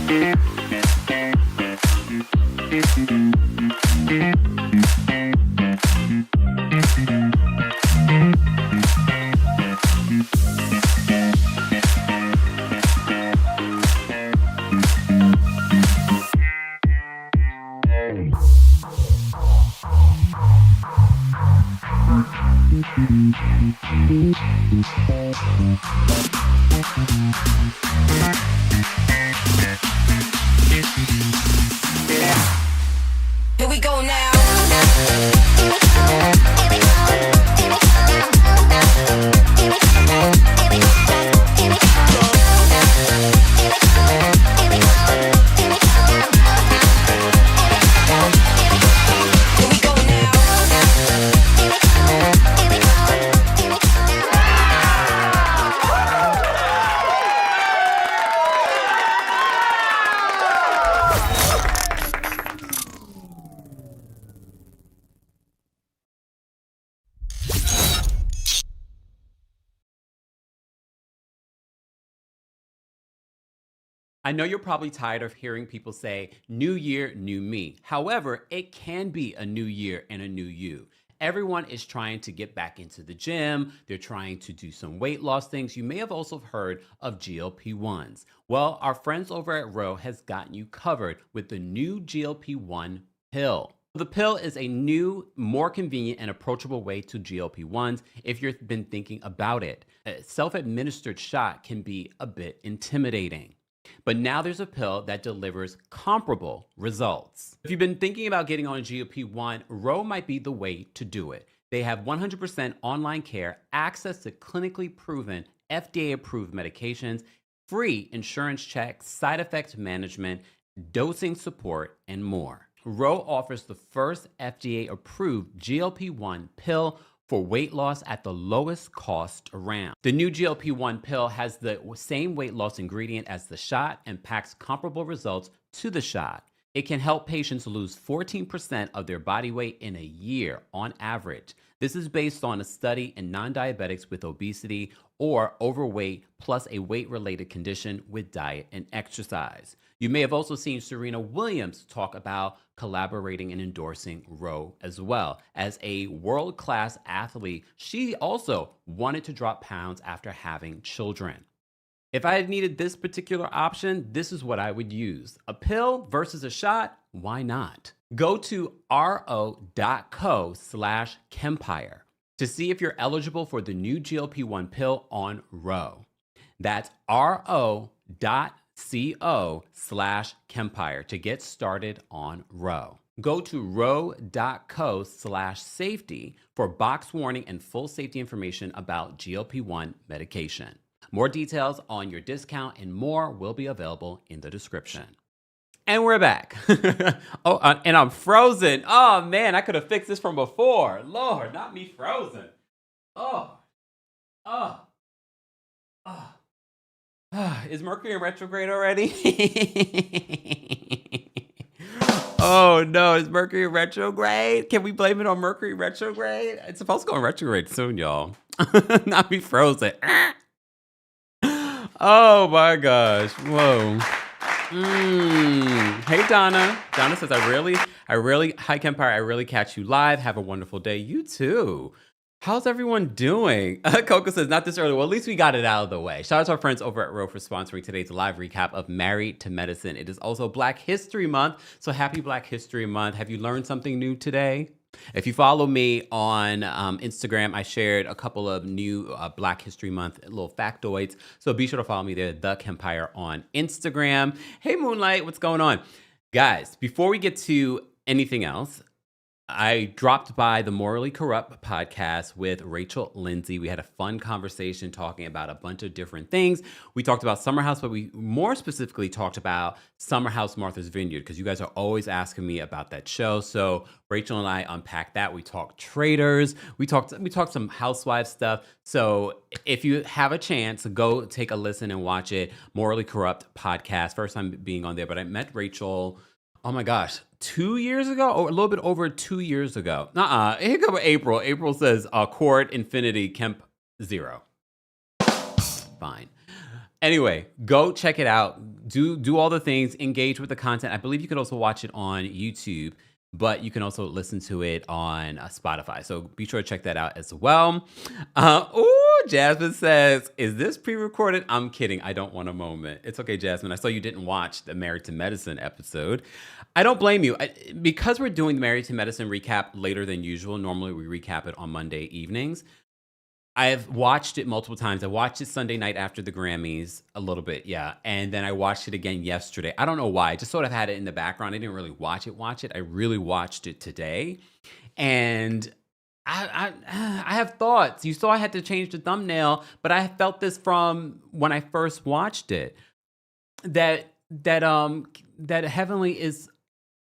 Here we go now. I know you're probably tired of hearing people say, new year, new me. However, it can be a new year and a new you. Everyone is trying to get back into the gym. They're trying to do some weight loss things. You may have also heard of GLP-1s. Well, our friends over at Ro has gotten you covered with the new GLP-1 pill. The pill is a new, more convenient and approachable way to GLP-1s if you've been thinking about it. A self-administered shot can be a bit intimidating. But now there's a pill that delivers comparable results. If you've been thinking about getting on a GLP-1, Ro might be the way to do it. They have 100% online care, access to clinically proven, FDA-approved medications, free insurance checks, side effects management, dosing support, and more. Ro offers the first FDA-approved GLP-1 pill for weight loss at the lowest cost around. The new GLP-1 pill has the same weight loss ingredient as the shot and packs comparable results to the shot. It can help patients lose 14% of their body weight in a year on average. This is based on a study in non-diabetics with obesity or overweight plus a weight-related condition with diet and exercise. You may have also seen Serena Williams talk about collaborating and endorsing Ro as well. As a world-class athlete, she also wanted to drop pounds after having children. If I had needed this particular option, this is what I would use. A pill versus a shot? Why not? Go to ro.co/Kempire to see if you're eligible for the new GLP-1 pill on Ro. That's ro.co/Kempire to get started on Ro. Go to ro.co/safety for box warning and full safety information about GLP-1 medication. More details on your discount and more will be available in the description. And we're back. And I'm frozen. Oh man, I could have fixed this from before. Lord, not me frozen. Is Mercury in retrograde already? Oh no, is Mercury in retrograde? Can we blame it on Mercury retrograde? It's supposed to go in retrograde soon, y'all. Not be frozen. Oh my gosh. Whoa. Hey Donna. Donna says, hi Kempire, I really catch you live. Have a wonderful day. You too. How's everyone doing? Coco says, not this early. Well, at least we got it out of the way. Shout out to our friends over at Ro for sponsoring today's live recap of Married to Medicine. It is also Black History Month, so happy Black History Month. Have you learned something new today? If you follow me on Instagram, I shared a couple of new Black History Month little factoids. So be sure to follow me there, TheKempire on Instagram. Hey, Moonlight, what's going on? Guys, before we get to anything else, I dropped by the Morally Corrupt podcast with Rachel Lindsay. We had a fun conversation talking about a bunch of different things. We talked about Summer House, but we more specifically talked about Summer House Martha's Vineyard because you guys are always asking me about that show. So Rachel and I unpacked that. We talked traders. We talked some housewives stuff. So if you have a chance, go take a listen and watch it. Morally Corrupt podcast. First time being on there, but I met Rachel, oh my gosh, 2 years ago, or a little bit over 2 years ago. Here comes April. April says, Chord Infinity Kemp 0. Fine. Anyway, go check it out. Do all the things. Engage with the content. I believe you could also watch it on YouTube, but you can also listen to it on Spotify. So be sure to check that out as well. Jasmine says, "Is this pre-recorded?" I'm kidding. I don't want a moment. It's okay, Jasmine. I saw you didn't watch the Married to Medicine episode. I don't blame you. Because we're doing the Married to Medicine recap later than usual. Normally we recap it on Monday evenings. I've watched it multiple times. I watched it Sunday night after the Grammys a little bit, yeah. And then I watched it again yesterday. I don't know why. I just sort of had it in the background. I didn't really watch it. I really watched it today. And I have thoughts. You saw I had to change the thumbnail, but I felt this from when I first watched it. That Heavenly is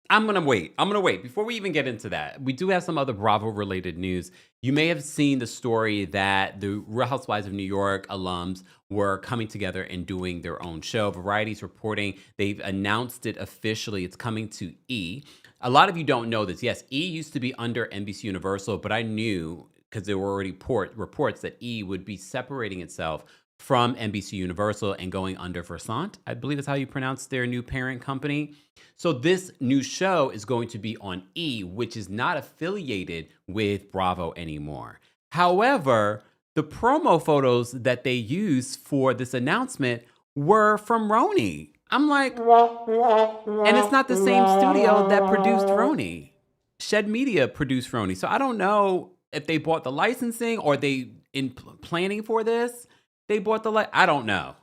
I'm gonna wait. Before we even get into that, we do have some other Bravo related news. You may have seen the story that the Real Housewives of New York alums were coming together and doing their own show. Variety's reporting they've announced it officially. It's coming to E. A lot of you don't know this. Yes, E used to be under NBC Universal, but I knew because there were already reports that E would be separating itself from NBC Universal and going under Versant, I believe is how you pronounce their new parent company. So this new show is going to be on E, which is not affiliated with Bravo anymore. However, the promo photos that they used for this announcement were from Roni. I'm like, and it's not the same studio that produced Roni. Shed Media produced Roni. So I don't know if they bought the licensing or they in planning for this. They bought the I don't know.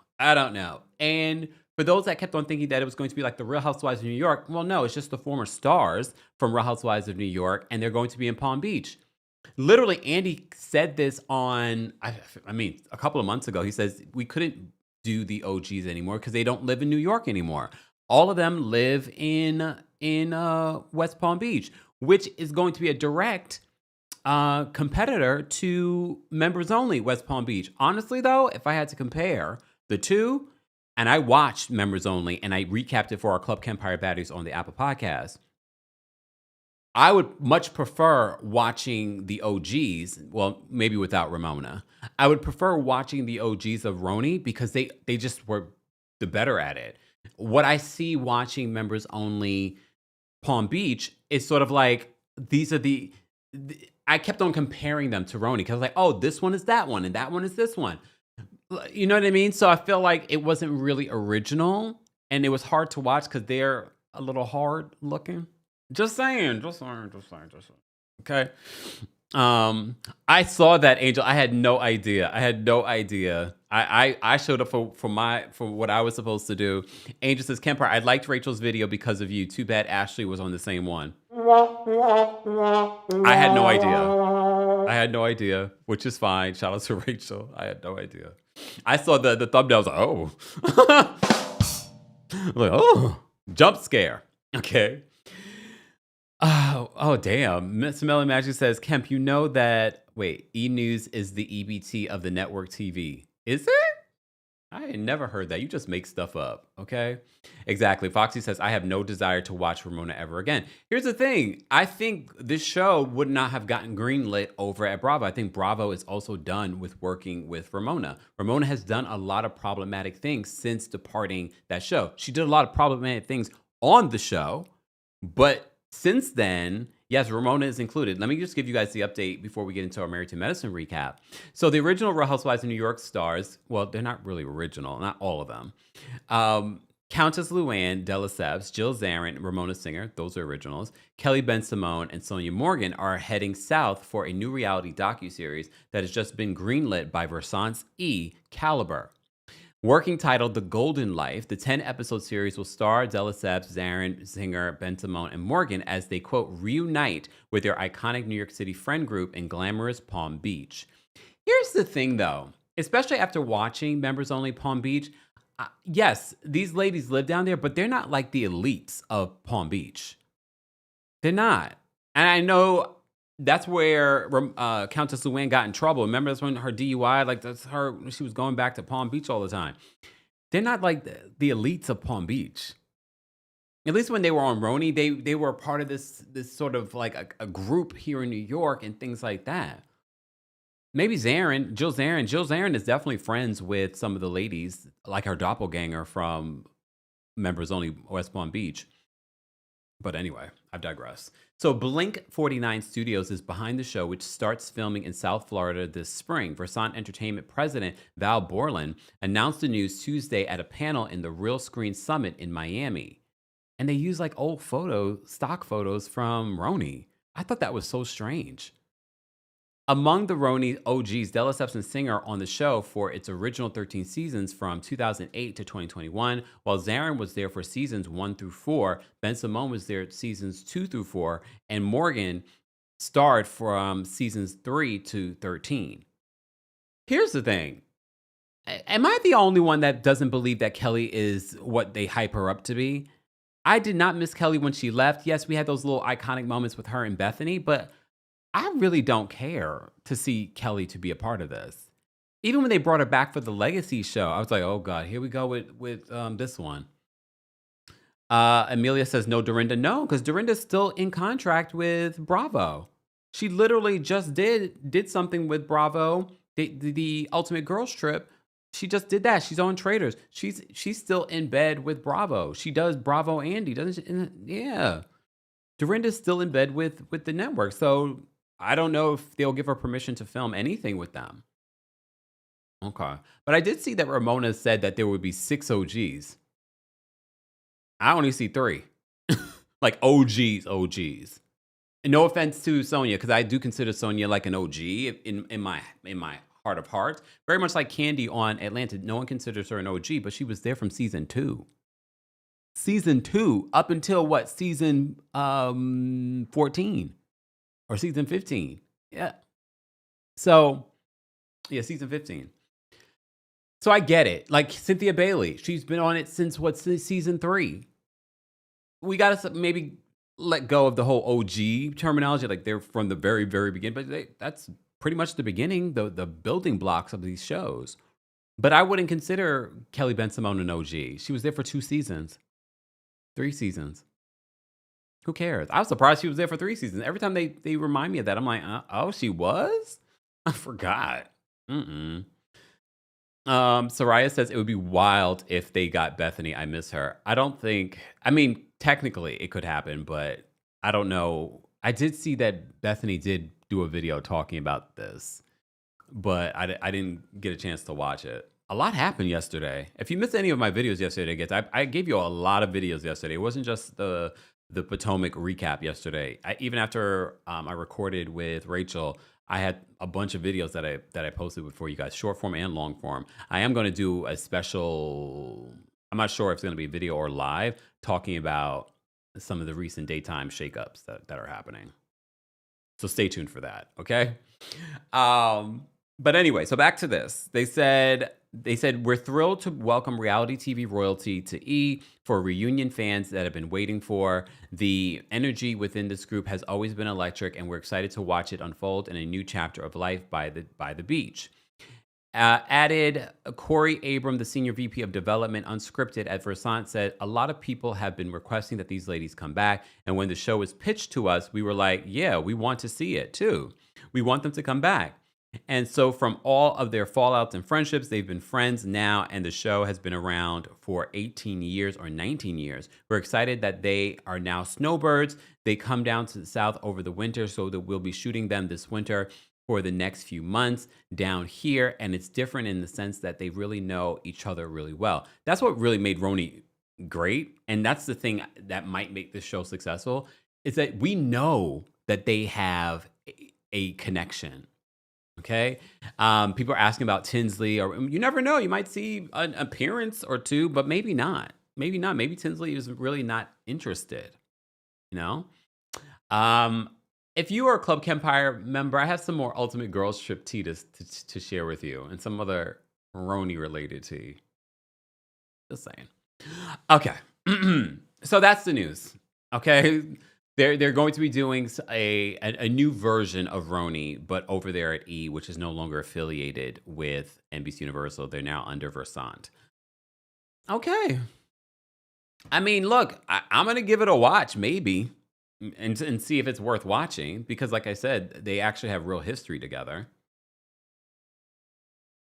And for those that kept on thinking that it was going to be like the Real Housewives of New York, well, no, it's just the former stars from Real Housewives of New York, and they're going to be in Palm Beach. Literally, Andy said this on, I mean, a couple of months ago. He says we couldn't do the OGs anymore because they don't live in New York anymore. All of them live in West Palm Beach, which is going to be a direct competitor to Members Only West Palm Beach. Honestly, though, if I had to compare the two, and I watched Members Only and I recapped it for our Club Kempire Baddies on the Apple Podcast, I would much prefer watching the OGs, well, maybe without Ramona. I would prefer watching the OGs of Roni because they just were the better at it. What I see watching Members Only Palm Beach is sort of like, these are I kept on comparing them to Roni because I was like, oh, this one is that one and that one is this one. You know what I mean? So I feel like it wasn't really original and it was hard to watch because they're a little hard looking. Just saying. Okay. I saw that, Angel. I had no idea. I showed up for what I was supposed to do. Angel says, Kempire, I liked Rachel's video because of you. Too bad Ashley was on the same one. I had no idea, which is fine. Shout out to Rachel. I had no idea. I saw the thumbnail. I was like, oh, jump scare. Okay. Oh, damn. Miss Melon Magic says, Kemp, you know that, E! News is the EBT of the network TV. Is it? I had never heard that. You just make stuff up, okay? Exactly. Foxy says, I have no desire to watch Ramona ever again. Here's the thing. I think this show would not have gotten greenlit over at Bravo. I think Bravo is also done with working with Ramona. Ramona has done a lot of problematic things since departing that show. She did a lot of problematic things on the show, but since then, yes, Ramona is included. Let me just give you guys the update before we get into our Married to Medicine recap. So the original Real Housewives of New York stars, well, they're not really original, not all of them. Countess Luann de Lesseps, Jill Zarin, Ramona Singer, those are originals. Kelly Ben Simone and Sonia Morgan are heading south for a new reality docuseries that has just been greenlit by Versant's E! Caliber. Working titled The Golden Life, the 10-episode series will star de Lesseps, Zarin, Singer, Ben Simone, and Morgan as they, quote, reunite with their iconic New York City friend group in glamorous Palm Beach. Here's the thing, though. Especially after watching Members Only Palm Beach, yes, these ladies live down there, but they're not like the elites of Palm Beach. They're not. And I know that's where Countess Luann got in trouble. Remember, that's when her DUI, like that's her, she was going back to Palm Beach all the time. They're not like the elites of Palm Beach. At least when they were on Roni, they were part of this sort of like a group here in New York and things like that. Maybe Zarin, Jill Zarin. Jill Zarin is definitely friends with some of the ladies, like her doppelganger from Members Only West Palm Beach. But anyway, I've digressed. So Blink 49 Studios is behind the show, which starts filming in South Florida this spring. Versant Entertainment president Val Borland announced the news Tuesday at a panel in the Real Screen Summit in Miami. And they use like old stock photos from Roni. I thought that was so strange. Among the Roni OGs, Della Steps Singer on the show for its original 13 seasons from 2008 to 2021, while Zarin was there for seasons 1 through 4, Ben Simone was there seasons 2 through 4, and Morgan starred from seasons 3 to 13. Here's the thing. Am I the only one that doesn't believe that Kelly is what they hype her up to be? I did not miss Kelly when she left. Yes, we had those little iconic moments with her and Bethany, but I really don't care to see Kelly to be a part of this. Even when they brought her back for the Legacy show, I was like, oh God, here we go with this one. Amelia says no, Dorinda. No, because Dorinda's still in contract with Bravo. She literally just did something with Bravo, the Ultimate Girls Trip. She just did that. She's on Traders. She's still in bed with Bravo. She does Bravo Andy, doesn't she? Yeah. Dorinda's still in bed with the network. So I don't know if they'll give her permission to film anything with them. Okay. But I did see that Ramona said that there would be 6 OGs. I only see 3. Like OGs. And no offense to Sonia, because I do consider Sonia like an OG in my heart of hearts. Very much like Candy on Atlanta. No one considers her an OG, but she was there from season 2. Season 2 up until what? Season 14 or season 15. Yeah. So, yeah, season 15. So I get it. Like Cynthia Bailey, she's been on it since season 3. We got to maybe let go of the whole OG terminology, like they're from the very, very beginning. But that's pretty much the beginning, the building blocks of these shows. But I wouldn't consider Kelly Ben Simone an OG. She was there for 2 seasons, 3 seasons. Who cares? I was surprised she was there for 3 seasons. Every time they remind me of that, I'm like, oh, she was? I forgot. Soraya says it would be wild if they got Bethany. I miss her. I mean, technically it could happen, but I don't know. I did see that Bethany did do a video talking about this, but I didn't get a chance to watch it. A lot happened yesterday. If you missed any of my videos yesterday, guys, I gave you a lot of videos yesterday. It wasn't just the Potomac recap yesterday. Even after I recorded with Rachel, I had a bunch of videos that I posted for you guys, short form and long form. I am going to do a special, I'm not sure if it's going to be video or live, talking about some of the recent daytime shakeups that are happening. So stay tuned for that, okay? But anyway, so back to this. They said we're thrilled to welcome reality TV royalty to E for reunion fans that have been waiting for. The energy within this group has always been electric, and we're excited to watch it unfold in a new chapter of life by the beach. Added Corey Abram, the senior VP of development, unscripted at Versant, said a lot of people have been requesting that these ladies come back, and when the show was pitched to us, we were like, yeah, we want to see it too. We want them to come back. And so from all of their fallouts and friendships, they've been friends now, and the show has been around for 18 years or 19 years. We're excited that they are now snowbirds. They come down to the South over the winter, so that we'll be shooting them this winter for the next few months down here. And it's different in the sense that they really know each other really well. That's what really made Roni great. And that's the thing that might make this show successful, is that we know that they have a connection. Okay. People are asking about Tinsley, or you never know. You might see an appearance or two, but maybe not. Maybe not. Maybe Tinsley is really not interested. If you are a Club Kempire member, I have some more Ultimate Girls Trip tea to share with you, and some other Roni related tea. Just saying. Okay. So that's the news. Okay. They're going to be doing a new version of Roni, but over there at E, which is no longer affiliated with NBC Universal. They're now under Versant. Okay. I mean, look, I'm going to give it a watch, maybe, and see if it's worth watching, because like I said, they actually have real history together.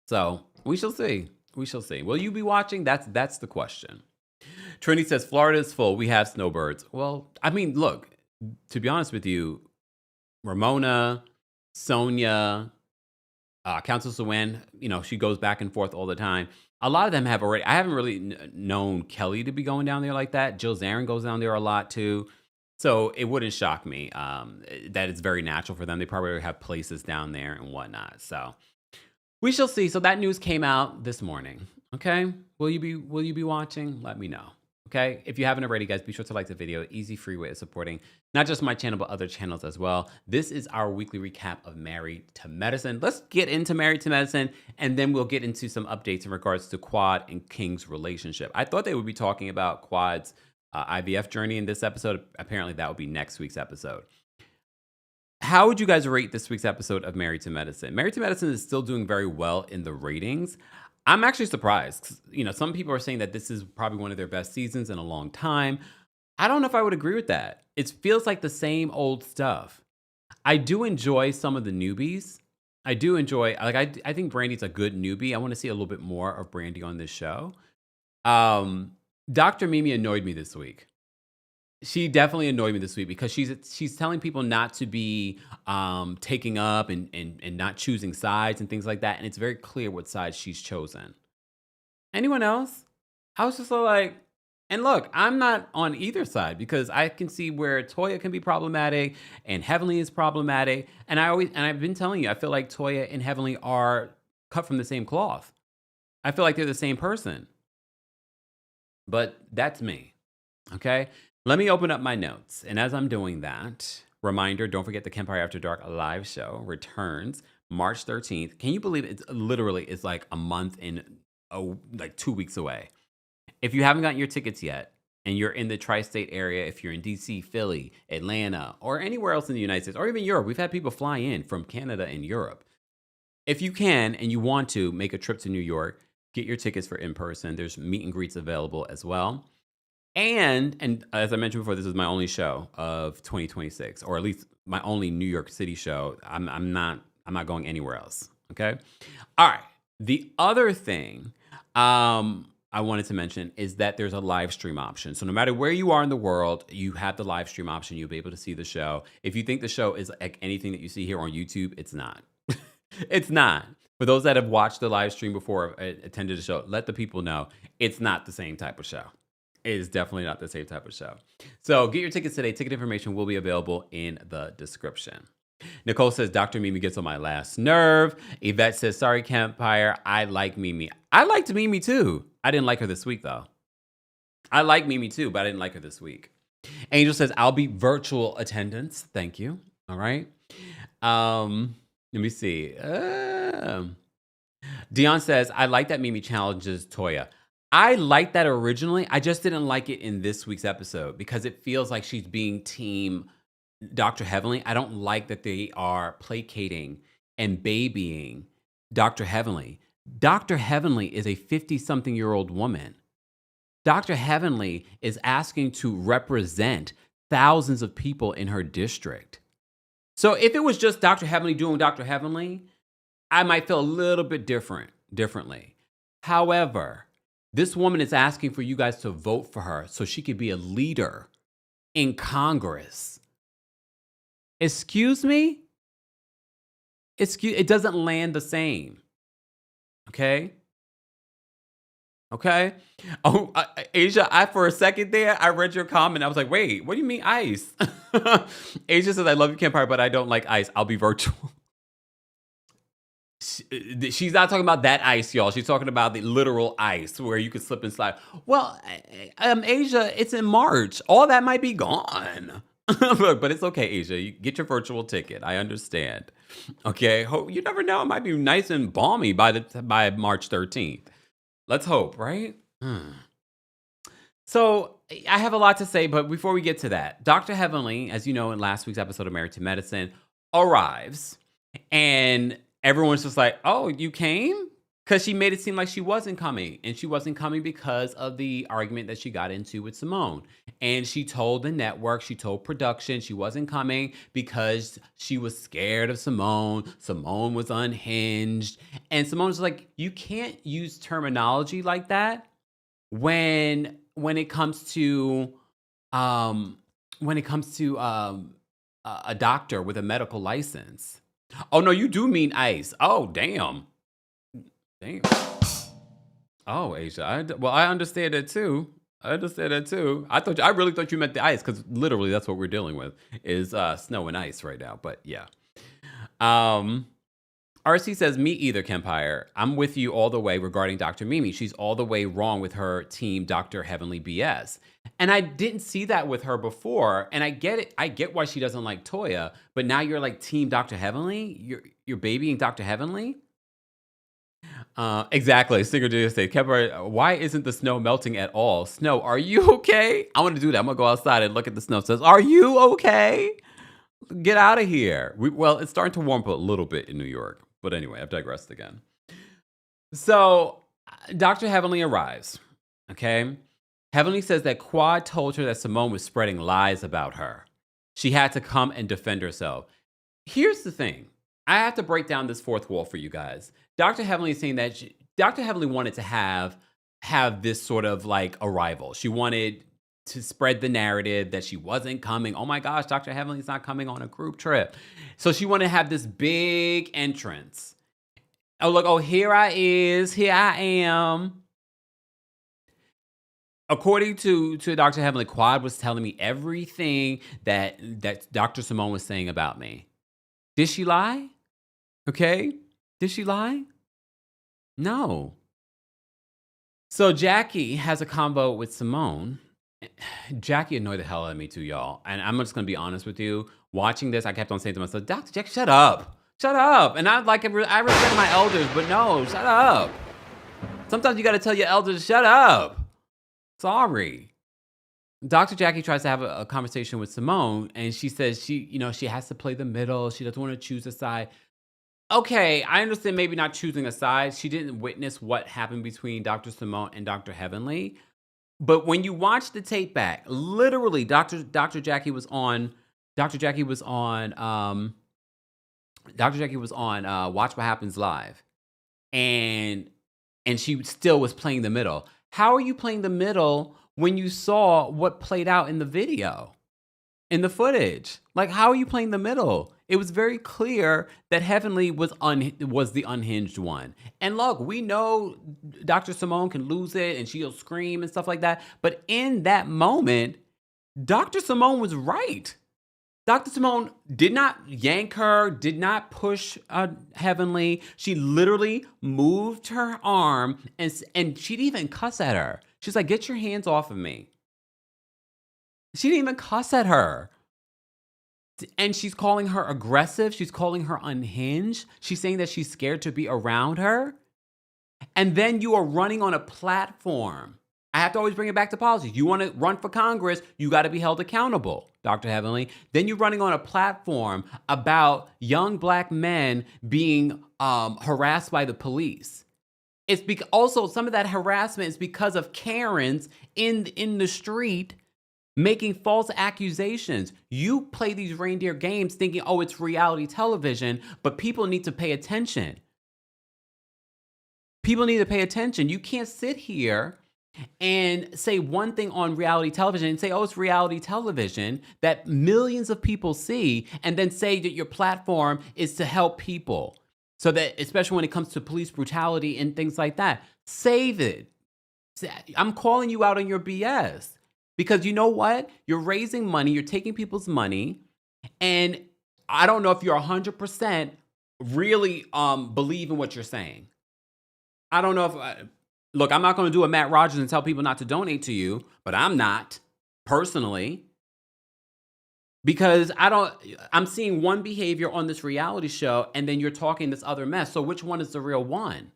So we shall see. We shall see. Will you be watching? That's the question. Trinity says Florida is full. We have snowbirds. Well, I mean, look, to be honest with you, Ramona, Sonia, Council Suwen, she goes back and forth all the time. A lot of them have already. I haven't really known Kelly to be going down there like that. Jill Zarin goes down there a lot too. So it wouldn't shock me that it's very natural for them. They probably have places down there and whatnot. So we shall see. So that news came out this morning. Okay, will you be watching? Let me know. Okay, if you haven't already, guys, be sure to like the video. Easy, free way of supporting not just my channel, but other channels as well. This is our weekly recap of Married to Medicine. Let's get into Married to Medicine, and then we'll get into some updates in regards to Quad and King's relationship. I thought they would be talking about Quad's IVF journey in this episode. Apparently, that will be next week's episode. How would you guys rate this week's episode of Married to Medicine? Married to Medicine is still doing very well in the ratings. I'm actually surprised. Some people are saying that this is probably one of their best seasons in a long time. I don't know if I would agree with that. It feels like the same old stuff. I do enjoy some of the newbies. I do enjoy, I think Brandy's a good newbie. I want to see a little bit more of Brandy on this show. Dr. Mimi annoyed me this week. She definitely annoyed me this week because she's telling people not to be taking up and not choosing sides and things like that. And it's very clear what side she's chosen. Anyone else? I was just so like, and look, I'm not on either side because I can see where Toya can be problematic and Heavenly is problematic. And I've been telling you, I feel like Toya and Heavenly are cut from the same cloth. I feel like they're the same person. But that's me. Okay? Let me open up my notes. And as I'm doing that, reminder, don't forget the Kempire After Dark live show returns March 13th. Can you believe it's like a month and like 2 weeks away? If you haven't gotten your tickets yet and you're in the tri-state area, if you're in DC, Philly, Atlanta, or anywhere else in the United States, or even Europe, we've had people fly in from Canada and Europe. If you can and you want to make a trip to New York, get your tickets for in-person. There's meet and greets available as well. And as I mentioned before, this is my only show of 2026, or at least my only New York City show. I'm not going anywhere else. Okay. All right. The other thing I wanted to mention is that there's a live stream option. So no matter where you are in the world, you have the live stream option. You'll be able to see the show. If you think the show is like anything that you see here on YouTube, it's not. It's not. For those that have watched the live stream before, attended the show, let the people know it's not the same type of show. It is definitely not the same type of show. So get your tickets today. Ticket information will be available in the description. Nicole says, Dr. Mimi gets on my last nerve. Yvette says, sorry, Kempire. I like Mimi. I liked Mimi too. I didn't like her this week, though. I like Mimi too, but I didn't like her this week. Angel says, I'll be virtual attendance. Thank you. All right. Let me see. Dion says, I like that Mimi challenges Toya. I liked that originally. I just didn't like it in this week's episode because it feels like she's being team Dr. Heavenly. I don't like that they are placating and babying Dr. Heavenly. Dr. Heavenly is a 50-something-year-old woman. Dr. Heavenly is asking to represent thousands of people in her district. So if it was just Dr. Heavenly doing Dr. Heavenly, I might feel a little bit differently. However, this woman is asking for you guys to vote for her so she could be a leader in Congress. Excuse me? It doesn't land the same. Okay? Okay? Oh, Asia, for a second there, I read your comment. I was like, wait, what do you mean ice? Asia says, I love you, Kempire, but I don't like ice. I'll be virtual. She's not talking about that ice, y'all. She's talking about the literal ice where you could slip and slide. Well, Asia, it's in March. All that might be gone. Look, but it's okay, Asia. You get your virtual ticket. I understand. Okay, you never know. It might be nice and balmy by March 13th. Let's hope, right? So I have a lot to say, but before we get to that, Dr. Heavenly, as you know, in last week's episode of Married to Medicine, arrives, and everyone's just like, oh, you came? Because she made it seem like she wasn't coming, and she wasn't coming because of the argument that she got into with Simone. And she told the network, she told production she wasn't coming because she was scared of Simone. Simone was unhinged. And Simone was like, you can't use terminology like that when it comes to um a doctor with a medical license. Oh no, you do mean ice. Oh damn. Damn. Oh, Asia. Well, I understand that too. I understand that too. I really thought you meant the ice because literally that's what we're dealing with is snow and ice right now. But yeah. Um, RC says, me either, Kempire. I'm with you all the way regarding Dr. Mimi. She's all the way wrong with her team Dr. Heavenly BS. And I didn't see that with her before. And I get it. I get why she doesn't like Toya. But now you're like team Dr. Heavenly? You're babying Dr. Heavenly? Exactly. Singer did say, Kempire, why isn't the snow melting at all? Snow, are you okay? I want to do that. I'm going to go outside and look at the snow. It says, are you okay? Get out of here. Well, it's starting to warm up a little bit in New York. But anyway, I've digressed again. So Dr. Heavenly arrives. Okay. Heavenly says that Quad told her that Simone was spreading lies about her. She had to come and defend herself. Here's the thing. I have to break down this fourth wall for you guys. Dr. Heavenly is saying that Dr. Heavenly wanted to have this sort of like arrival. She wanted to spread the narrative that she wasn't coming. Oh my gosh, Dr. Heavenly's not coming on a group trip. So she wanted to have this big entrance. Oh, look, oh, here I am. According to Dr. Heavenly, Quad was telling me everything that Dr. Simone was saying about me. Did she lie? Okay. Did she lie? No. So Jackie has a convo with Simone. Jackie annoyed the hell out of me too, y'all. And I'm just going to be honest with you. Watching this, I kept on saying to myself, Dr. Jack, shut up. Shut up. And I respect my elders, but no, shut up. Sometimes you got to tell your elders, shut up. Sorry. Dr. Jackie tries to have a conversation with Simone, and she says she has to play the middle. She doesn't want to choose a side. Okay, I understand maybe not choosing a side. She didn't witness what happened between Dr. Simone and Dr. Heavenly. But when you watch the tape back, literally Dr. Jackie was on Watch What Happens Live. And she still was playing the middle. How are you playing the middle when you saw what played out in the video, in the footage? Like, how are you playing the middle? It was very clear that Heavenly was the unhinged one. And look, we know Dr. Simone can lose it and she'll scream and stuff like that. But in that moment, Dr. Simone was right. Dr. Simone did not yank her, did not push Heavenly. She literally moved her arm and she didn't even cuss at her. She's like, get your hands off of me. She didn't even cuss at her. And she's calling her aggressive. She's calling her unhinged. She's saying that she's scared to be around her. And then you are running on a platform. I have to always bring it back to politics. You want to run for Congress, you got to be held accountable, Dr. Heavenly. Then you're running on a platform about young black men being harassed by the police. It's also some of that harassment is because of Karens in the street making false accusations. You play these reindeer games thinking, oh, it's reality television, but people need to pay attention. People need to pay attention. You can't sit here and say one thing on reality television and say, oh, it's reality television that millions of people see, and then say that your platform is to help people. So that, especially when it comes to police brutality and things like that, save it. I'm calling you out on your BS. Because you know what? You're raising money, you're taking people's money, and I don't know if you're 100% really believe in what you're saying. I don't know if... Look, I'm not going to do a Matt Rogers and tell people not to donate to you, but I'm not, personally. Because I'm seeing one behavior on this reality show, and then you're talking this other mess. So which one is the real one?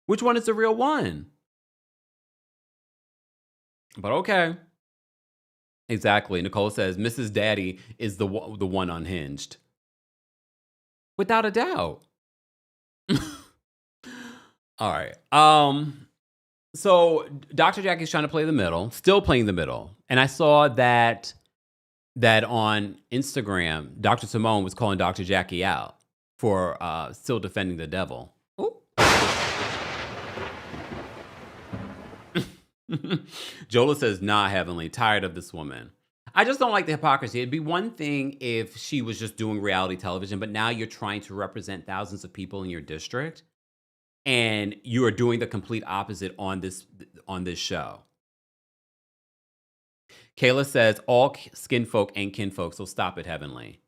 Which one is the real one? But okay. Exactly. Nicole says, Mrs. Daddy is the one unhinged. Without a doubt. All right. So Dr. Jackie's trying to play the middle, still playing the middle. And I saw that on Instagram, Dr. Simone was calling Dr. Jackie out for still defending the devil. Ooh. Jola says, nah, Heavenly, tired of this woman. I just don't like the hypocrisy. It'd be one thing if she was just doing reality television, but now you're trying to represent thousands of people in your district, and you are doing the complete opposite on this show. Kayla says, all skin folk ain't kinfolk, so stop it, Heavenly.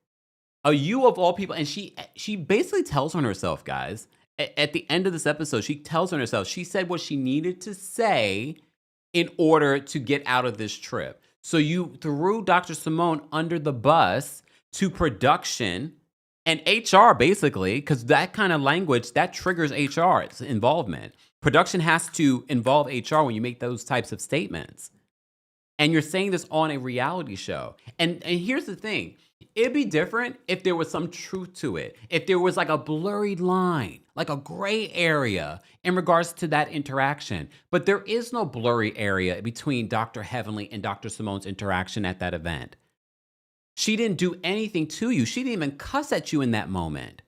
You of all people, and she basically tells on herself, guys. At the end of this episode, she tells on herself. She said what she needed to say in order to get out of this trip. So you threw Dr. Simone under the bus to production and HR, basically, because that kind of language, that triggers HR's involvement. Production has to involve HR when you make those types of statements. And you're saying this on a reality show. And here's the thing. It'd be different if there was some truth to it. If there was like a blurry line, like a gray area in regards to that interaction. But there is no blurry area between Dr. Heavenly and Dr. Simone's interaction at that event. She didn't do anything to you. She didn't even cuss at you in that moment.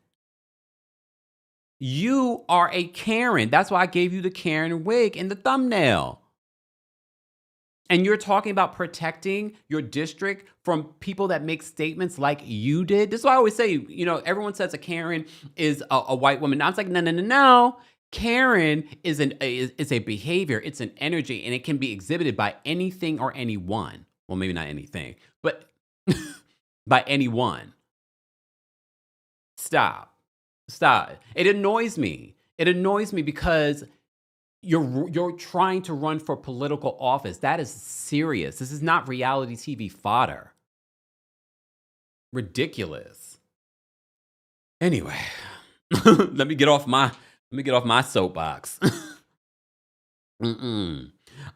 You are a Karen. That's why I gave you the Karen wig in the thumbnail. And you're talking about protecting your district from people that make statements like you did. This is why I always say, everyone says a Karen is a white woman. I was like, no. Karen is a behavior. It's an energy, and it can be exhibited by anything or anyone. Well, maybe not anything, but by anyone. Stop. It annoys me. It annoys me because you're trying to run for political office. That is serious. This is not reality TV fodder. Ridiculous. Anyway, let me get off my soapbox. All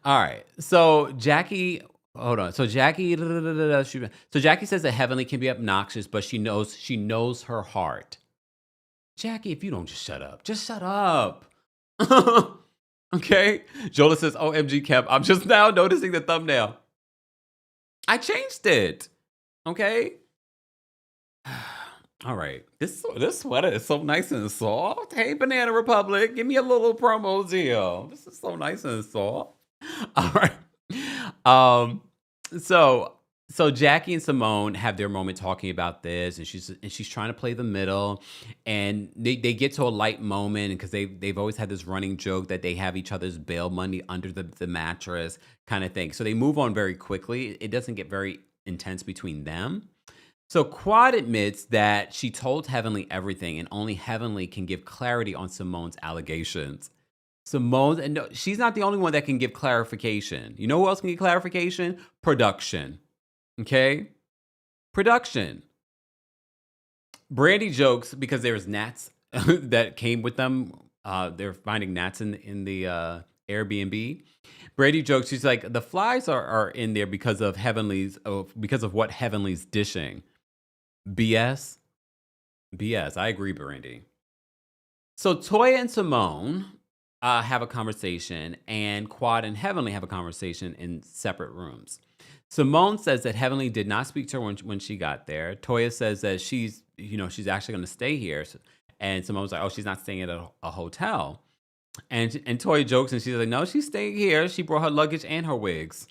right. So Jackie, hold on. So Jackie says that Heavenly can be obnoxious, but she knows her heart. Jackie, if you don't just shut up. Just shut up. Okay. Jola says, OMG, Kemp, I'm just now noticing the thumbnail. I changed it. Okay. All right. This sweater is so nice and soft. Hey, Banana Republic, give me a little promo deal. This is so nice and soft. All right. So Jackie and Simone have their moment talking about this, and she's trying to play the middle, and they get to a light moment because they've always had this running joke that they have each other's bail money under the mattress kind of thing. So they move on very quickly. It doesn't get very intense between them. So Quad admits that she told Heavenly everything, and only Heavenly can give clarity on Simone's allegations. And she's not the only one that can give clarification. You know who else can give clarification? Production. Okay? Production. Brandy jokes because there's gnats that came with them. They're finding gnats in the Airbnb. Brandy jokes, she's like, the flies are in there because of what Heavenly's dishing. BS. I agree, Brandy. So Toya and Simone have a conversation, and Quad and Heavenly have a conversation in separate rooms. Simone says that Heavenly did not speak to her when she got there. Toya says that she's actually going to stay here. And Simone's like, oh, she's not staying at a hotel. And Toya jokes, and she's like, no, she's staying here. She brought her luggage and her wigs.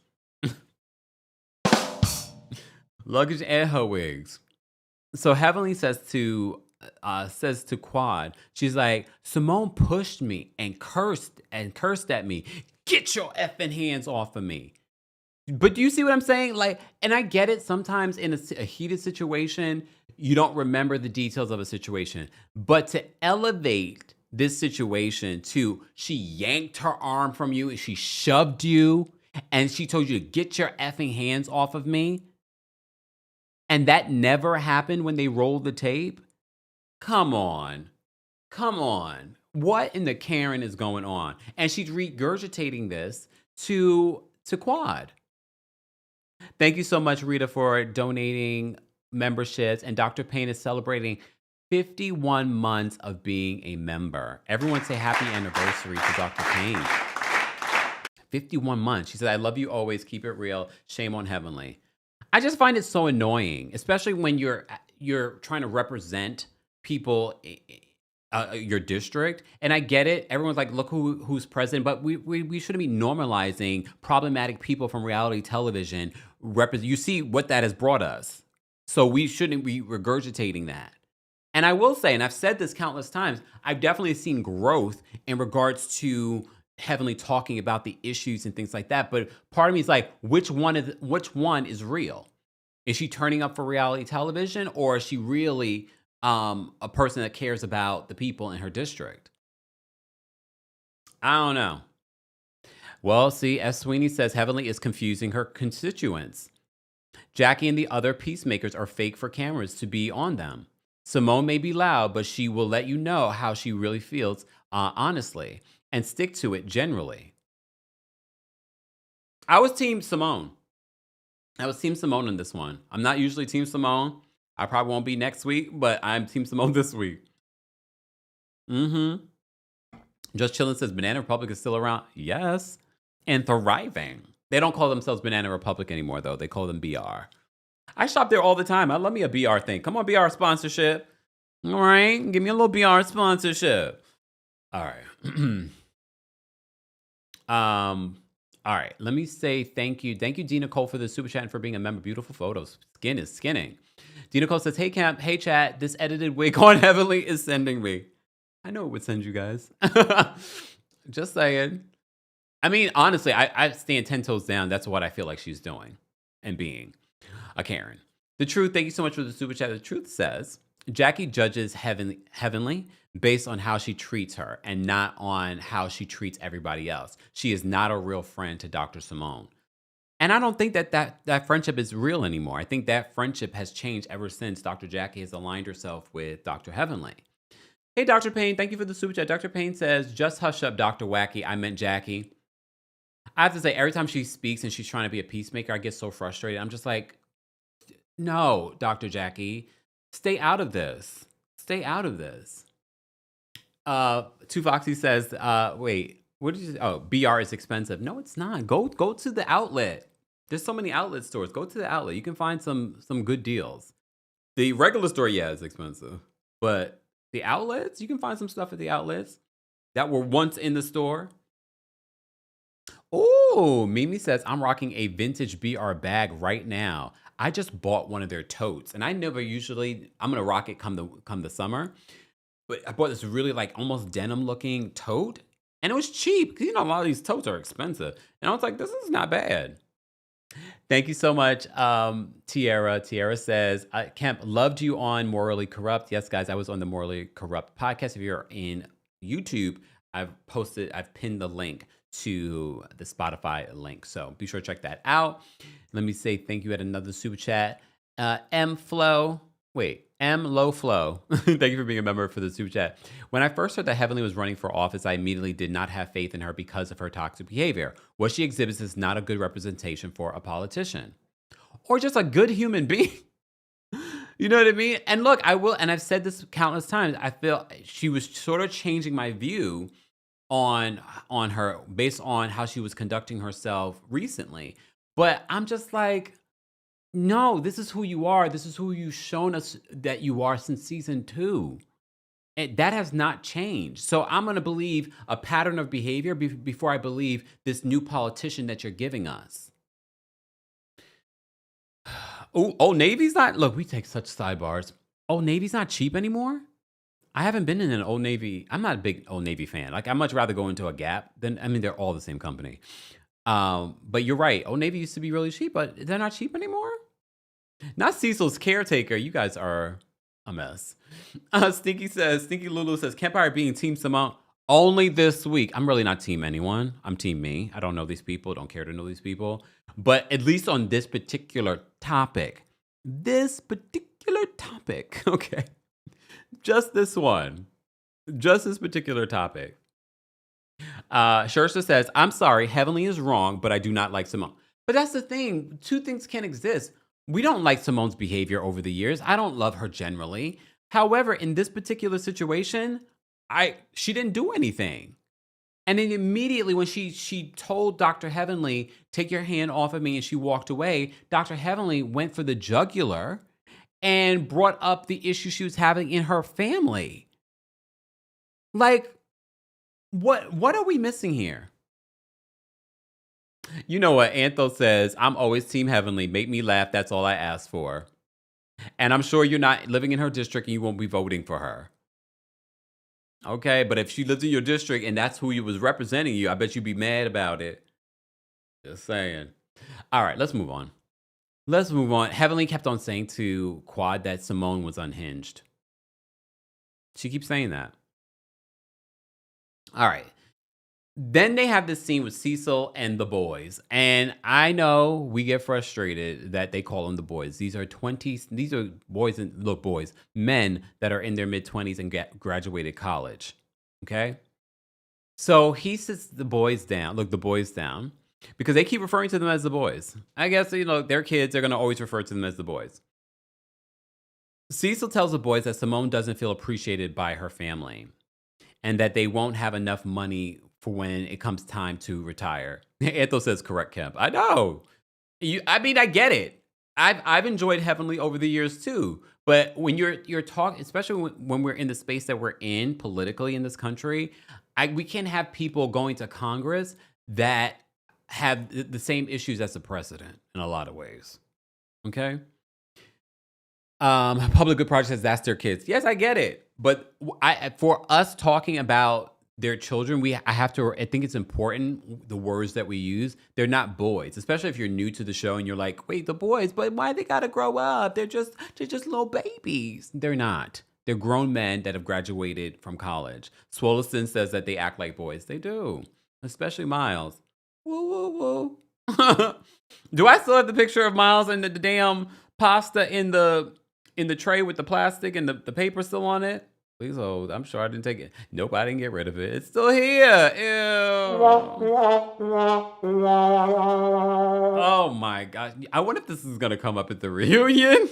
Luggage and her wigs. So Heavenly says to Quad, she's like, Simone pushed me and cursed at me. Get your effing hands off of me. But do you see what I'm saying? Like, and I get it. Sometimes in a heated situation, you don't remember the details of a situation. But to elevate this situation to she yanked her arm from you, she shoved you, and she told you to get your effing hands off of me, and that never happened when they rolled the tape? Come on. What in the Karen is going on? And she's regurgitating this to Quad. Thank you so much, Rita, for donating memberships. And Dr. Payne is celebrating 51 months of being a member. Everyone say happy anniversary to Dr. Payne. 51 months. She said, I love you always. Keep it real. Shame on Heavenly. I just find it so annoying, especially when you're trying to represent people, your district. And I get it. Everyone's like, look who's president. But we shouldn't be normalizing problematic people from reality television. You see what that has brought us. So we shouldn't be regurgitating that. And I will say, and I've said this countless times, I've definitely seen growth in regards to Heavenly talking about the issues and things like that. But part of me is like, which one is real? Is she turning up for reality television, or is she really a person that cares about the people in her district? I don't know. Well, see, S. Sweeney says Heavenly is confusing her constituents. Jackie and the other peacemakers are fake for cameras to be on them. Simone may be loud, but she will let you know how she really feels, honestly, and stick to it generally. I was Team Simone. I was Team Simone in this one. I'm not usually Team Simone. I probably won't be next week, but I'm Team Simone this week. Mm-hmm. Just Chillin' says Banana Republic is still around. Yes. And thriving. They don't call themselves Banana Republic anymore, though. They call them BR. I shop there all the time. I love me a BR thing. Come on, BR sponsorship. All right. Give me a little BR sponsorship. All right. All right. Let me say thank you. Thank you, Dina Cole, for the super chat and for being a member. Beautiful photos. Skin is skinning. Dina Cole says, hey, Camp. Hey, chat. This edited wig on Heavenly is sending me. I know it would send you guys. Just saying. I mean, honestly, I stand 10 toes down. That's what I feel like she's doing and being a Karen. The Truth, thank you so much for the super chat. The Truth says, Jackie judges Heavenly based on how she treats her and not on how she treats everybody else. She is not a real friend to Dr. Simone. And I don't think that friendship is real anymore. I think that friendship has changed ever since Dr. Jackie has aligned herself with Dr. Heavenly. Hey, Dr. Payne, thank you for the super chat. Dr. Payne says, just hush up, Dr. Wacky. I meant Jackie. I have to say, every time she speaks and she's trying to be a peacemaker, I get so frustrated. I'm just like, no, Dr. Jackie, stay out of this. Stay out of this. Two Foxy says, wait, what did you say? Oh, BR is expensive. No, it's not. Go to the outlet. There's so many outlet stores. Go to the outlet. You can find some good deals. The regular store, yeah, is expensive. But the outlets, you can find some stuff at the outlets that were once in the store. Oh, Mimi says, I'm rocking a vintage BR bag right now. I just bought one of their totes, and I never usually, I'm going to rock it come the summer. But I bought this really like almost denim looking tote, and it was cheap because, you know, a lot of these totes are expensive. And I was like, this is not bad. Thank you so much, Tiara. Tiara says, Kemp, loved you on Morally Corrupt. Yes, guys, I was on the Morally Corrupt podcast. If you're in YouTube, I've pinned the link to the Spotify link. So be sure to check that out. Let me say thank you at another super chat. M Low Flow. Thank you for being a member for the super chat. When I first heard that Heavenly was running for office, I immediately did not have faith in her because of her toxic behavior. What she exhibits is not a good representation for a politician or just a good human being. You know what I mean? And look, and I've said this countless times, I feel she was sort of changing my view on her based on how she was conducting herself recently. But I'm just like, no, this is who you are. This is who you've shown us that you are since season 2. And that has not changed. So I'm going to believe a pattern of behavior before I believe this new politician that you're giving us. Old Navy's not, look, we take such sidebars. Old Navy's not cheap anymore? I haven't been in an Old Navy. I'm not a big Old Navy fan. Like, I'd much rather go into a Gap than, I mean, they're all the same company. But you're right. Old Navy used to be really cheap, but they're not cheap anymore? Not Cecil's caretaker. You guys are a mess. Stinky Lulu says, Kempire being Team Simone only this week. I'm really not Team anyone. I'm Team me. I don't know these people. Don't care to know these people. But at least on this particular topic. Okay. Just this one. Just this particular topic. Shersta says, I'm sorry, Heavenly is wrong, but I do not like Simone. But that's the thing. Two things can exist. We don't like Simone's behavior over the years. I don't love her generally. However, in this particular situation, she didn't do anything. And then immediately when she told Dr. Heavenly, take your hand off of me, and she walked away, Dr. Heavenly went for the jugular and brought up the issue she was having in her family. Like, what are we missing here? You know what? Antho says, I'm always Team Heavenly. Make me laugh. That's all I ask for. And I'm sure you're not living in her district and you won't be voting for her. Okay, but if she lives in your district and that's who was representing you, I bet you'd be mad about it. Just saying. All right, let's move on. Let's move on. Heavenly kept on saying to Quad that Simone was unhinged. She keeps saying that. All right. Then they have this scene with Cecil and the boys. And I know we get frustrated that they call them the boys. These are men that are in their mid-20s and graduated college. Okay? So he sits the boys down, because they keep referring to them as the boys. I guess, they're kids. They're going to always refer to them as the boys. Cecil tells the boys that Simone doesn't feel appreciated by her family and that they won't have enough money for when it comes time to retire. Ethel says, correct, Kemp. I know. I get it. I've enjoyed Heavenly over the years too. But when you're talking, especially when we're in the space that we're in politically in this country, we can't have people going to Congress that have the same issues as the president in a lot of ways. Okay? Public Good Project says that's their kids. Yes, I get it. But for us talking about their children, I think it's important, the words that we use. They're not boys, especially if you're new to the show and you're like, wait, the boys, but why they gotta grow up? They're just little babies. They're not. They're grown men that have graduated from college. Swoleston says that they act like boys. They do, especially Miles. Woo, woo, woo. Do I still have the picture of Miles and the damn pasta in the tray with the plastic and the paper still on it? Please hold. I'm sure I didn't take it. Nope, I didn't get rid of it. It's still here. Ew. Oh my gosh. I wonder if this is going to come up at the reunion.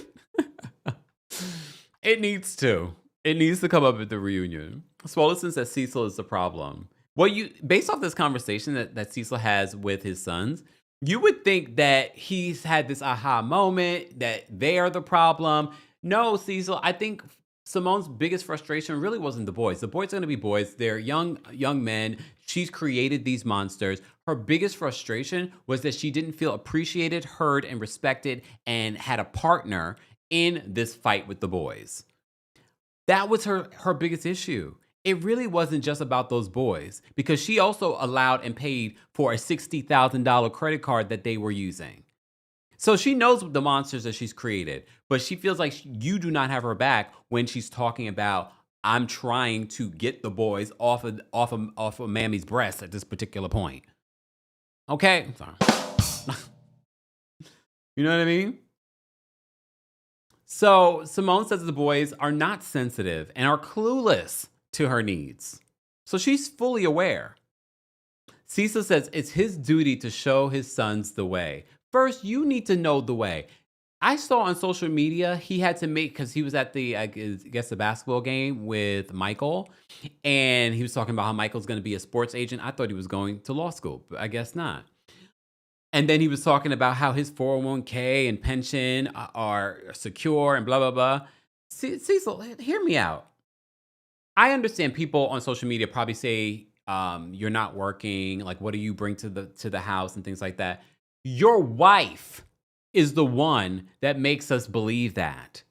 It needs to. It needs to come up at the reunion. Swoleston says Cecil is the problem. Well, based off this conversation that Cecil has with his sons, you would think that he's had this aha moment, that they are the problem. No, Cecil, I think Simone's biggest frustration really wasn't the boys. The boys are going to be boys. They're young men. She's created these monsters. Her biggest frustration was that she didn't feel appreciated, heard, and respected, and had a partner in this fight with the boys. That was her biggest issue. It really wasn't just about those boys, because she also allowed and paid for a $60,000 credit card that they were using. So she knows the monsters that she's created, but she feels like you do not have her back when she's talking about, I'm trying to get the boys off of Mammy's breast at this particular point. Okay? Sorry. You know what I mean? So Simone says the boys are not sensitive and are clueless to her needs. So she's fully aware. Cecil says it's his duty to show his sons the way. First, you need to know the way. I saw on social media he had to because he was at the basketball game with Michael, and he was talking about how Michael's going to be a sports agent. I thought he was going to law school, but I guess not. And then he was talking about how his 401k and pension are secure and blah, blah, blah. Cecil, hear me out. I understand people on social media probably say you're not working, like what do you bring to the house and things like that. Your wife is the one that makes us believe that.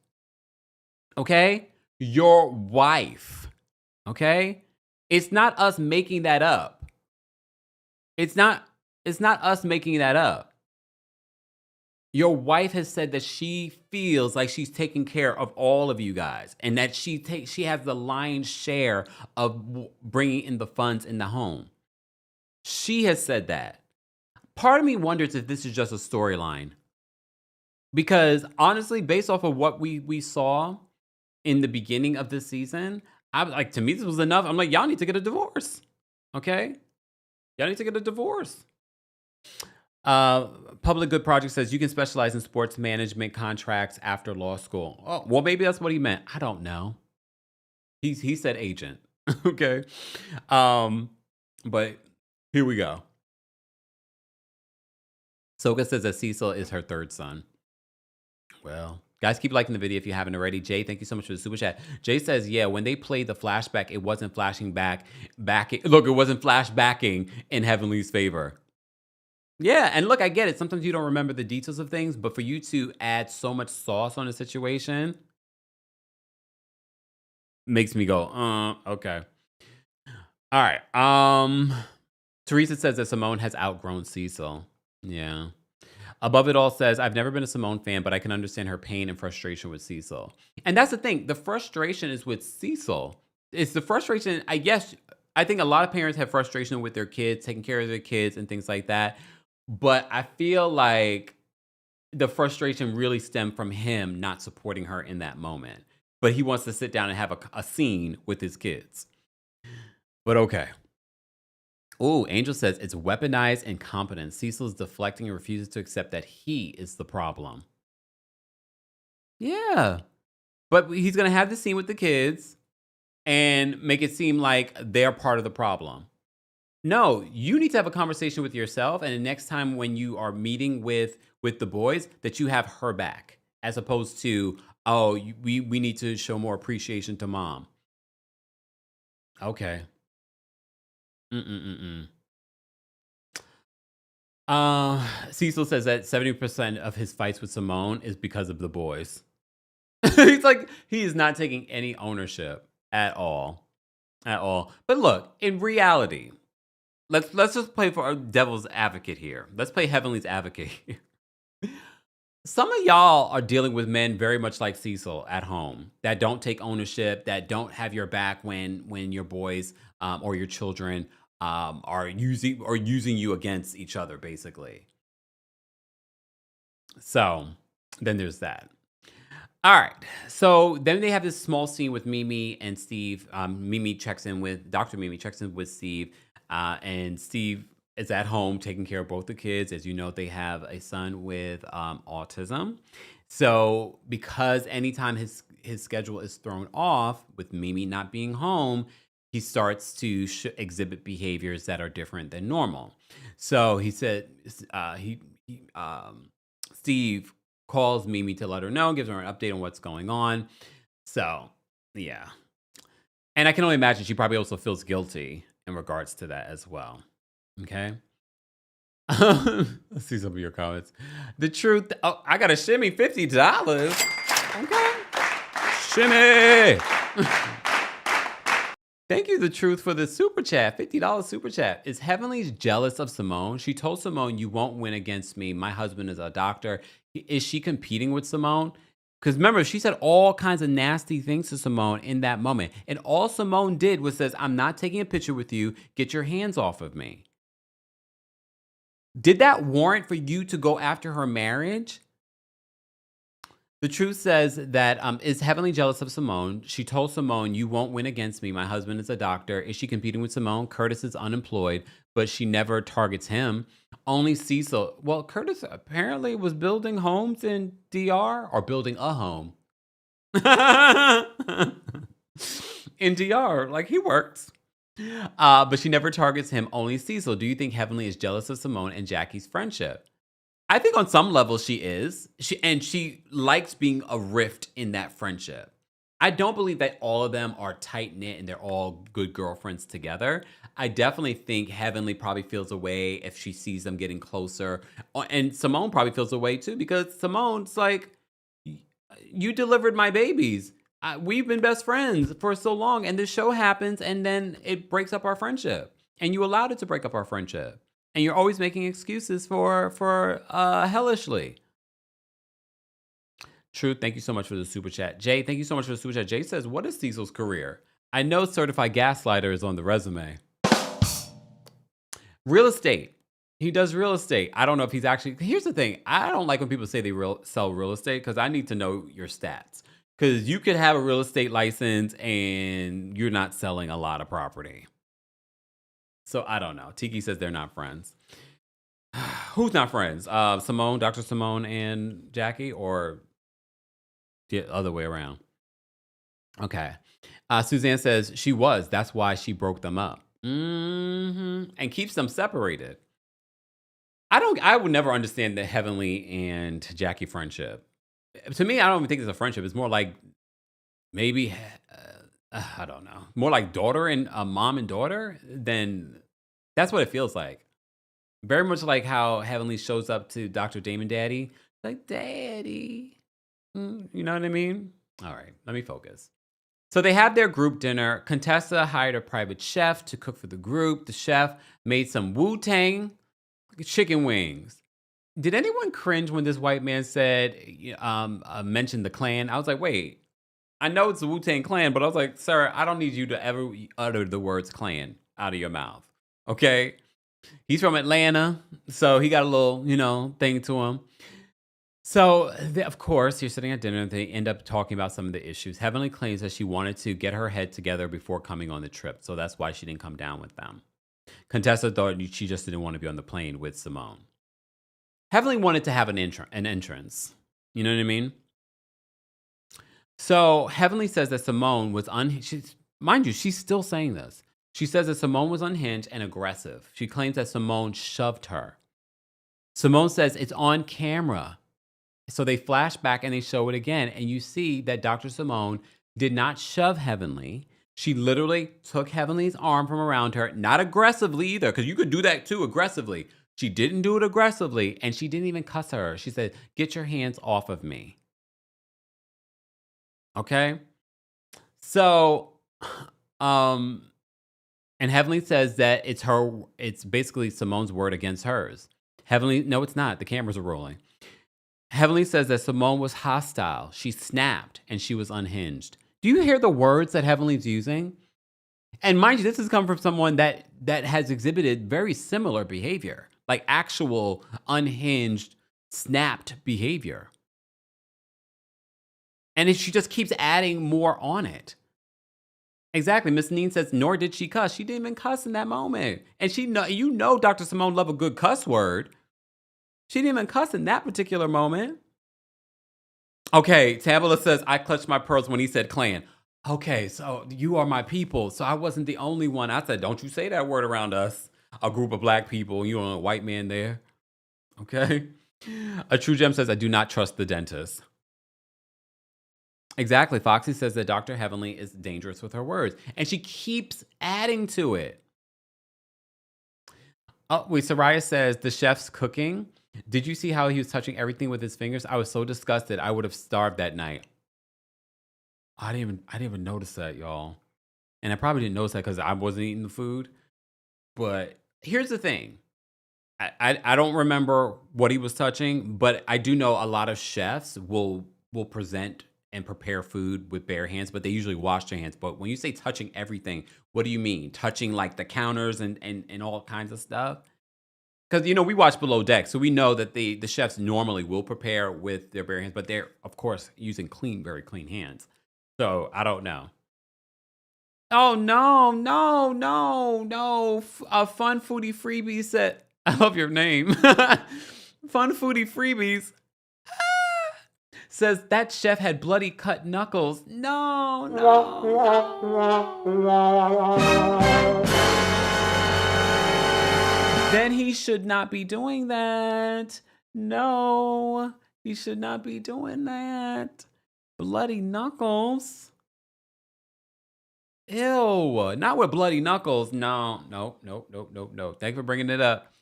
Okay? Your wife. Okay? It's not us making that up. It's not us making that up. Your wife has said that she feels like she's taking care of all of you guys, and that she has the lion's share of bringing in the funds in the home. She has said that. Part of me wonders if this is just a storyline. Because honestly, based off of what we saw in the beginning of this season, to me, this was enough. I'm like, y'all need to get a divorce. Okay? Y'all need to get a divorce. Uh, Public Good Project says you can specialize in sports management contracts after law school. Oh, well, maybe that's what he meant. I don't know. He said agent. Okay. Um, but here we go. Soka says that Cecil is her third son. Well, guys, keep liking the video if you haven't already. Jay, thank you so much for the super chat. Jay says, yeah, when they played the flashback, it wasn't flashing back. Look, it wasn't flashbacking in Heavenly's favor. Yeah, and look, I get it. Sometimes you don't remember the details of things, but for you to add so much sauce on a situation makes me go, okay. All right. Teresa says that Simone has outgrown Cecil. Yeah. Above It All says, I've never been a Simone fan, but I can understand her pain and frustration with Cecil. And that's the thing. The frustration is with Cecil. It's the frustration, I guess, I think a lot of parents have frustration with their kids, taking care of their kids and things like that. But I feel like the frustration really stemmed from him not supporting her in that moment. But he wants to sit down and have a scene with his kids. But okay. Oh, Angel says it's weaponized incompetence. Cecil's deflecting and refuses to accept that he is the problem. Yeah. But he's going to have the scene with the kids and make it seem like they're part of the problem. No, you need to have a conversation with yourself. And the next time when you are meeting with the boys, that you have her back, as opposed to, oh, we need to show more appreciation to mom. Okay. Cecil says that 70% of his fights with Simone is because of the boys. He's like, he is not taking any ownership at all. At all. But look, in reality, let's just play for our devil's advocate here. Let's play Heavenly's advocate here. Some of y'all are dealing with men very much like Cecil at home, that don't take ownership, that don't have your back when your boys or your children are using you against each other, basically. So then there's that. All right. So then they have this small scene with Mimi and Steve. Dr. Mimi checks in with Steve, and Steve is at home taking care of both the kids. As you know, they have a son with autism. So because anytime his schedule is thrown off with Mimi not being home, he starts to exhibit behaviors that are different than normal. So he said, Steve calls Mimi to let her know, gives her an update on what's going on. So, yeah. And I can only imagine she probably also feels guilty in regards to that as well. Okay. Let's see some of your comments. The truth. Oh, I got a shimmy $50. Okay. Shimmy. Thank you, The Truth, for the super chat. $50 super chat. Is Heavenly jealous of Simone? She told Simone, you won't win against me. My husband is a doctor. Is she competing with Simone? Because remember, she said all kinds of nasty things to Simone in that moment. And all Simone did was says, I'm not taking a picture with you. Get your hands off of me. Did that warrant for you to go after her marriage? The Truth says that is Heavenly jealous of Simone? She told Simone, you won't win against me. My husband is a doctor. Is she competing with Simone? Curtis is unemployed, but she never targets him. Only Cecil. Well, Curtis apparently was building homes in DR, or building a home. In DR, like he works. But she never targets him, only Cecil. Do you think Heavenly is jealous of Simone and Jackie's friendship? I think on some level she is. She likes being a rift in that friendship. I don't believe that all of them are tight-knit and they're all good girlfriends together. I definitely think Heavenly probably feels a way if she sees them getting closer. And Simone probably feels a way too, because Simone's like, you delivered my babies. We've been best friends for so long, and this show happens, and then it breaks up our friendship. And you allowed it to break up our friendship. And you're always making excuses for hellishly. Truth, thank you so much for the super chat. Jay, thank you so much for the super chat. Jay says, what is Cecil's career? I know certified gaslighter is on the resume. Real estate. He does real estate. I don't know if he's actually... Here's the thing. I don't like when people say they sell real estate, because I need to know your stats. Because you could have a real estate license and you're not selling a lot of property. So I don't know. Tiki says they're not friends. Who's not friends? Simone, Dr. Simone, and Jackie, or the other way around? Okay. Suzanne says she was. That's why she broke them up. And keeps them separated. I would never understand the Heavenly and Jackie friendship. To me, I don't even think it's a friendship. It's more like maybe, I don't know, more like daughter and mom and daughter than that's what it feels like. Very much like how Heavenly shows up to Dr. Damon Daddy, like, Daddy. You know what I mean? All right, let me focus. So they have their group dinner. Contessa hired a private chef to cook for the group. The chef made some Wu Tang chicken wings. Did anyone cringe when this white man said, mentioned the clan? I was like, wait, I know it's the Wu Tang Clan, but I was like, sir, I don't need you to ever utter the words clan out of your mouth. Okay? He's from Atlanta, so he got a little, thing to him. So, of course, you're sitting at dinner and they end up talking about some of the issues. Heavenly claims that she wanted to get her head together before coming on the trip, so that's why she didn't come down with them. Contessa thought she just didn't want to be on the plane with Simone. Heavenly wanted to have an entrance. You know what I mean? So Heavenly says that Simone was mind you, she's still saying this. She says that Simone was unhinged and aggressive. She claims that Simone shoved her. Simone says it's on camera. So they flash back and they show it again. And you see that Dr. Simone did not shove Heavenly. She literally took Heavenly's arm from around her, not aggressively either, because you could do that too aggressively. She didn't do it aggressively, and she didn't even cuss her. She said, "Get your hands off of me." Okay? So, and Heavenly says that it's basically Simone's word against hers. Heavenly, no, it's not. The cameras are rolling. Heavenly says that Simone was hostile. She snapped and she was unhinged. Do you hear the words that Heavenly's using? And mind you, this has come from someone that has exhibited very similar behavior, like actual unhinged, snapped behavior. And she just keeps adding more on it. Exactly. Miss Neen says, nor did she cuss. She didn't even cuss in that moment. And Dr. Simone love a good cuss word. She didn't even cuss in that particular moment. Okay, Tabitha says, I clutched my pearls when he said clan. Okay, so you are my people. So I wasn't the only one. I said, don't you say that word around us. A group of black people, you know, a white man there. Okay. A True Gem says, I do not trust the dentist. Exactly. Foxy says that Dr. Heavenly is dangerous with her words. And she keeps adding to it. Oh, wait, Soraya says, the chef's cooking. Did you see how he was touching everything with his fingers? I was so disgusted. I would have starved that night. I didn't even notice that, y'all. And I probably didn't notice that because I wasn't eating the food. But here's the thing. I don't remember what he was touching, but I do know a lot of chefs will present and prepare food with bare hands, but they usually wash their hands. But when you say touching everything, what do you mean? Touching like the counters and all kinds of stuff? Because, we watch Below Deck, so we know that the chefs normally will prepare with their bare hands, but they're, of course, using very clean hands. So I don't know. Oh, no, no, no, no. Fun Foodie Freebies said, I love your name. Fun Foodie Freebies says that chef had bloody cut knuckles. No, no. Then he should not be doing that. No, he should not be doing that. Bloody knuckles. Ew, not with bloody knuckles. No. Thanks for bringing it up.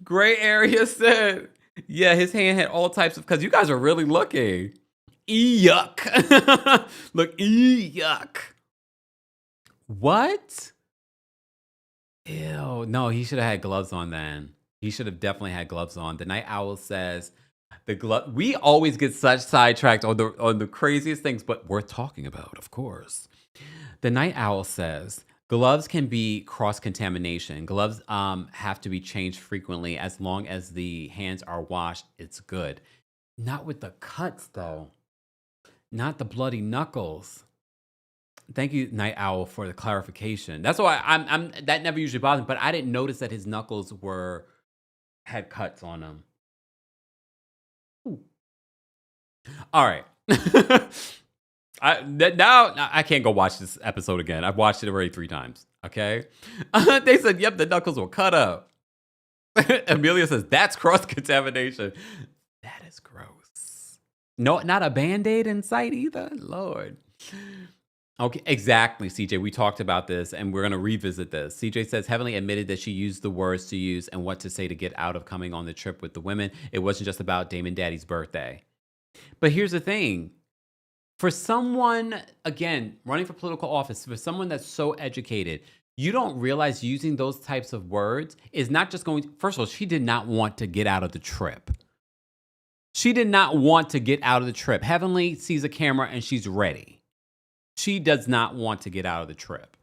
Gray area said, yeah, his hand had all types of, because you guys are really looking. Yuck. Look, yuck. What? Ew, no, he should have had gloves on then. He should have definitely had gloves on. The Night Owl says, we always get such sidetracked on the craziest things, but worth talking about, of course. The Night Owl says, gloves can be cross-contamination. Gloves have to be changed frequently. As long as the hands are washed, it's good. Not with the cuts, though. Not the bloody knuckles. Thank you, Night Owl, for the clarification. That's why I'm that never usually bothers me, but I didn't notice that his knuckles had cuts on them. All right. Now I can't go watch this episode again. I've watched it already 3 times. Okay. They said, yep, the knuckles were cut up. Amelia says, that's cross contamination. That is gross. No, not a band aid in sight either. Lord. Okay, exactly, CJ. We talked about this and we're going to revisit this. CJ says Heavenly admitted that she used the words to use and what to say to get out of coming on the trip with the women. It wasn't just about Damon Daddy's birthday. But here's the thing. For someone, again, running for political office, for someone that's so educated, you don't realize using those types of words is not just going to, first of all, she did not want to get out of the trip. She did not want to get out of the trip. Heavenly sees a camera and she's ready. She does not want to get out of the trip.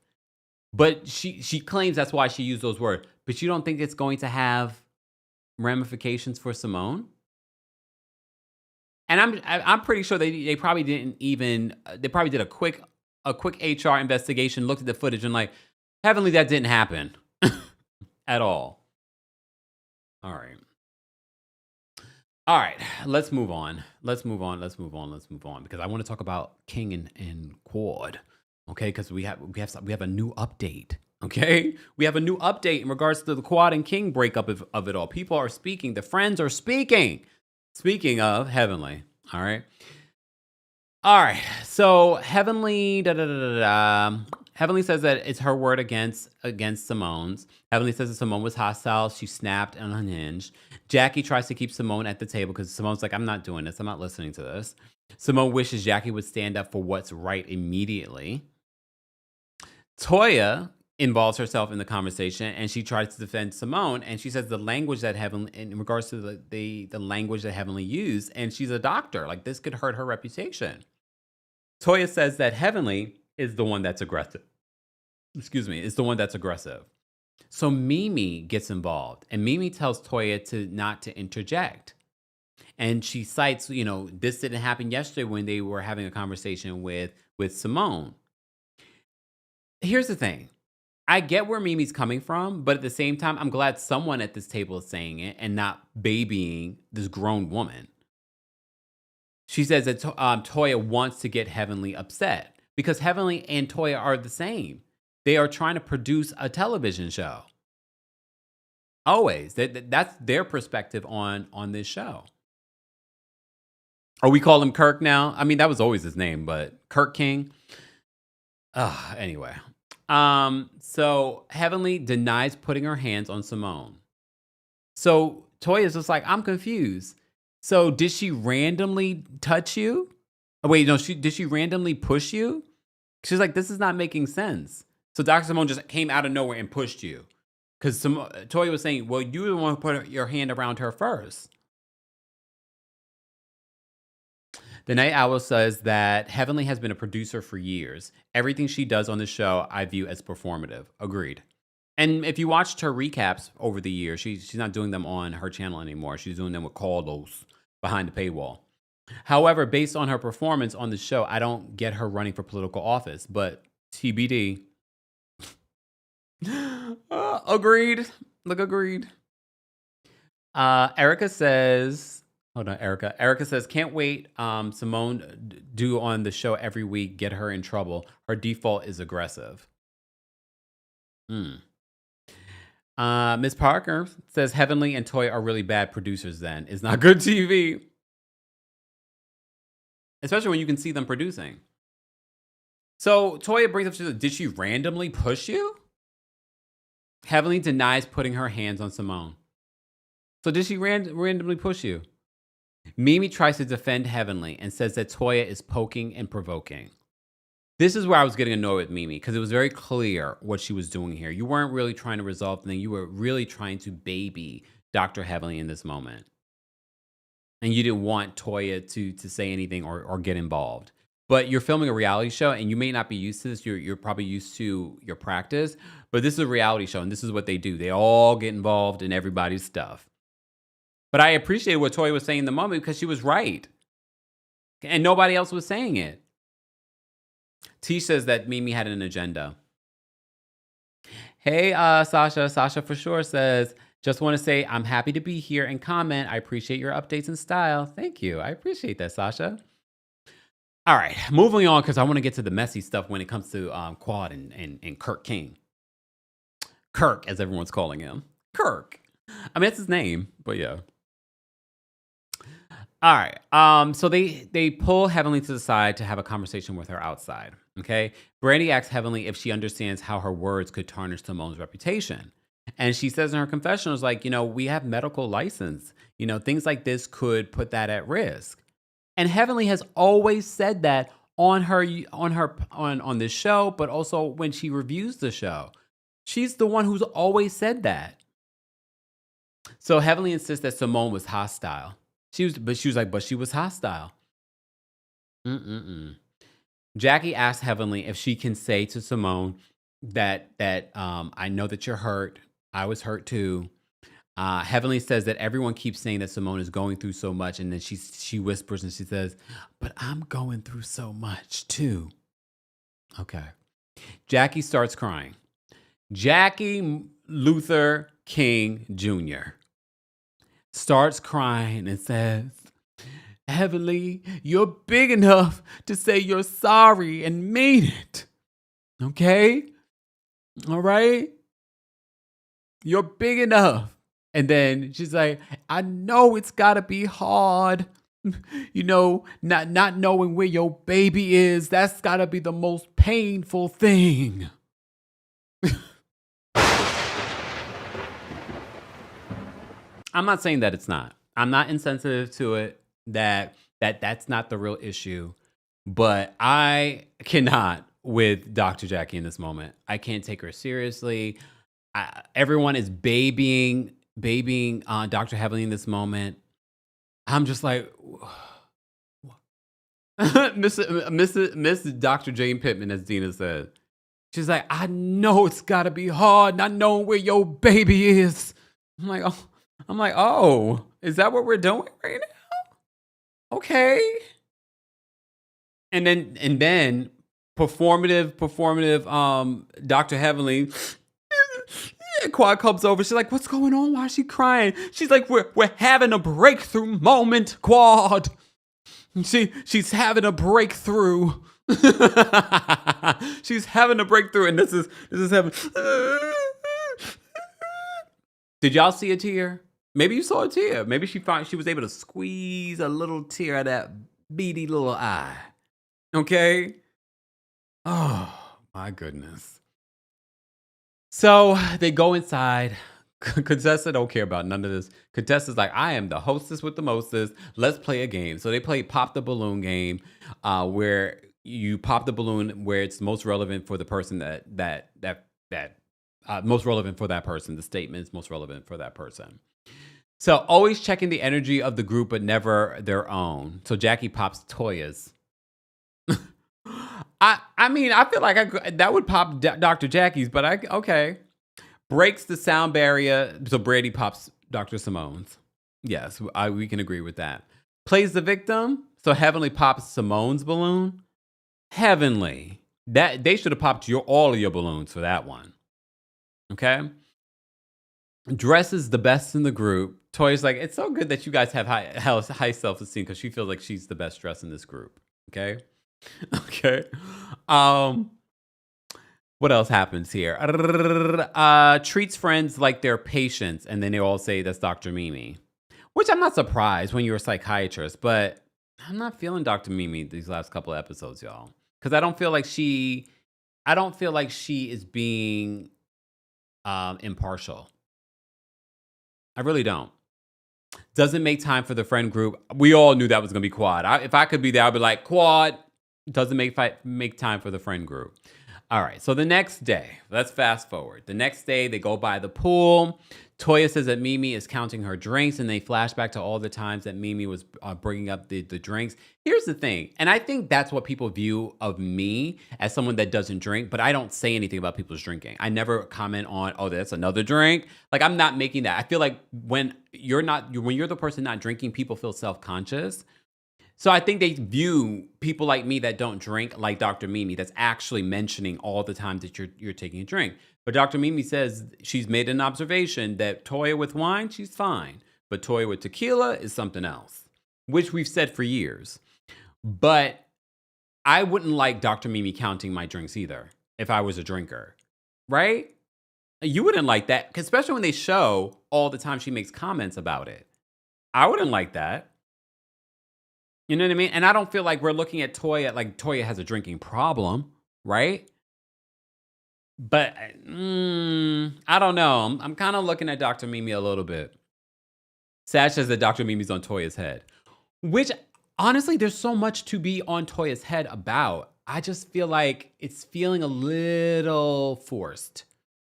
But she claims that's why she used those words. But you don't think it's going to have ramifications for Simone? And I'm pretty sure they probably didn't even, they probably did a quick HR investigation, looked at the footage and like, Heavenly, that didn't happen at all. All right. All right, let's move on. Let's move on because I want to talk about King and Quad. Okay, because we have a new update. Okay, we have a new update in regards to the Quad and King breakup of it all. People are speaking. The friends are speaking. Speaking of Heavenly. All right. So Heavenly, Heavenly says that it's her word against Simone's. Heavenly says that Simone was hostile. She snapped and unhinged. Jackie tries to keep Simone at the table because Simone's like, I'm not doing this. I'm not listening to this. Simone wishes Jackie would stand up for what's right immediately. Toya involves herself in the conversation and she tries to defend Simone. And she says the language that Heavenly, in regards to the language that Heavenly used, and she's a doctor. Like this could hurt her reputation. Toya says that Heavenly is the one that's aggressive. Is the one that's aggressive. So Mimi gets involved and Mimi tells Toya not to interject. And she cites, this didn't happen yesterday when they were having a conversation with Simone. Here's the thing. I get where Mimi's coming from, but at the same time, I'm glad someone at this table is saying it and not babying this grown woman. She says that Toya wants to get Heavenly upset because Heavenly and Toya are the same. They are trying to produce a television show. Always. That's their perspective on this show. Or we call him Kirk now. I mean, that was always his name, but Kirk King. Anyway. So Heavenly denies putting her hands on Simone. So Toya's just like, I'm confused. So did she randomly touch you? Oh, wait, no, did she randomly push you? She's like, this is not making sense. So Dr. Simone just came out of nowhere and pushed you. Because Toya was saying, well, you were the one who put your hand around her first. The Night Owl says that Heavenly has been a producer for years. Everything she does on the show, I view as performative. Agreed. And if you watched her recaps over the years, she's not doing them on her channel anymore. She's doing them with Carlos behind the paywall. However, based on her performance on the show, I don't get her running for political office. But TBD. Agreed. Look, agreed. Erica says, hold on, Erica. Erica says, can't wait. Simone do on the show every week, get her in trouble. Her default is aggressive. Miss Parker says, Heavenly and Toya are really bad producers then. It's not good TV. Especially when you can see them producing. So Toya brings up, she says, did she randomly push you? Heavenly denies putting her hands on Simone. So did she randomly push you? Mimi tries to defend Heavenly and says that Toya is poking and provoking. This is where I was getting annoyed with Mimi because it was very clear what she was doing here. You weren't really trying to resolve the thing. You were really trying to baby Dr. Heavenly in this moment. And you didn't want Toya to say anything or get involved. But you're filming a reality show and you may not be used to this. You're probably used to your practice. But this is a reality show and this is what they do. They all get involved in everybody's stuff. But I appreciate what Toya was saying in the moment because she was right. And nobody else was saying it. T says that Mimi had an agenda. Hey, Sasha. Sasha for sure says, just want to say I'm happy to be here and comment. I appreciate your updates and style. Thank you. I appreciate that, Sasha. All right, moving on because I want to get to the messy stuff when it comes to Quad and Kirk King. Kirk, as everyone's calling him. Kirk. I mean, that's his name, but yeah. All right. So they pull Heavenly to the side to have a conversation with her outside. Okay. Brandy asks Heavenly if she understands how her words could tarnish Simone's reputation. And she says in her confessional, like, we have medical license. Things like this could put that at risk. And Heavenly has always said that on this show, but also when she reviews the show. She's the one who's always said that. So Heavenly insists that Simone was hostile. She was hostile. Jackie asked Heavenly if she can say to Simone that I know that you're hurt. I was hurt too. Heavenly says that everyone keeps saying that Simone is going through so much, and then she whispers and she says, "But I'm going through so much too." Okay. Jackie starts crying. Jackie Luther King Jr. starts crying and says, "Heavenly, you're big enough to say you're sorry and mean it. Okay? All right? You're big enough." And then she's like, "I know it's got to be hard. Not knowing where your baby is. That's got to be the most painful thing." I'm not saying that it's not. I'm not insensitive to it, that's not the real issue. But I cannot with Dr. Jackie in this moment. I can't take her seriously. Everyone is babying Dr. Heavenly in this moment. I'm just like, Miss Dr. Jane Pittman, as Dina said. She's like, "I know it's got to be hard not knowing where your baby is." I'm like, oh, is that what we're doing right now? Okay. And then performative, Dr. Heavenly, Quad comes over. She's like, "What's going on? Why is she crying?" She's like, we're having a breakthrough moment, Quad. She's having a breakthrough. She's having a breakthrough, and this is having. Did y'all see a tear? Maybe you saw a tear. Maybe she was able to squeeze a little tear out of that beady little eye. Okay? Oh, my goodness. So they go inside. Contessa don't care about none of this. Contessa's like, "I am the hostess with the mostest. Let's play a game." So they play Pop the Balloon game, where you pop the balloon where it's most relevant for the person that most relevant for that person. The statement is most relevant for that person. So always checking the energy of the group, but never their own. So Jackie pops Toya's. I mean, I feel like that would pop Dr. Jackie's, but okay. Breaks the sound barrier, so Brady pops Dr. Simone's. Yes, we can agree with that. Plays the victim, so Heavenly pops Simone's balloon. Heavenly, that they should have popped all of your balloons for that one. Okay. Dresses the best in the group. Toya's like, "It's so good that you guys have high self-esteem," because she feels like she's the best dressed in this group. Okay. Okay. What else happens here? Treats friends like they're patients, and then they all say that's Dr. Mimi. Which I'm not surprised when you're a psychiatrist, but I'm not feeling Dr. Mimi these last couple of episodes, y'all. Because I don't feel like she is being impartial. I really don't. Doesn't make time for the friend group. We all knew that was going to be Quad. If I could be there, I'd be like, "Quad doesn't make time for the friend group." All right, so the next day, let's fast forward. The next day, they go by the pool. Toya says that Mimi is counting her drinks, and they flash back to all the times that Mimi was bringing up the drinks. Here's the thing, and I think that's what people view of me as someone that doesn't drink, but I don't say anything about people's drinking. I never comment on, "Oh, that's another drink." Like, I'm not making that. I feel like when you're the person not drinking, people feel self-conscious. So I think they view people like me that don't drink like Dr. Mimi that's actually mentioning all the time that you're taking a drink. But Dr. Mimi says she's made an observation that Toya with wine, she's fine. But Toya with tequila is something else, which we've said for years. But I wouldn't like Dr. Mimi counting my drinks either if I was a drinker, right? You wouldn't like that, especially when they show all the time she makes comments about it. I wouldn't like that. You know what I mean? And I don't feel like we're looking at Toya like Toya has a drinking problem, right? But I don't know. I'm kind of looking at Dr. Mimi a little bit. Sag says that Dr. Mimi's on Toya's head, which honestly, there's so much to be on Toya's head about. I just feel like it's feeling a little forced.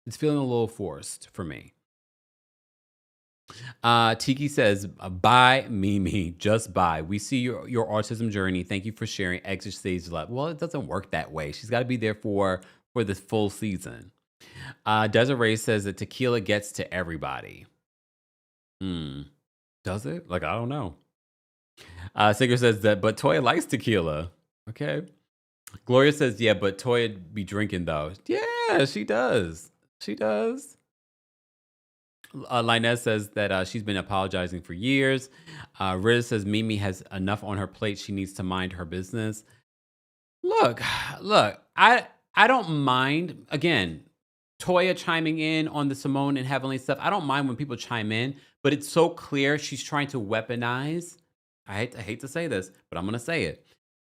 It's feeling a little forced for me. Tiki says, bye, Mimi. Just bye. We see your autism journey. Thank you for sharing exit stage left. Well, it doesn't work that way. She's got to be there for the full season. Desiree says that tequila gets to everybody. Does it? Like, I don't know. Singer says that, but Toya likes tequila. Okay. Gloria says, yeah, but Toya be drinking though. Yeah, she does. She does. Linez says that she's been apologizing for years. Riz says Mimi has enough on her plate. She needs to mind her business. Look, I don't mind, again, Toya chiming in on the Simone and Heavenly stuff. I don't mind when people chime in, but it's so clear she's trying to weaponize. I hate to say this, but I'm going to say it.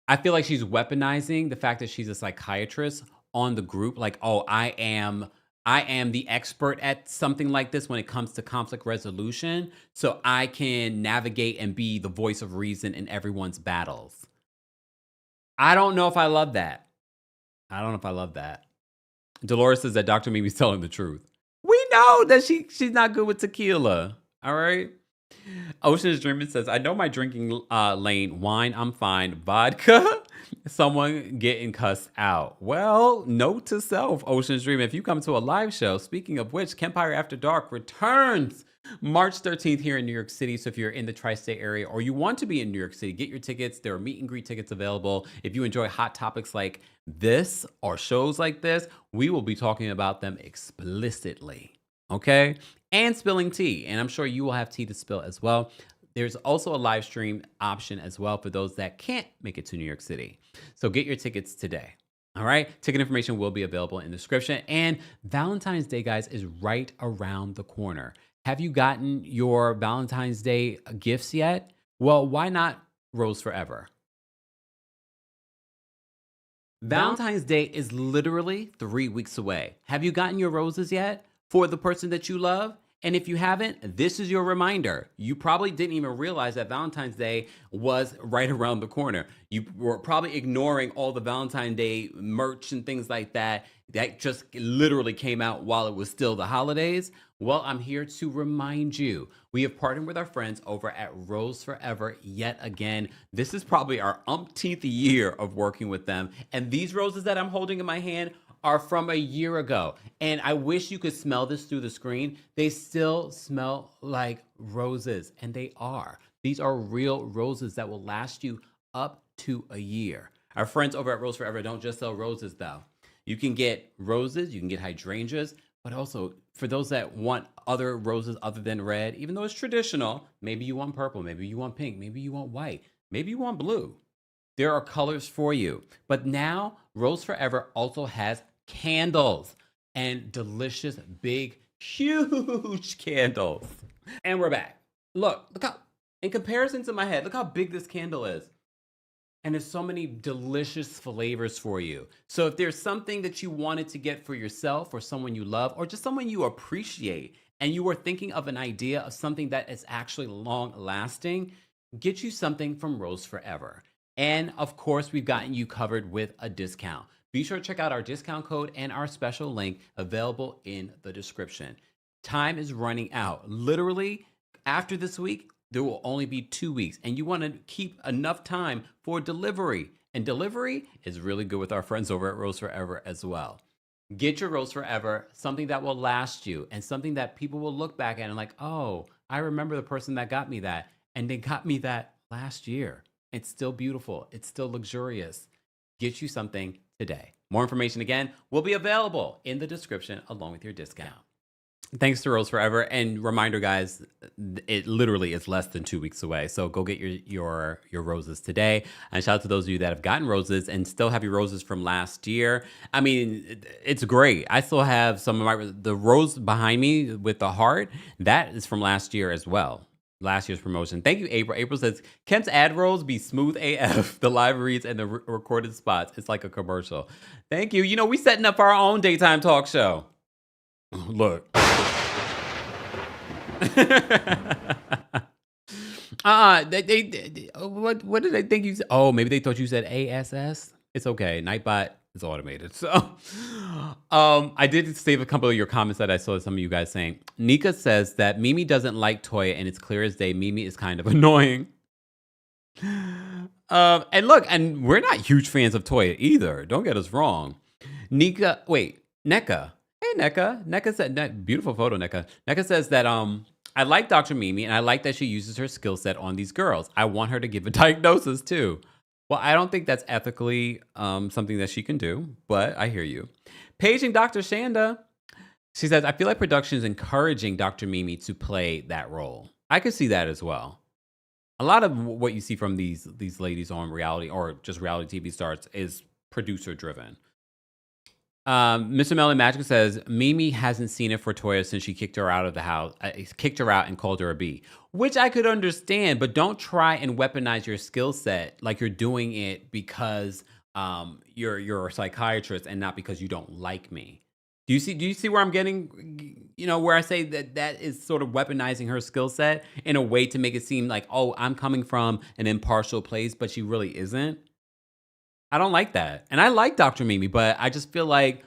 I feel like she's weaponizing the fact that she's a psychiatrist on the group. Like, oh, I am the expert at something like this when it comes to conflict resolution. So I can navigate and be the voice of reason in everyone's battles. I don't know if I love that. Dolores says that Dr. Mimi's telling the truth. We know that she's not good with tequila. All right. Ocean's Dreaming says, I know my drinking lane. Wine, I'm fine. Vodka, someone getting cussed out. Well, note to self, Ocean's Dream. If you come to a live show, speaking of which, Kempire After Dark returns March 13th here in New York City. So if you're in the tri-state area or you want to be in New York City, get your tickets. There are meet and greet tickets available. If you enjoy hot topics like this or shows like this, we will be talking about them explicitly. Okay? And spilling tea. And I'm sure you will have tea to spill as well. There's also a live stream option as well for those that can't make it to New York City. So get your tickets today. All right. Ticket information will be available in the description. And Valentine's Day, guys, is right around the corner. Have you gotten your Valentine's Day gifts yet? Well, why not Rose Forever? Valentine's Day is literally 3 weeks away. Have you gotten your roses yet for the person that you love? And if you haven't, this is your reminder. You probably didn't even realize that Valentine's Day was right around the corner. You were probably ignoring all the Valentine's Day merch and things like that just literally came out while it was still the holidays. Well, I'm here to remind you. We have partnered with our friends over at Rose Forever yet again. This is probably our umpteenth year of working with them. And these roses that I'm holding in my hand are from a year ago. And I wish you could smell this through the screen. They still smell like roses, and they are. These are real roses that will last you up to a year. Our friends over at Rose Forever don't just sell roses, though. You can get roses, you can get hydrangeas, but also for those that want other roses other than red, even though it's traditional, maybe you want purple, maybe you want pink, maybe you want white, maybe you want blue. There are colors for you. But now Rose Forever also has candles and delicious, big, huge candles. And we're back. Look how, in comparison to my head, look how big this candle is. And there's so many delicious flavors for you. So if there's something that you wanted to get for yourself or someone you love or just someone you appreciate and you were thinking of an idea of something that is actually long lasting, get you something from Rose Forever. And of course, we've gotten you covered with a discount. Be sure to check out our discount code and our special link available in the description. Time is running out. Literally, after this week, there will only be 2 weeks, and you want to keep enough time for delivery. And delivery is really good with our friends over at Rose Forever as well. Get your Rose Forever, something that will last you and something that people will look back at and like, oh, I remember the person that got me that, and they got me that last year. It's still beautiful. It's still luxurious. Get you something today. More information again will be available in the description along with your discount. Thanks to Rose Forever. And reminder, guys, it literally is less than 2 weeks away. So go get your roses today. And shout out to those of you that have gotten roses and still have your roses from last year. I mean, it's great. I still have some of the rose behind me with the heart. That is from last year as well. Last year's promotion. Thank you, April. April says, Kemp's ad rolls be smooth AF. The live reads and the recorded spots. It's like a commercial. Thank you. You know, we setting up our own daytime talk show. Look. What did they think you said? Oh, maybe they thought you said ASS. It's okay. Nightbot is automated. So I did save a couple of your comments that I saw some of you guys saying. Nika says that Mimi doesn't like Toya, and it's clear as day Mimi is kind of annoying. And look, and we're not huge fans of Toya either. Don't get us wrong. Neka. Hey, Neka. Neka said, beautiful photo, Neka. Neka says that I like Dr. Mimi, and I like that she uses her skill set on these girls. I want her to give a diagnosis, too. Well, I don't think that's ethically something that she can do, but I hear you. Paging Dr. Shanda. She says, I feel like production is encouraging Dr. Mimi to play that role. I could see that as well. A lot of what you see from these ladies on reality or just reality TV stars is producer-driven. Mr. Melon Magic says, Mimi hasn't seen it for Toya since she kicked her out of the house, kicked her out and called her a B, which I could understand, but don't try and weaponize your skill set like you're doing it because you're a psychiatrist and not because you don't like me. Do you see where I'm getting, where I say that is sort of weaponizing her skill set in a way to make it seem like, oh, I'm coming from an impartial place, but she really isn't? I don't like that. And I like Dr. Mimi, but I just feel like,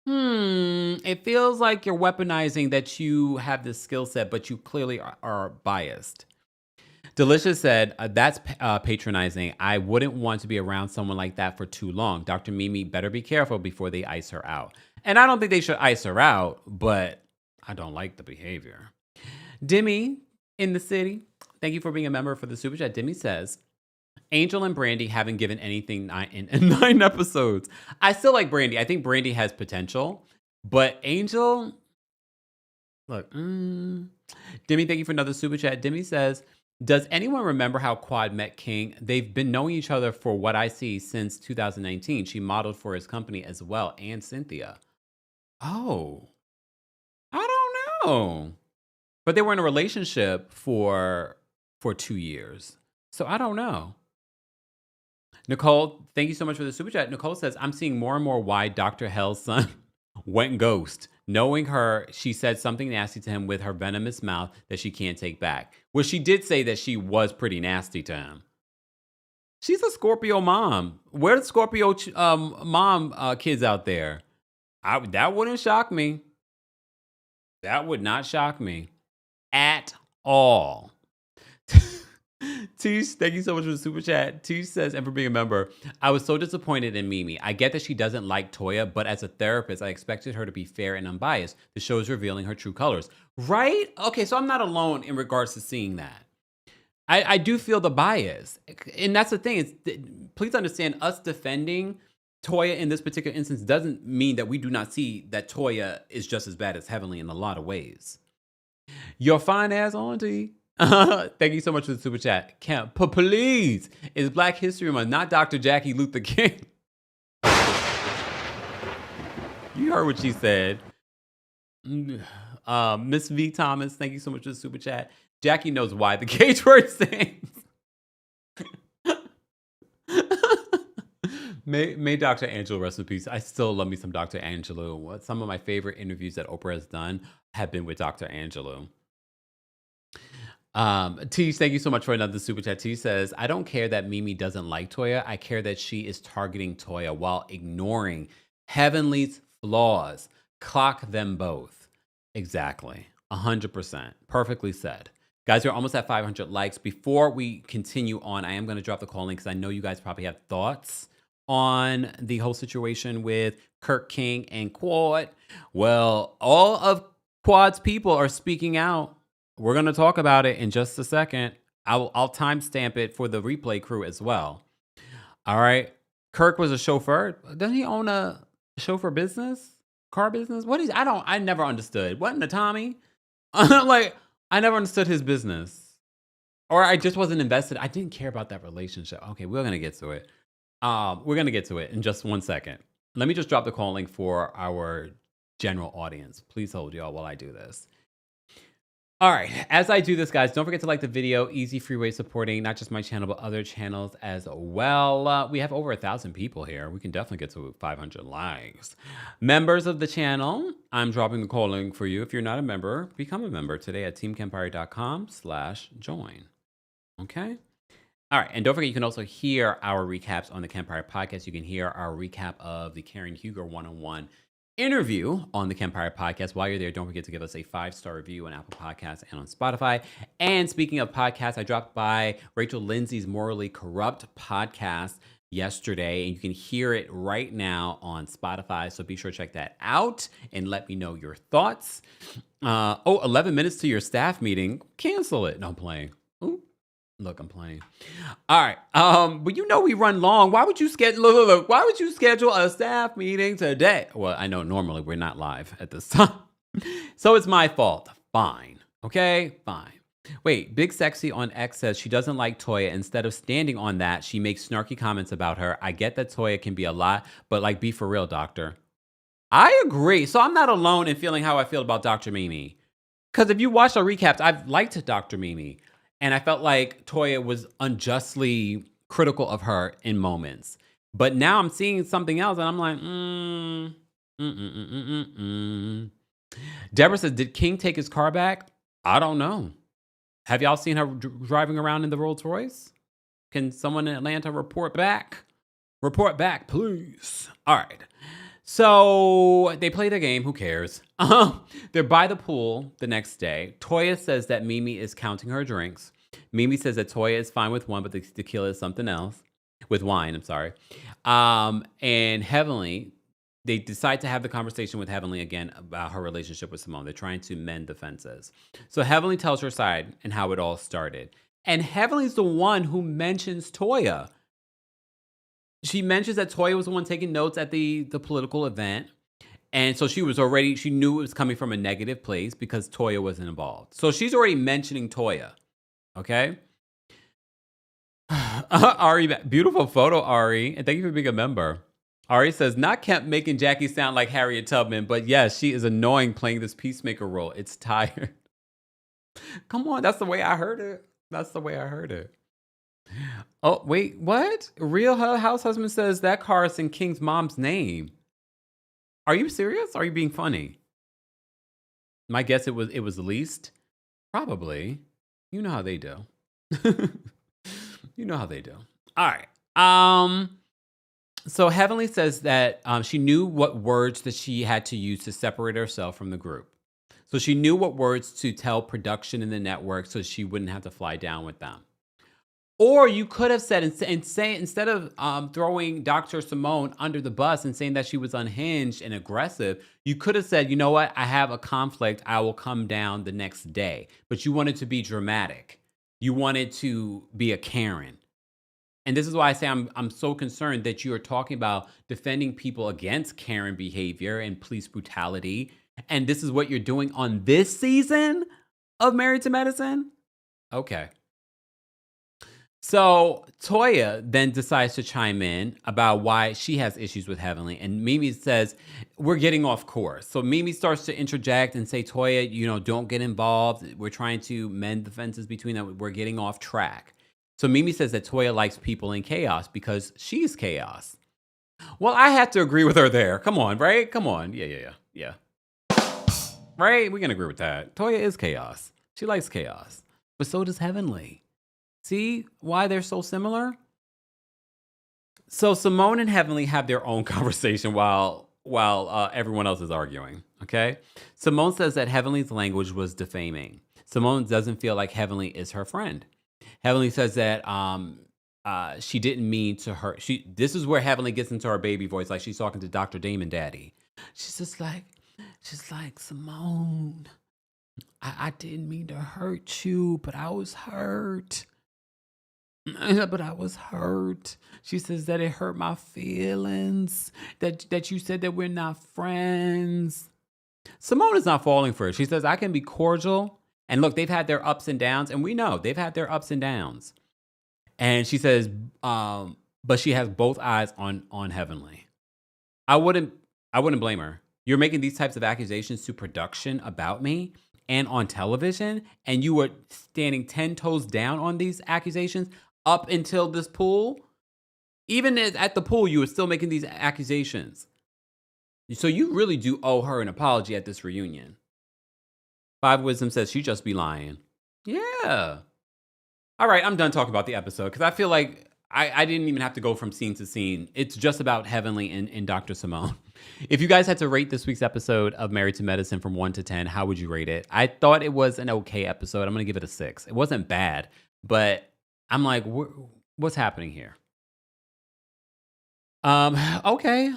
it feels like you're weaponizing that you have this skill set, but you clearly are biased. Delicious said, that's patronizing. I wouldn't want to be around someone like that for too long. Dr. Mimi better be careful before they ice her out. And I don't think they should ice her out, but I don't like the behavior. Demi in the city, thank you for being a member for the Super Chat. Demi says, Angel and Brandy haven't given anything in 9 episodes. I still like Brandy. I think Brandy has potential. But Angel, look. Demi, thank you for another Super Chat. Demi says, does anyone remember how Quad met King? They've been knowing each other for what I see since 2019. She modeled for his company as well, and Cynthia. Oh, I don't know. But they were in a relationship for 2 years. So I don't know. Nicole, thank you so much for the Super Chat. Nicole says, I'm seeing more and more why Dr. Hell's son went ghost. Knowing her, she said something nasty to him with her venomous mouth that she can't take back. Well, she did say that she was pretty nasty to him. She's a Scorpio mom. Where are the Scorpio mom kids out there? That wouldn't shock me. That would not shock me at all. Tish, thank you so much for the Super Chat. Tish says, and for being a member, I was so disappointed in Mimi. I get that she doesn't like Toya, but as a therapist, I expected her to be fair and unbiased. The show is revealing her true colors. Right? Okay, so I'm not alone in regards to seeing that. I do feel the bias. And that's the thing. Please understand, us defending Toya in this particular instance doesn't mean that we do not see that Toya is just as bad as Heavenly in a lot of ways. Your fine ass auntie. Thank you so much for the Super Chat. Please, it's Black History Month, not Dr. Jackie Luther King. You heard what she said. Miss V. Thomas, thank you so much for the Super Chat. Jackie knows why the cage word sings. May Dr. Angela rest in peace. I still love me some Dr. Angelou. Some of my favorite interviews that Oprah has done have been with Dr. Angelou. T, thank you so much for another Super Chat. T says, I don't care that Mimi doesn't like Toya. I care that she is targeting Toya while ignoring Heavenly's flaws. Clock them both. Exactly. 100%. Perfectly said. Guys, we're almost at 500 likes. Before we continue on, I am going to drop the call link because I know you guys probably have thoughts on the whole situation with Kirk King and Quad. Well, all of Quad's people are speaking out. We're going to talk about it in just a second. I'll timestamp it for the replay crew as well. All right. Kirk was a chauffeur. Doesn't he own a chauffeur business? Car business? What is I never understood. What in the Tommy? Like, I never understood his business. Or I just wasn't invested. I didn't care about that relationship. Okay, we're gonna get to it. We're gonna get to it in just 1 second. Let me just drop the call link for our general audience. Please hold, y'all, while I do this. All right, as I do this, guys, don't forget to like the video. Easy free way supporting not just my channel, but other channels as well. We have over 1,000 people here. We can definitely get to 500 likes. Members of the channel, I'm dropping the call link for you. If you're not a member, become a member today at teamkempire.com/join. Okay? All right, and don't forget, you can also hear our recaps on the Kempire podcast. You can hear our recap of the Karen Huger one-on-one interview on the Kempire podcast. While you're there, don't forget to give us a 5-star review on Apple Podcasts and on Spotify. And speaking of podcasts, I dropped by Rachel Lindsay's Morally Corrupt podcast yesterday, and you can hear it right now on Spotify. So be sure to check that out and let me know your thoughts. 11 minutes to your staff meeting. Cancel it. No, I'm playing. Ooh. Look, I'm playing. All right. But you know we run long. Why would you schedule? Look. Why would you schedule a staff meeting today? Well, I know normally we're not live at this time, so it's my fault. Fine. Okay. Fine. Wait. Big Sexy on X says she doesn't like Toya. Instead of standing on that, she makes snarky comments about her. I get that Toya can be a lot, but like, be for real, Doctor. I agree. So I'm not alone in feeling how I feel about Dr. Mimi. Because if you watch the recaps, I've liked Dr. Mimi. And I felt like Toya was unjustly critical of her in moments. But now I'm seeing something else, and I'm like, Deborah says, did King take his car back? I don't know. Have y'all seen her driving around in the Rolls Royce? Can someone in Atlanta report back? Report back, please. All right. So they play the game. Who cares? They're by the pool the next day. Toya says that Mimi is counting her drinks. Mimi says that Toya is fine with one, but the tequila is something else. With wine, I'm sorry. And Heavenly, they decide to have the conversation with Heavenly again about her relationship with Simone. They're trying to mend the fences. So Heavenly tells her side and how it all started. And Heavenly's the one who mentions Toya. She mentions that Toya was the one taking notes at the political event. And so she knew it was coming from a negative place because Toya wasn't involved. So she's already mentioning Toya. Okay? Ari, beautiful photo, Ari. And thank you for being a member. Ari says, not Kemp making Jackie sound like Harriet Tubman, but yes, she is annoying playing this peacemaker role. It's tired. Come on, that's the way I heard it. That's the way I heard it. Oh, wait, what? Real House Husband says that car is in King's mom's name. Are you serious? Are you being funny? My guess it was leased. Probably. You know how they do. You know how they do. All right. So Heavenly says that she knew what words that she had to use to separate herself from the group. So she knew what words to tell production in the network so she wouldn't have to fly down with them. Or you could have said, instead of throwing Dr. Simone under the bus and saying that she was unhinged and aggressive, you could have said, you know what, I have a conflict. I will come down the next day. But you wanted to be dramatic. You wanted to be a Karen. And this is why I say I'm so concerned that you are talking about defending people against Karen behavior and police brutality. And this is what you're doing on this season of Married to Medicine? Okay. So Toya then decides to chime in about why she has issues with Heavenly. And Mimi says, we're getting off course. So Mimi starts to interject and say, Toya, don't get involved. We're trying to mend the fences between them. We're getting off track. So Mimi says that Toya likes people in chaos because she's chaos. Well, I have to agree with her there. Come on, right? Come on. Yeah. Right? We can agree with that. Toya is chaos. She likes chaos. But so does Heavenly. See why they're so similar? So Simone and Heavenly have their own conversation while everyone else is arguing, okay? Simone says that Heavenly's language was defaming. Simone doesn't feel like Heavenly is her friend. Heavenly says that she didn't mean to hurt. This is where Heavenly gets into her baby voice, like she's talking to Dr. Damon Daddy. She's like, Simone, I didn't mean to hurt you, but I was hurt. But I was hurt. She says that it hurt my feelings. That you said that we're not friends. Simone is not falling for it. She says I can be cordial. And look, they've had their ups and downs, and we know they've had their ups and downs. And she says, but she has both eyes on Heavenly. I wouldn't blame her. You're making these types of accusations to production about me and on television, and you were standing 10 toes down on these accusations up until this pool. Even at the pool, you were still making these accusations. So you really do owe her an apology at this reunion. Five Wisdom says she just be lying. Yeah. All right, I'm done talking about the episode because I feel like I didn't even have to go from scene to scene. It's just about Heavenly and Dr. Simone. If you guys had to rate this week's episode of Married to Medicine from 1 to 10, how would you rate it? I thought it was an okay episode. I'm going to give it a 6. It wasn't bad, but I'm like, what's happening here? Okay.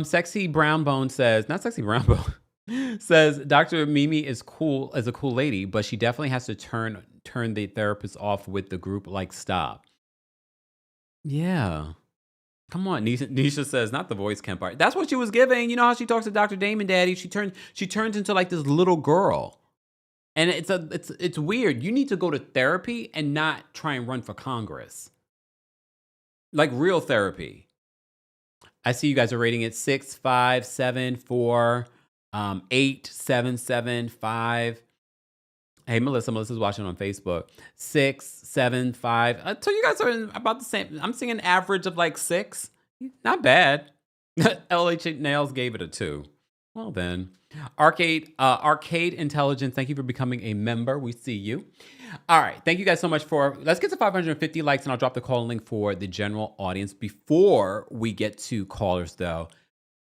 Sexy Brown Bone says, not Sexy Brown Bone, says Dr. Mimi is a cool lady, but she definitely has to turn the therapist off with the group like stop. Yeah. Come on, Nisha says, not the voice Kempire. That's what she was giving. You know how she talks to Dr. Damon Daddy? She turns into like this little girl. And it's weird. You need to go to therapy and not try and run for Congress. Like real therapy. I see you guys are rating it 6, 5, 7, 4, 8, 7, 7, 5. Hey, Melissa's watching on Facebook. 6, 7, 5. So you guys are about the same. I'm seeing an average of like 6. Not bad. LH Nails gave it a 2. Well then. Arcade Intelligence, thank you for becoming a member. We see you. All right. Thank you guys so much let's get to 550 likes and I'll drop the call link for the general audience. Before we get to callers though,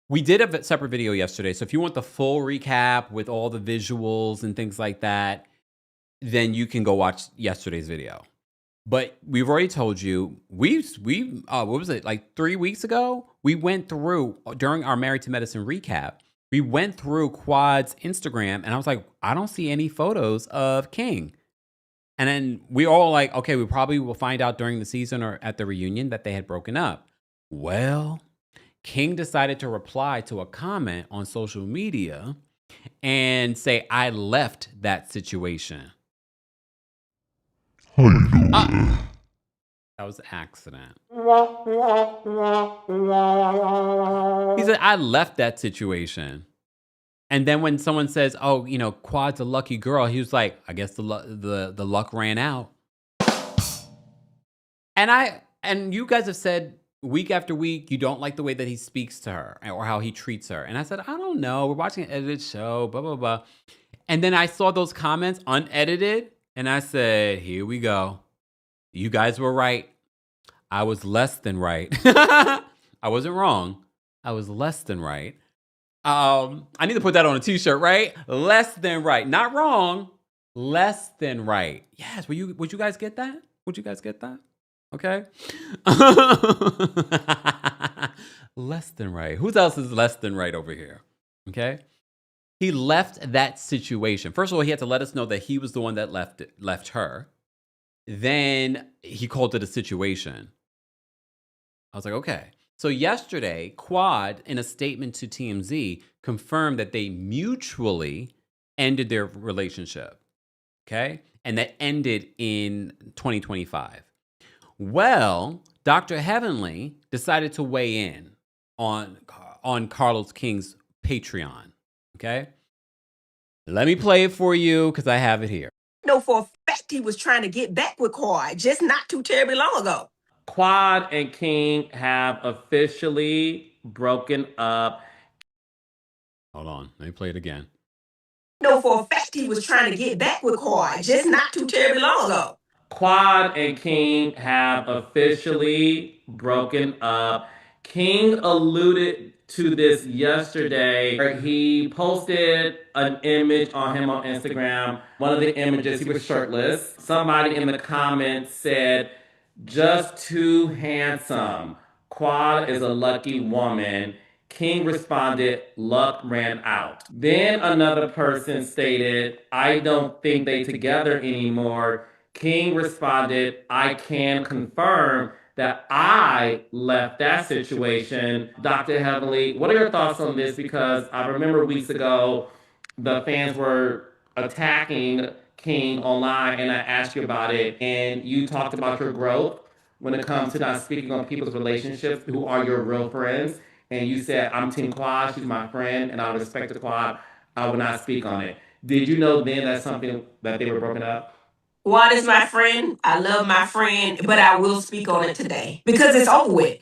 we did a separate video yesterday. So if you want the full recap with all the visuals and things like that, then you can go watch yesterday's video. But we've already told you, we what was it, like 3 weeks ago? We went through, during our Married to Medicine recap, we went through Quad's Instagram, and I was like, I don't see any photos of King. And then we all like, okay, we probably will find out during the season or at the reunion that they had broken up. Well, King decided to reply to a comment on social media and say, I left that situation. That was an accident. He said, I left that situation. And then when someone says, oh, Quad's a lucky girl, he was like, I guess the luck ran out. And you guys have said week after week, you don't like the way that he speaks to her or how he treats her. And I said, I don't know. We're watching an edited show, blah, blah, blah. And then I saw those comments unedited. And I said, here we go. You guys were right. I was less than right. I wasn't wrong. I was less than right. I need to put that on a t-shirt, right? Less than right. Not wrong. Less than right. Yes. Would you guys get that? Would you guys get that? Okay. Less than right. Who else is less than right over here? Okay. He left that situation. First of all, he had to let us know that he was the one that left her. Then he called it a situation. I was like, okay. So yesterday, Quad, in a statement to TMZ, confirmed that they mutually ended their relationship. Okay? And that ended in 2025. Well, Dr. Heavenly decided to weigh in on Carlos King's Patreon. Okay? Let me play it for you because I have it here. Know for a fact he was trying to get back with Quad just not too terribly long ago. Quad and King have officially broken up. Hold on. Let me play it again. Know for a fact he was trying to get back with Quad just not too terribly long ago. Quad and King have officially broken up. King alluded to this yesterday. He posted an image on him on Instagram. One of the images, he was shirtless. Somebody in the comments said, just too handsome. Quad is a lucky woman. King responded, luck ran out. Then another person stated, I don't think they together anymore. King responded, I can confirm that I left that situation. Dr. Heavenly, what are your thoughts on this? Because I remember weeks ago, the fans were attacking King online, and I asked you about it, and you talked about your growth when it comes to not speaking on people's relationships who are your real friends. And you said, I'm Team Quad, she's my friend, and I respect the Quad. I will not speak on it. Did you know then that's something that they were broken up? Juan is my friend. I love my friend, but I will speak on it today because it's over with.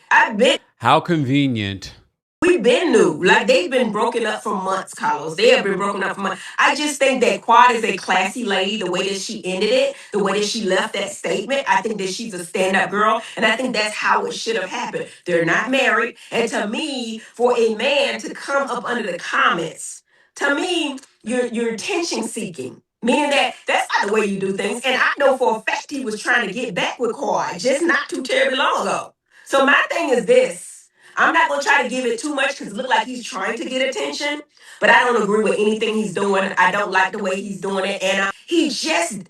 How convenient. We've been new. Like they've been broken up for months, Carlos. They have been broken up for months. I just think that Quad is a classy lady, the way that she ended it, the way that she left that statement. I think that she's a stand-up girl. And I think that's how it should have happened. They're not married. And to me, for a man to come up under the comments, to me, you're attention seeking. Meaning that that's not the way you do things. And I know for a fact he was trying to get back with Quad just not too terribly long ago. So my thing is this. I'm not gonna try to give it too much because it looks like he's trying to get attention, but I don't agree with anything he's doing. I don't like the way he's doing it, and he just,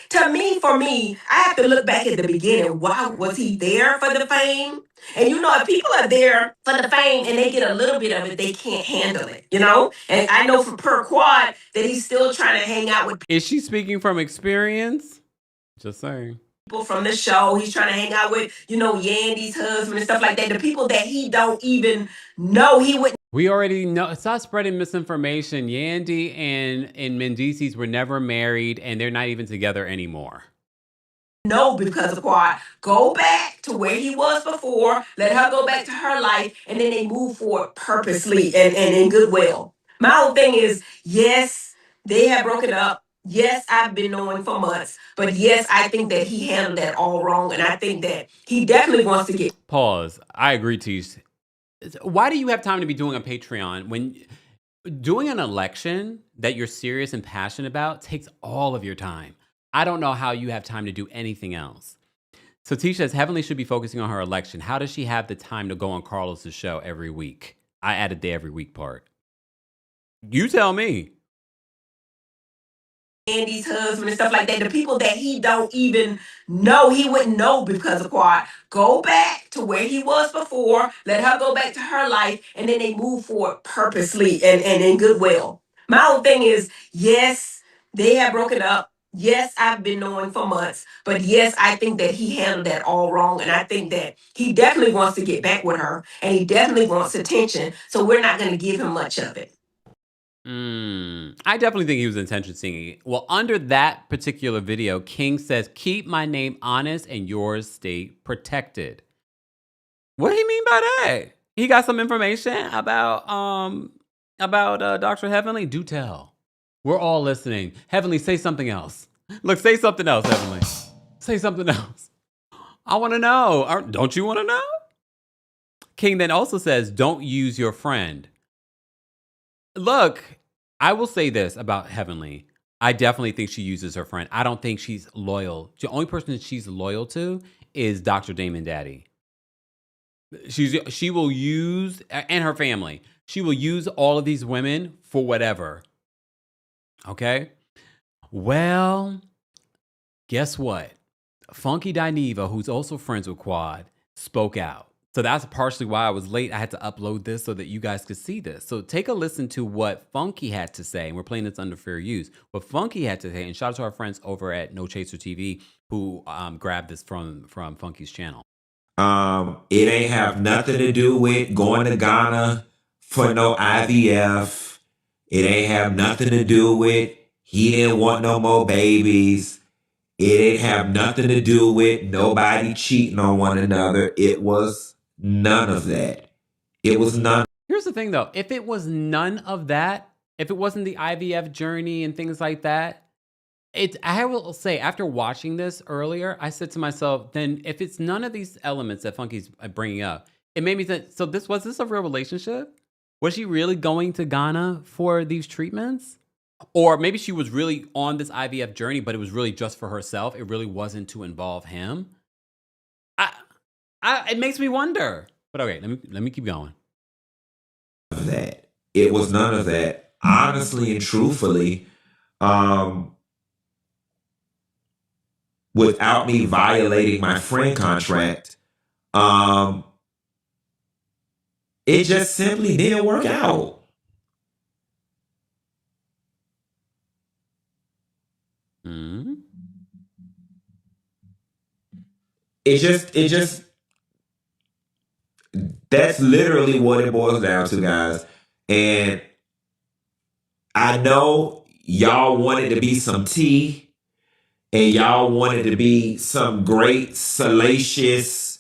to me, for me, I have to look back at the beginning. Why was he there for the fame? And you know, if people are there for the fame and they get a little bit of it, they can't handle it. You know, and I know for per Quad that he's still trying to hang out with. Is she speaking from experience? Just saying. People from the show. He's trying to hang out with, you know, Yandy's husband and stuff like that. The people that he don't even know, he wouldn't. We already know. Stop spreading misinformation. Yandy and Mendices were never married, and they're not even together anymore. No, because of Quad. Go back to where he was before. Let her go back to her life, and then they move forward purposely and in goodwill. My whole thing is, yes, they have broken up. Yes, I've been knowing for months, but yes, I think that he handled that all wrong, and I think that he definitely wants to get. Pause. I agree, Tease. Why do you have time to be doing a Patreon when doing an election that you're serious and passionate about takes all of your time? I don't know how you have time to do anything else. So Tisha says Heavenly should be focusing on her election. How does she have the time to go on Carlos's show every week? I added the every week part. You tell me. Andy's husband and stuff like that, the people that he don't even know, he wouldn't know because of Quad. Go back to where he was before, let her go back to her life, and then they move forward purposely and in goodwill. My whole thing is, yes, they have broken up. Yes, I've been knowing for months, but yes, I think that he handled that all wrong, and I think that he definitely wants to get back with her, and he definitely wants attention, so we're not going to give him much of it. I definitely think he was intention seeking. Well, under that particular video, King says, keep my name honest and yours stay protected. What do you mean by that? He got some information about Dr. Heavenly? Do tell. We're all listening. Heavenly, say something else. Look, say something else, Heavenly. Say something else. I want to know. Don't you want to know? King then also says, don't use your friend. Look, I will say this about Heavenly. I definitely think she uses her friend. I don't think she's loyal. The only person that she's loyal to is Dr. Damon Daddy. She will use, and her family, she will use all of these women for whatever. Okay? Well, guess what? Funky Dineva, who's also friends with Quad, spoke out. So that's partially why I was late. I had to upload this so that you guys could see this. So take a listen to what Funky had to say. And we're playing this under fair use. What Funky had to say, and shout out to our friends over at No Chaser TV who grabbed this from Funky's channel. It ain't have nothing to do with going to Ghana for no IVF. It ain't have nothing to do with he didn't want no more babies. It ain't have nothing to do with nobody cheating on one another. It was none of that. It was none. Here's the thing though. If it was none of that, if it wasn't the IVF journey and things like that, I will say, after watching this earlier, I said to myself, then if it's none of these elements that Funky's bringing up, it made me think, so was this a real relationship? Was she really going to Ghana for these treatments? Or maybe she was really on this IVF journey, but it was really just for herself. It really wasn't to involve him. It makes me wonder. But okay, let me keep going. That. It was none of that. Honestly and truthfully, without me violating my friend contract, it just simply didn't work out. Mm-hmm. It just, that's literally what it boils down to, guys. And I know y'all wanted to be some tea and y'all wanted to be some great, salacious,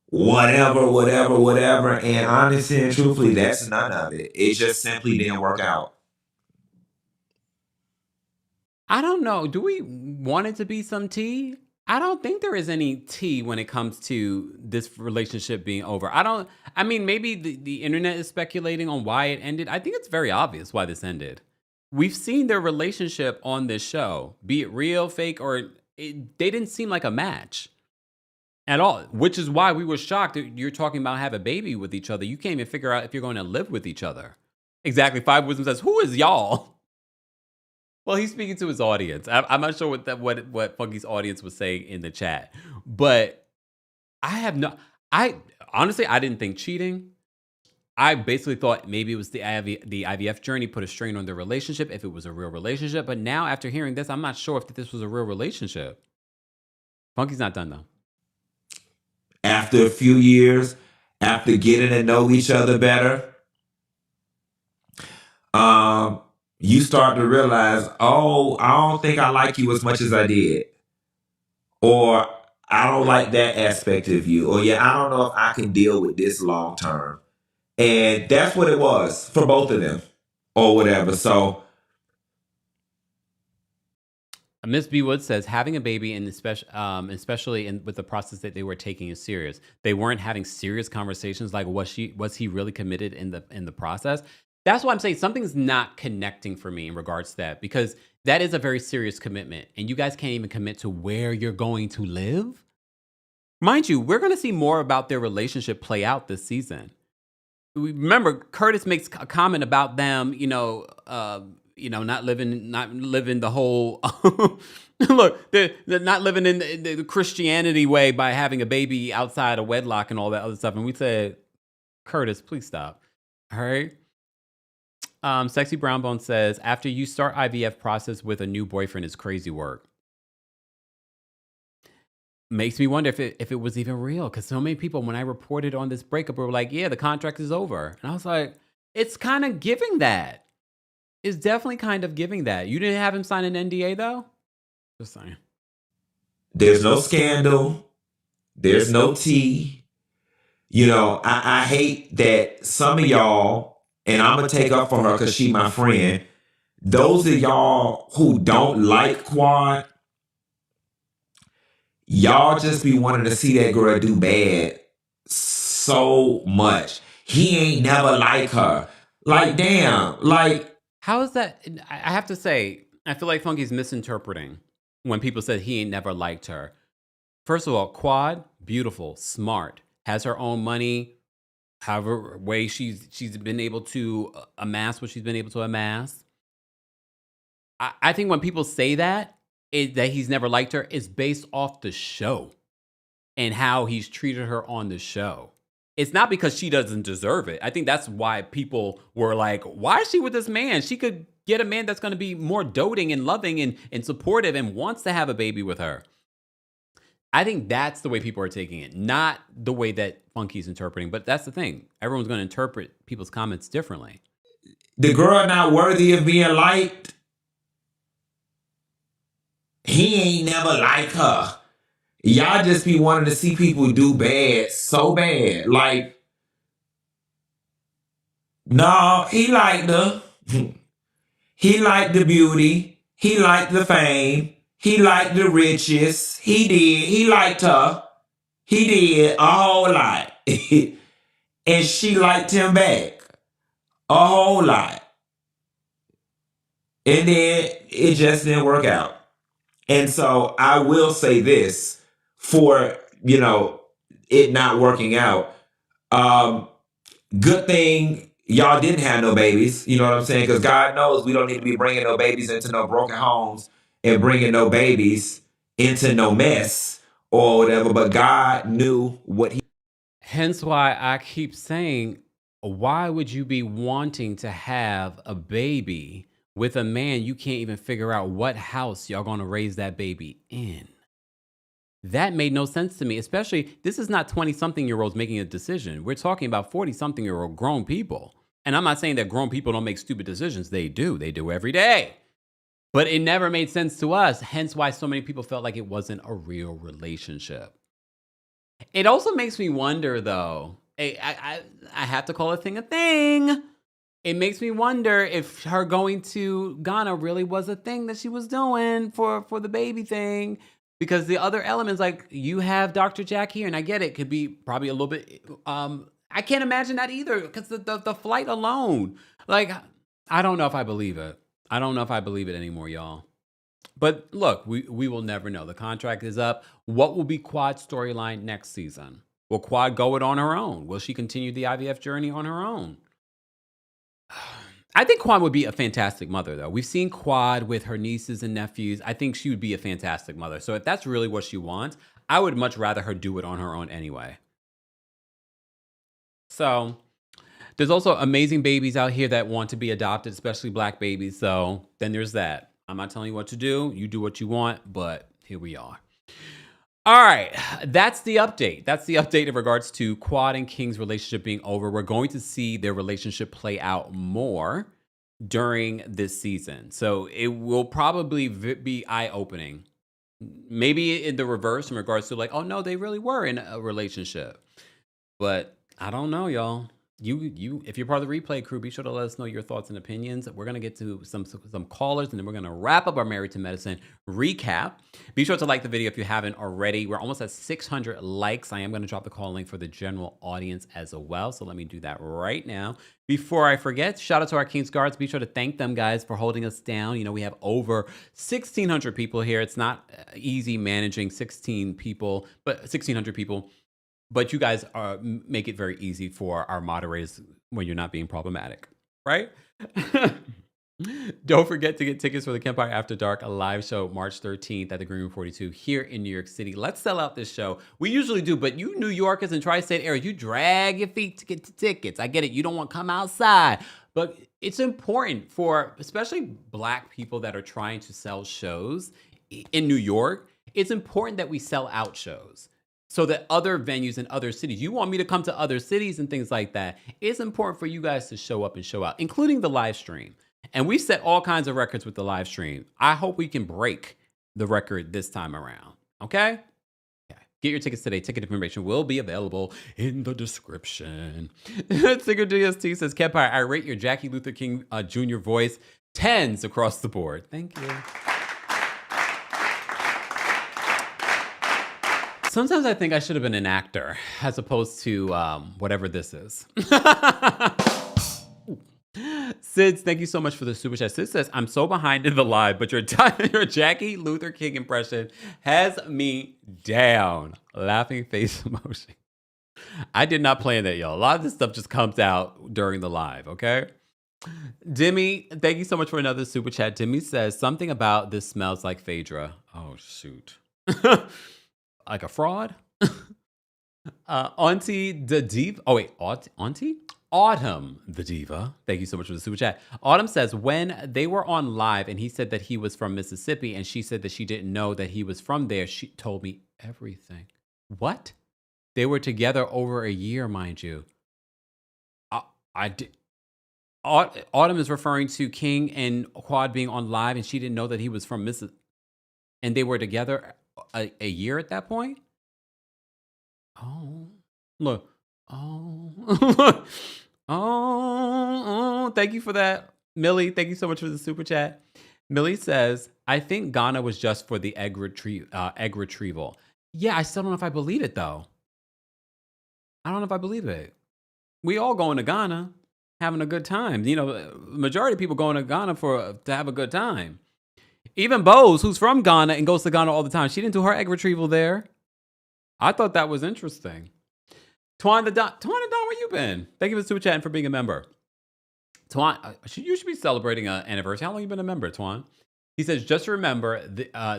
whatever. And honestly and truthfully, that's none of it. It just simply didn't work out. I don't know. Do we want it to be some tea? I don't think there is any tea when it comes to this relationship being over. I mean, maybe the internet is speculating on why it ended. I think it's very obvious why this ended. We've seen their relationship on this show, be it real, fake, or they didn't seem like a match at all, which is why we were shocked that you're talking about have a baby with each other. You can't even figure out if you're going to live with each other. Exactly. Five Wisdom says, who is y'all? Well, he's speaking to his audience. I'm not sure what Funky's audience was saying in the chat, but I honestly, I didn't think cheating. I basically thought maybe it was the IVF journey put a strain on their relationship, if it was a real relationship. But now, after hearing this, I'm not sure if this was a real relationship. Funky's not done, though. After a few years, after getting to know each other better, you start to realize, oh, I don't think I like you as much as I did. Or I don't like that aspect of you. Or yeah, I don't know if I can deal with this long term. And that's what it was for both of them. Or whatever. So Miss B. Wood says having a baby, and especially with the process that they were taking is serious. They weren't having serious conversations like was he really committed in the process? That's why I'm saying something's not connecting for me in regards to that, because that is a very serious commitment, and you guys can't even commit to where you're going to live. Mind you, we're going to see more about their relationship play out this season. Remember, Curtis makes a comment about them, not living the whole look, they're not living in the Christianity way by having a baby outside of wedlock and all that other stuff. And we said, Curtis, please stop. All right. Sexy Brownbone says, after you start IVF process with a new boyfriend is crazy work. Makes me wonder if it was even real, because so many people, when I reported on this breakup, were like, yeah, the contract is over. And I was like, it's kind of giving that. It's definitely kind of giving that. You didn't have him sign an NDA, though? Just saying. There's no scandal. There's no tea. I hate that some of y'all, and I'm going to take up for her because she's my friend, those of y'all who don't like Quad, y'all just be wanting to see that girl do bad so much. He ain't never like her. Like, damn. Like, how is that? I have to say, I feel like Funky's misinterpreting when people said he ain't never liked her. First of all, Quad, beautiful, smart, has her own money, however way she's been able to amass what she's been able to amass. I think when people say that he's never liked her, is based off the show and how he's treated her on the show. It's not because she doesn't deserve it. I think that's why people were like, why is she with this man? She could get a man that's going to be more doting and loving and supportive and wants to have a baby with her. I think that's the way people are taking it, not the way that Funky's interpreting. But that's the thing. Everyone's going to interpret people's comments differently. The girl not worthy of being liked. He ain't never like her. Y'all just be wanting to see people do bad so bad. Like, no, he liked her. He liked the beauty. He liked the fame. He liked the riches. He did. He liked her. He did a whole lot. And she liked him back a whole lot. And then it just didn't work out. And so I will say this for, it not working out. Good thing y'all didn't have no babies. You know what I'm saying? Because God knows we don't need to be bringing no babies into no broken homes and bringing no babies into no mess or whatever, but God knew what he. Hence why I keep saying, why would you be wanting to have a baby with a man you can't even figure out what house y'all going to raise that baby in? That made no sense to me, especially this is not 20-something-year-olds making a decision. We're talking about 40-something-year-old grown people. And I'm not saying that grown people don't make stupid decisions. They do. They do every day. But it never made sense to us, hence why so many people felt like it wasn't a real relationship. It also makes me wonder, though, I have to call a thing. It makes me wonder if her going to Ghana really was a thing that she was doing for the baby thing. Because the other elements, like you have Dr. Jack here, and I get it, could be probably a little bit, I can't imagine that either, because the flight alone, like, I don't know if I believe it. I don't know if I believe it anymore, y'all. But look, we will never know. The contract is up. What will be Quad's storyline next season? Will Quad go it on her own? Will she continue the IVF journey on her own? I think Quad would be a fantastic mother, though. We've seen Quad with her nieces and nephews. I think she would be a fantastic mother. So if that's really what she wants, I would much rather her do it on her own anyway. So there's also amazing babies out here that want to be adopted, especially Black babies. So then there's that. I'm not telling you what to do. You do what you want, but here we are. All right, that's the update. That's the update in regards to Quad and King's relationship being over. We're going to see their relationship play out more during this season. So it will probably be eye-opening. Maybe in the reverse in regards to like, oh no, they really were in a relationship. But I don't know, y'all. You, if you're part of the replay crew, be sure to let us know your thoughts and opinions. We're gonna get to some callers, and then we're gonna wrap up our Married to Medicine recap. Be sure to like the video if you haven't already. We're almost at 600 likes. I am gonna drop the call link for the general audience as well. So let me do that right now. Before I forget, shout out to our King's Guards. Be sure to thank them, guys, for holding us down. You know, we have over 1,600 people here. It's not easy managing 16 people, but 1,600 people. But you guys make it very easy for our moderators when you're not being problematic, right? Don't forget to get tickets for the Kempire After Dark, a live show March 13th at the Green Room 42 here in New York City. Let's sell out this show. We usually do, but you New Yorkers and tri-state areas, you drag your feet to get the tickets. I get it. You don't want to come outside. But it's important for especially Black people that are trying to sell shows in New York. It's important that we sell out shows, so that other venues in other cities, you want me to come to other cities and things like that. It's important for you guys to show up and show out, including the live stream. And we set all kinds of records with the live stream. I hope we can break the record this time around. Okay? Get your tickets today. Ticket information will be available in the description. Singer DST says, Kempire, I rate your Jackie Luther King Jr. voice 10s across the board. Thank you. Sometimes I think I should have been an actor as opposed to whatever this is. Sid, thank you so much for the super chat. Sid says, I'm so behind in the live, but your Jackie Luther King impression has me down. Laughing face emoji. I did not plan that, y'all. A lot of this stuff just comes out during the live, okay? Demi, thank you so much for another super chat. Demi says, something about this smells like Phaedra. Oh, shoot. Like a fraud? Auntie the Diva. Oh, wait. Auntie? Autumn the Diva. Thank you so much for the super chat. Autumn says, when they were on live and he said that he was from Mississippi and she said that she didn't know that he was from there, she told me everything. What? They were together over a year, mind you. I did. Autumn is referring to King and Quad being on live and she didn't know that he was from Mississippi. And they were together a year at that point? Oh, look. Oh, oh, thank you for that. Millie, thank you so much for the super chat. Millie says, I think Ghana was just for the egg retrieval. Yeah, I still don't know if I believe it, though. I don't know if I believe it. We all going to Ghana, having a good time. You know, majority of people going to Ghana to have a good time. Even Bose, who's from Ghana and goes to Ghana all the time, she didn't do her egg retrieval there. I thought that was interesting. Twan the Don, where you been? Thank you for super chatting for being a member. Twan, you should be celebrating an anniversary. How long you been a member, Twan? He says, just remember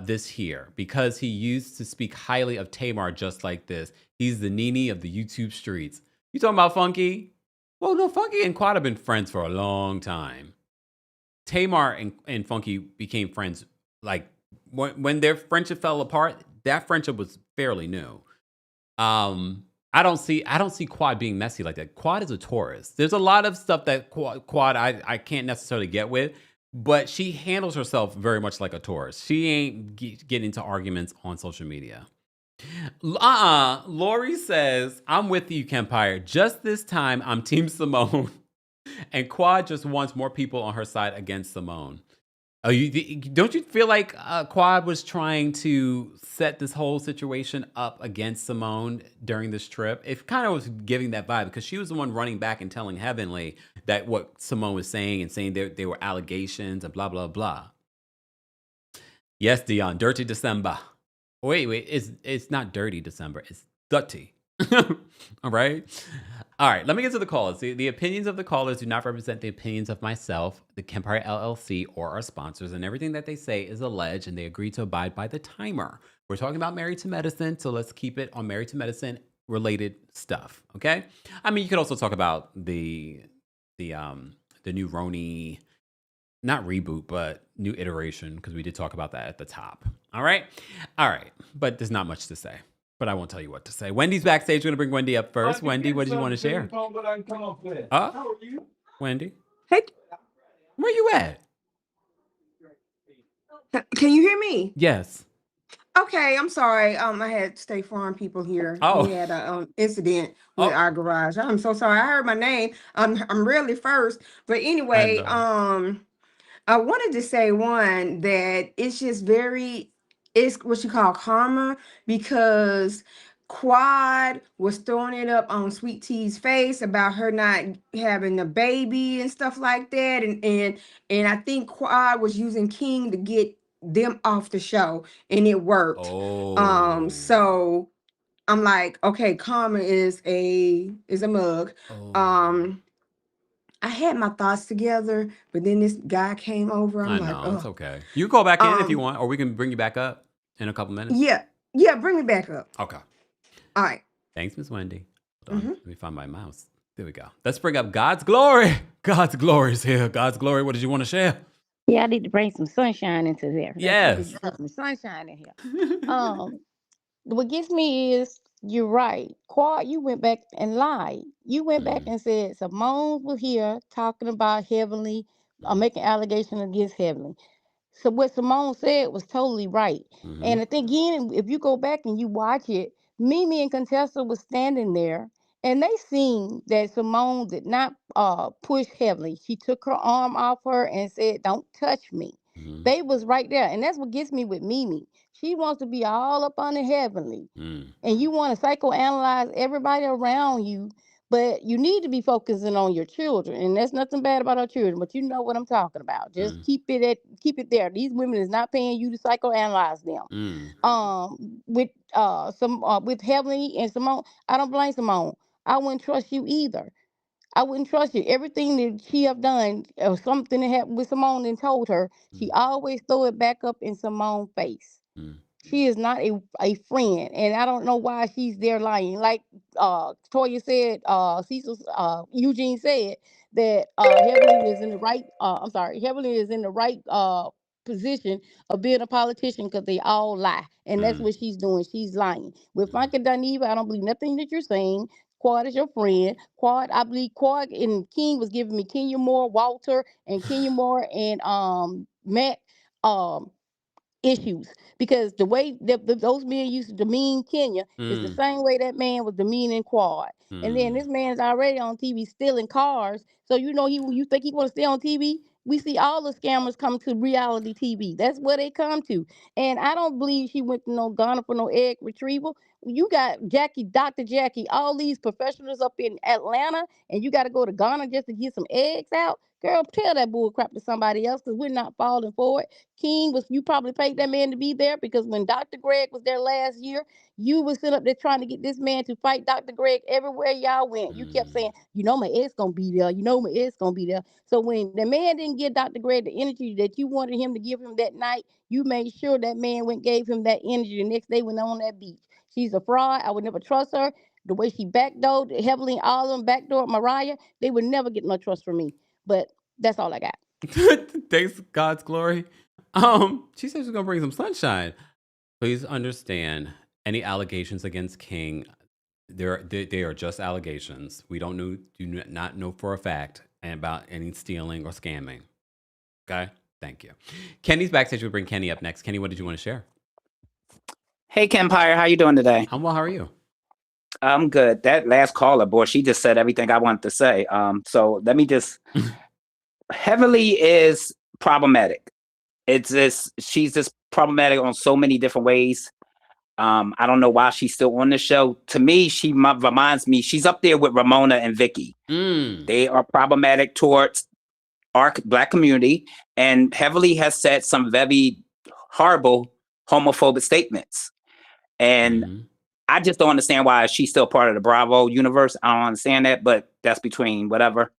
this here, because he used to speak highly of Tamar just like this. He's the Nene of the YouTube streets. You talking about Funky? Well, no, Funky and Quad have been friends for a long time. Tamar and Funky became friends like when their friendship fell apart. That friendship was fairly new. I don't see Quad being messy like that. Quad is a Taurus. There's a lot of stuff that Quad I can't necessarily get with, but she handles herself very much like a Taurus. She ain't getting into arguments on social media. Lori says, I'm with you, Kempire. Just this time, I'm Team Simone. And Quad just wants more people on her side against Simone. Oh, don't you feel like Quad was trying to set this whole situation up against Simone during this trip? It kind of was giving that vibe because she was the one running back and telling Heavenly that what Simone was saying and saying there were allegations and blah, blah, blah. Yes, Dion, dirty December. Wait, it's not dirty December. It's dirty. All right. Let me get to the callers. The opinions of the callers do not represent the opinions of myself, the Kempire LLC, or our sponsors, and everything that they say is alleged, and they agree to abide by the timer. We're talking about Married to Medicine, so let's keep it on Married to Medicine related stuff, okay? I mean, you could also talk about the new Roni, not reboot, but new iteration, because we did talk about that at the top. All right. But there's not much to say. But I won't tell you what to say. Wendy's backstage. We're going to bring Wendy up first. Wendy, what did you want to share? How are you? Wendy? Hey, Where you at? can you hear me? Yes. Okay, I'm sorry. I had State Farm people here. Oh. We had an incident with our garage. I'm so sorry. I heard my name. I'm really first, but anyway, I wanted to say one that it's just it's what you call karma, because Quad was throwing it up on Sweet Tea's face about her not having a baby and stuff like that, and I think Quad was using King to get them off the show, and it worked. So I'm like, okay, karma is a mug. I had my thoughts together, but then this guy came over. I'm like, it's okay. You can call back in if you want, or we can bring you back up in a couple minutes. Yeah, bring me back up. Okay. All right. Thanks, Miss Wendy. Hold on. Let me find my mouse. There we go. Let's bring up God's Glory. God's Glory is here. God's Glory, what did you want to share? Yeah, I need to bring some sunshine into there. Yes. Some sunshine in here. What gets me is you're right. Quad, you went back and lied. You went back and said Simone was here talking about Heavenly, making allegations against Heavenly. So what Simone said was totally right. And I think again, if you go back and you watch it, Mimi and Contessa was standing there, and they seen that Simone did not push Heavenly. She took her arm off her and said, "Don't touch me." They was right there, and that's what gets me with Mimi. She wants to be all up on the Heavenly, and you want to psychoanalyze everybody around you. But you need to be focusing on your children, and there's nothing bad about our children. But you know what I'm talking about. Just keep it there. These women is not paying you to psychoanalyze them. With Heavenly and Simone, I don't blame Simone. I wouldn't trust you either. I wouldn't trust you. Everything that she have done, or something that happened with Simone and told her, she always throw it back up in Simone's face. She is not a friend, and I don't know why she's there lying. Like Toya said, Cecil, Eugene said that Heavenly is in the right. Heavenly is in the right position of being a politician because they all lie, and that's what she's doing. She's lying. With Frank and Dineva, I don't believe nothing that you're saying. Quad is your friend. Quad, I believe Quad and King was giving me Kenya Moore, Walter, and Kenya Moore and Matt issues, because the way that those men used to demean Kenya is the same way that man was demeaning Quad. And then this man's already on TV stealing cars, so you think he want to stay on TV? We see all the scammers come to reality TV. That's where they come to. And I don't believe she went to no Ghana for no egg retrieval. You got Dr. Jackie, all these professionals up in Atlanta, and you got to go to Ghana just to get some eggs out. Girl, tell that bull crap to somebody else because we're not falling for it. King was, you probably paid that man to be there because when Dr. Greg was there last year, you was sitting up there trying to get this man to fight Dr. Greg everywhere y'all went. You kept saying, you know, my ex gonna be there. You know, my ex gonna be there. So when the man didn't give Dr. Greg the energy that you wanted him to give him that night, you made sure that man went gave him that energy the next day when they're on that beach. She's a fraud. I would never trust her. The way she backdoored heavily, all of them backdoored Mariah, they would never get no trust from me. But that's all I got. Thanks, God's glory. She said she's gonna bring some sunshine. Please understand, any allegations against King, they are just allegations. We do not know for a fact about any stealing or scamming. Okay, thank you. Kenny's backstage. We'll bring Kenny up next. Kenny, what did you want to share? Hey, Kempire, how you doing today? I'm well. How are you? I'm good. That last caller, boy, she just said everything I wanted to say. So let me just. Heavily is problematic. She's just problematic on so many different ways. I don't know why she's still on the show. To me, she reminds me, she's up there with Ramona and Vicky. They are problematic towards our Black community, and heavily has said some very horrible homophobic statements. And I just don't understand why she's still part of the Bravo universe. I don't understand that, but that's between whatever.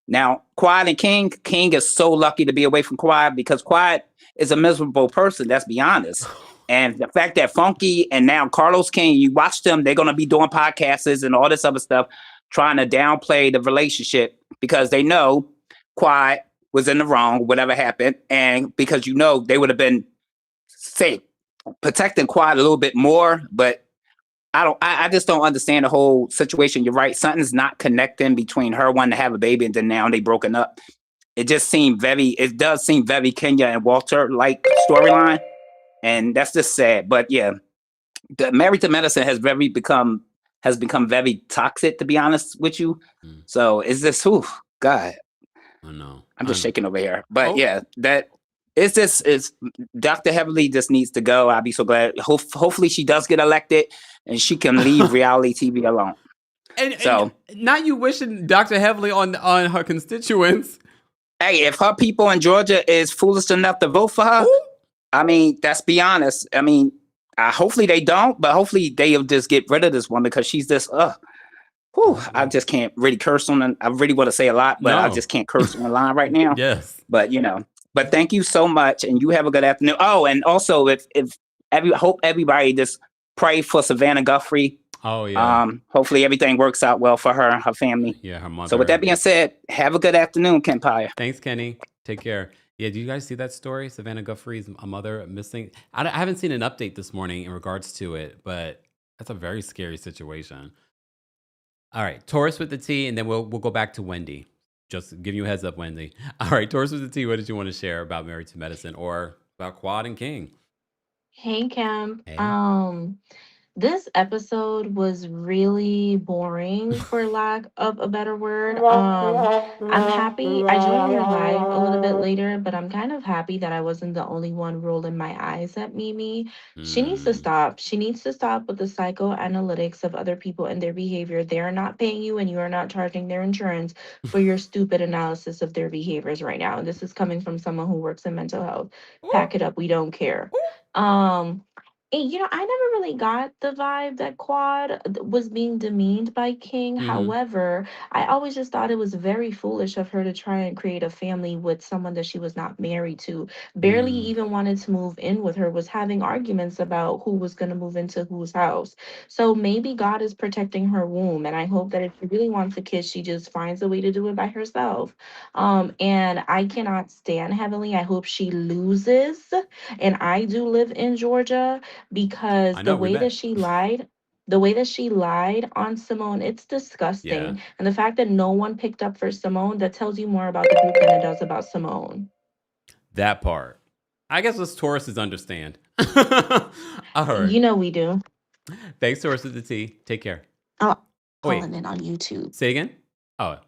Now, Quiet and King is so lucky to be away from Quiet because Quiet is a miserable person, let's be honest. And the fact that Funky and now Carlos King, you watch them, they're going to be doing podcasts and all this other stuff, trying to downplay the relationship because they know Quiet was in the wrong, whatever happened. And because, you know, they would have been, say, protecting Quiet a little bit more, but I just don't understand the whole situation. You're right. Something's not connecting between her wanting to have a baby and then now they broken up. It does seem very Kenya and Walter like storyline. And that's just sad. But yeah, the Married to Medicine has become very toxic, to be honest with you. So is this, God, I know. I'm just shaking over here. But yeah, that it's just, Dr. Heavily just needs to go. I'll be so glad. Hopefully she does get elected and she can leave reality TV alone. And not you wishing Dr. Heavily on her constituents. Hey, if her people in Georgia is foolish enough to vote for her, I mean, let's be honest. I mean, hopefully they don't, but hopefully they'll just get rid of this one because she's just, I just can't really curse on. I really want to say a lot, but I just can't curse on the line right now. Yes. But, you know, but thank you so much. And you have a good afternoon. Oh, and also hope everybody just pray for Savannah Guthrie. Oh, yeah. Hopefully everything works out well for her and her family. Yeah, her mother. So with that being said, have a good afternoon, Kempire. Thanks, Kenny. Take care. Yeah, do you guys see that story? Savannah Guthrie's mother missing. I haven't seen an update this morning in regards to it, but that's a very scary situation. All right, Taurus with the T, and then we'll go back to Wendy. Just giving you a heads up, Wendy. All right, Taurus with the T, what did you want to share about Married to Medicine or about Quad and King? Hey, Cam. Hey. This episode was really boring, for lack of a better word. I'm happy. I joined your live a little bit later, but I'm kind of happy that I wasn't the only one rolling my eyes at Mimi. She needs to stop. She needs to stop with the psychoanalytics of other people and their behavior. They are not paying you and you are not charging their insurance for your stupid analysis of their behaviors right now. And this is coming from someone who works in mental health. Pack it up. We don't care. And, you know, I never really got the vibe that Quad was being demeaned by King. However, I always just thought it was very foolish of her to try and create a family with someone that she was not married to. Barely even wanted to move in with her, was having arguments about who was going to move into whose house. So maybe God is protecting her womb. And I hope that if she really wants a kid, she just finds a way to do it by herself. And I cannot stand Heavenly. I hope she loses. And I do live in Georgia. Because the way that she lied on Simone, it's disgusting. Yeah. And the fact that no one picked up for Simone, that tells you more about the group than it does about Simone. That part. I guess us Tauruses understand. All right. You know we do. Thanks, Taurus with the T. Take care. Calling in on YouTube. Say again? Oh. All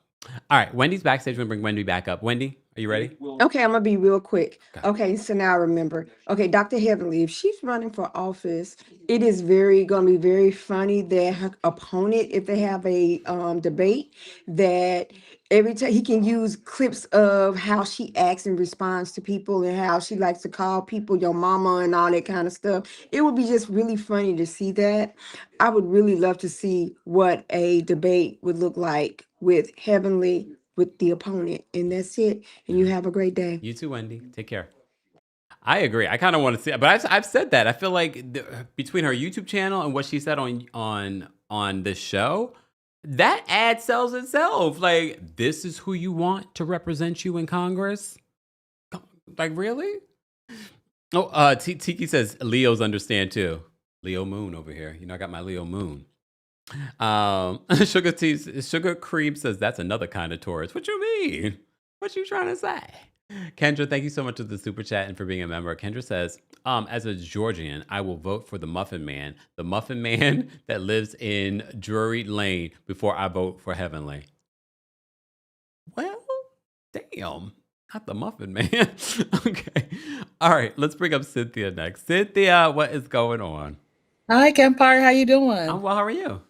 right. Wendy's backstage. We're going to bring Wendy back up. Wendy, Are you ready? Okay, I'm gonna be real quick. Okay. Okay, so now I remember. Okay, Dr. Heavenly, if she's running for office, it is gonna be very funny that her opponent, if they have a debate, that every time he can use clips of how she acts and responds to people and how she likes to call people your mama and all that kind of stuff. It would be just really funny to see that. I would really love to see what a debate would look like with Heavenly with the opponent. And that's it. And you have a great day. You too, Wendy. Take care. I agree. I kind of want to see, but I've said that. I feel like between her YouTube channel and what she said on this show, that ad sells itself. Like, this is who you want to represent you in Congress. Like, really? Oh, Tiki says Leos understand too. Leo Moon over here. You know, I got my Leo Moon. Sugar Cream says that's another kind of Taurus. What you mean? What you trying to say? Kendra, thank you so much for the super chat and for being a member. Kendra says, as a Georgian, I will vote for the Muffin Man that lives in Drury Lane before I vote for Heavenly. Well, damn. Not the Muffin Man. Okay. All right, let's bring up Cynthia next. Cynthia, what is going on? Hi, Kempire. How you doing? I'm well. How are you?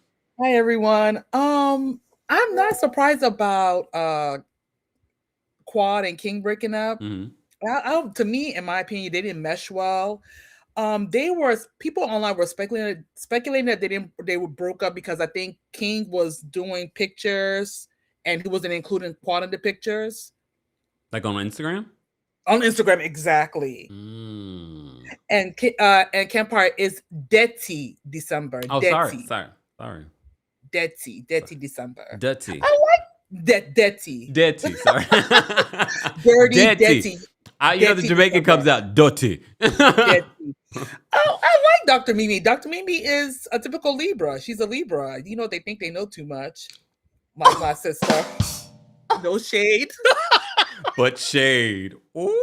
Hi, everyone. I'm not surprised about Quad and King breaking up. Mm-hmm. To me, in my opinion, they didn't mesh well. People online were speculating that they were broke up because I think King was doing pictures and he wasn't including Quad in the pictures. Like on Instagram? On Instagram, exactly. And Kempire is Dirty December. Oh, Dirty. sorry. Dirty December. Dirty. I like dirty. Dirty, sorry. Dirty. You know the Jamaican comes out dirty. Dirty. Oh, I like Dr. Mimi. Dr. Mimi is a typical Libra. She's a Libra. You know, they think they know too much. Like my sister. No shade. But shade. Ooh.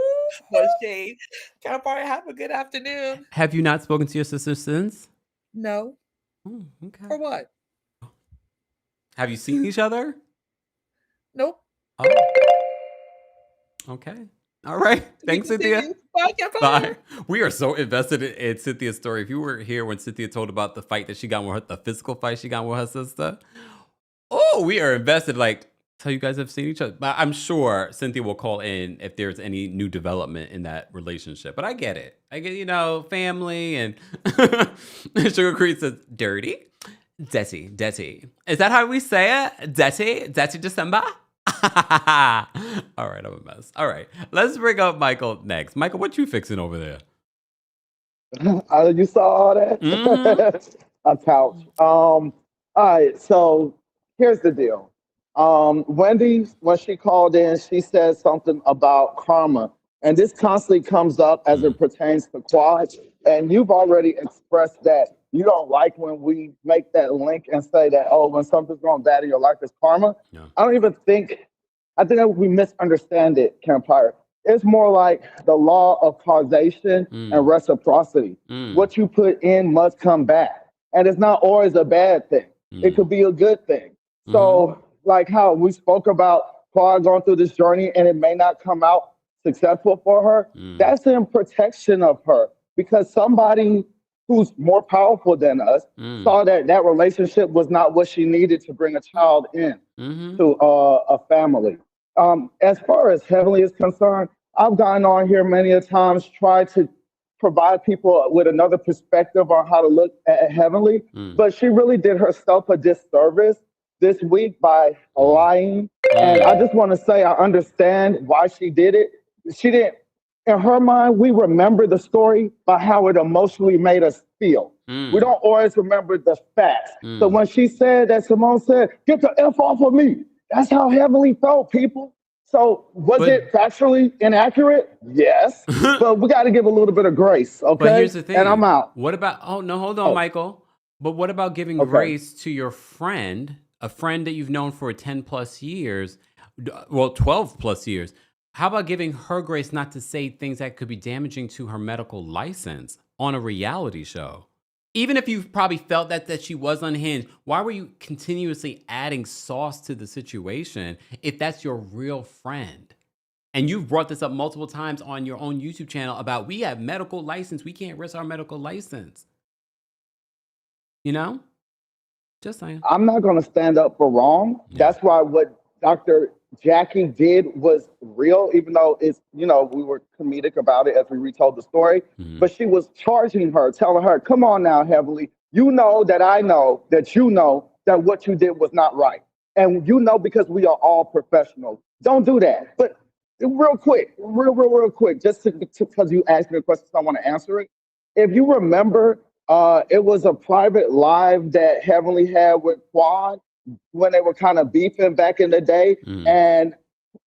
But shade. Kempire, have a good afternoon. Have you not spoken to your sister since? No. Okay. For what? Have you seen each other? Nope. Oh. Okay. All right. Thanks, Cynthia. Bye, Kempire. Bye. We are so invested in Cynthia's story. If you were here when Cynthia told about the fight that she got with her, the physical fight she got with her sister, we are invested. Like, so you guys have seen each other. But I'm sure Cynthia will call in if there's any new development in that relationship. But I get it. I get, family and Sugar Creek says dirty. Dirty. Is that how we say it? Dirty December? All right, I'm a mess. All right, let's bring up Michael next. Michael, what you fixing over there? You saw all that? Mm-hmm. A couch. All right, so here's the deal. Wendy, when she called in, she said something about karma. And this constantly comes up as it pertains to Quad. And you've already expressed that you don't like when we make that link and say that, when something's going bad in your life, it's karma. Yeah. I think that we misunderstand it, Kempire. It's more like the law of causation and reciprocity. What you put in must come back. And it's not always a bad thing. It could be a good thing. So, like how we spoke about Quad going through this journey and it may not come out successful for her, that's in protection of her. Because somebody who's more powerful than us saw that relationship was not what she needed to bring a child in to a family. As far as Heavenly is concerned, I've gotten on here many a times, tried to provide people with another perspective on how to look at Heavenly, but she really did herself a disservice this week by lying. And I just want to say I understand why she did it. She didn't. In her mind, we remember the story by how it emotionally made us feel. We don't always remember the facts. So when she said that, Simone said, "Get the F off of me," that's how Heavenly felt, people. So was it factually inaccurate? Yes. But we got to give a little bit of grace, okay? But here's the thing. And I'm out. What about, hold on, Michael. But what about giving grace to your friend, a friend that you've known for 10 plus years, 12 plus years? How about giving her grace not to say things that could be damaging to her medical license on a reality show? Even if you probably felt that she was unhinged, why were you continuously adding sauce to the situation if that's your real friend? And you've brought this up multiple times on your own YouTube channel about we have medical license. We can't risk our medical license. You know? Just saying. I'm not going to stand up for wrong. Yeah. That's why what Dr. Jackie did was real, even though it's, we were comedic about it as we retold the story. Mhm. But she was charging her, telling her, come on now, Heavenly. You know that I know that you know that what you did was not right. And because we are all professionals. Don't do that. But real quick, real quick, just because you asked me a question, so I want to answer it. If you remember, it was a private live that Heavenly had with Quad when they were kind of beefing back in the day. And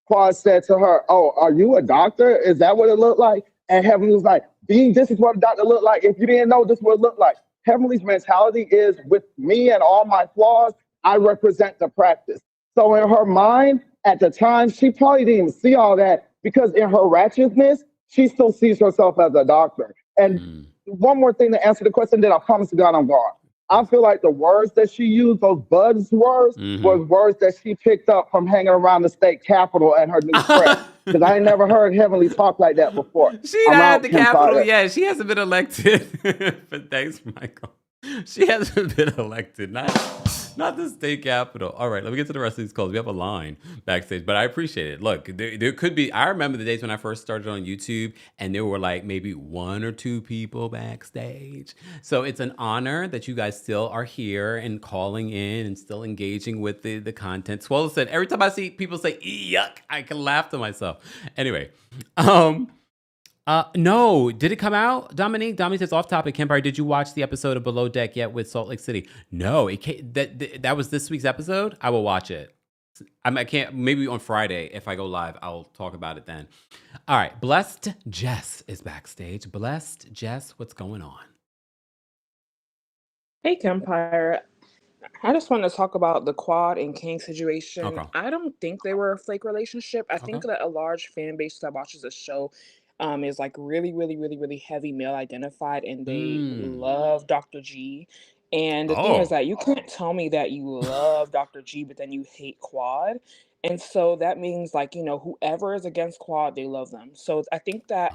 Quad said to her, "Oh, are you a doctor? Is that what it looked like?" And Heavenly was like, this is what a doctor looked like. If you didn't know, this is what it looked like." Heavenly's mentality is, with me and all my flaws, I represent the practice. So in her mind, at the time, she probably didn't even see all that, because in her ratchetness, she still sees herself as a doctor. And one more thing to answer the question, then I promise to God I'm gone. I feel like the words that she used, those buzzwords, was words that she picked up from hanging around the state capitol and her new friends. Because I ain't never heard Heavenly talk like that before. She not at the Capitol yet. She hasn't been elected. But thanks, Michael. She hasn't been elected. Not the state capitol. All right, let me get to the rest of these calls. We have a line backstage, but I appreciate it. Look, there could be, I remember the days when I first started on YouTube and there were like maybe 1 or 2 people backstage. So it's an honor that you guys still are here and calling in and still engaging with the content. Swallow said, every time I see people say, yuck, I can laugh to myself. Anyway, no, did it come out, Dominique? Dominique says, off topic, Kempire, did you watch the episode of Below Deck yet with Salt Lake City? No, it came, that was this week's episode. I will watch it. I can't, maybe on Friday, if I go live, I'll talk about it then. All right, Blessed Jess is backstage. Blessed Jess, what's going on? Hey, Kempire. I just want to talk about the Quad and King situation. Okay. I don't think they were a fake relationship. I think that a large fan base that watches the show is like really, really, really, really heavy male identified, and they love Dr. G. And the thing is that you can't tell me that you love Dr. G, but then you hate Quad. And so that means, like, whoever is against Quad, they love them. So I think that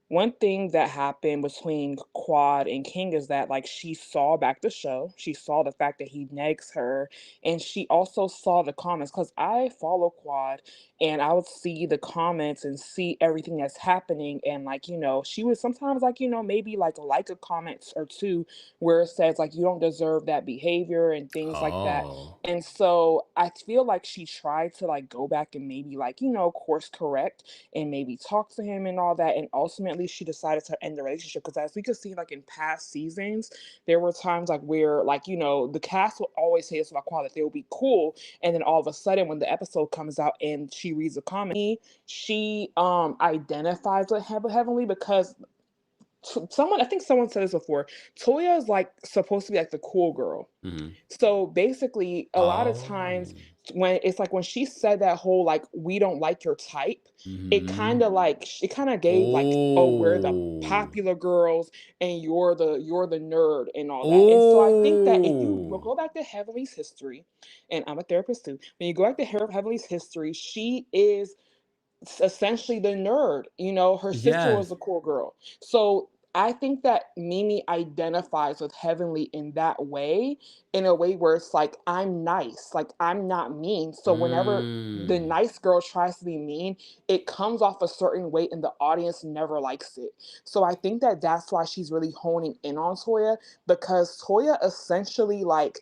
one thing that happened between Quad and King is that, like, she saw back the show, she saw the fact that he negs her, and she also saw the comments. Because I follow Quad, and I would see the comments and see everything that's happening, and, like, she would sometimes, like, maybe, like a comment or 2 where it says, like, "You don't deserve that behavior," and things like that. And so I feel like she tried to, like, go back and maybe, like, course correct and maybe talk to him and all that. And ultimately, she decided to end the relationship, because as we could see, like, in past seasons, there were times like where, like, the cast would always say this about Quad, that they would be cool, and then all of a sudden, when the episode comes out and she reads a comment, she identifies with Heavenly, because I think someone said this before. Toya is like supposed to be like the cool girl. So basically, a lot of times when it's like when she said that whole, like, "We don't like your type," it kind of gave like, "Oh, we're the popular girls and you're the nerd and all that." And so I think that if you go back to Heavenly's history, and I'm a therapist too, when you go back to Heavenly's history, she is essentially the nerd. Her sister was Yes. a cool girl. So I think that Mimi identifies with Heavenly in that way, in a way where it's like, I'm nice, like, I'm not mean. So whenever the nice girl tries to be mean, it comes off a certain way and the audience never likes it. So I think that that's why she's really honing in on Toya, because Toya essentially, like,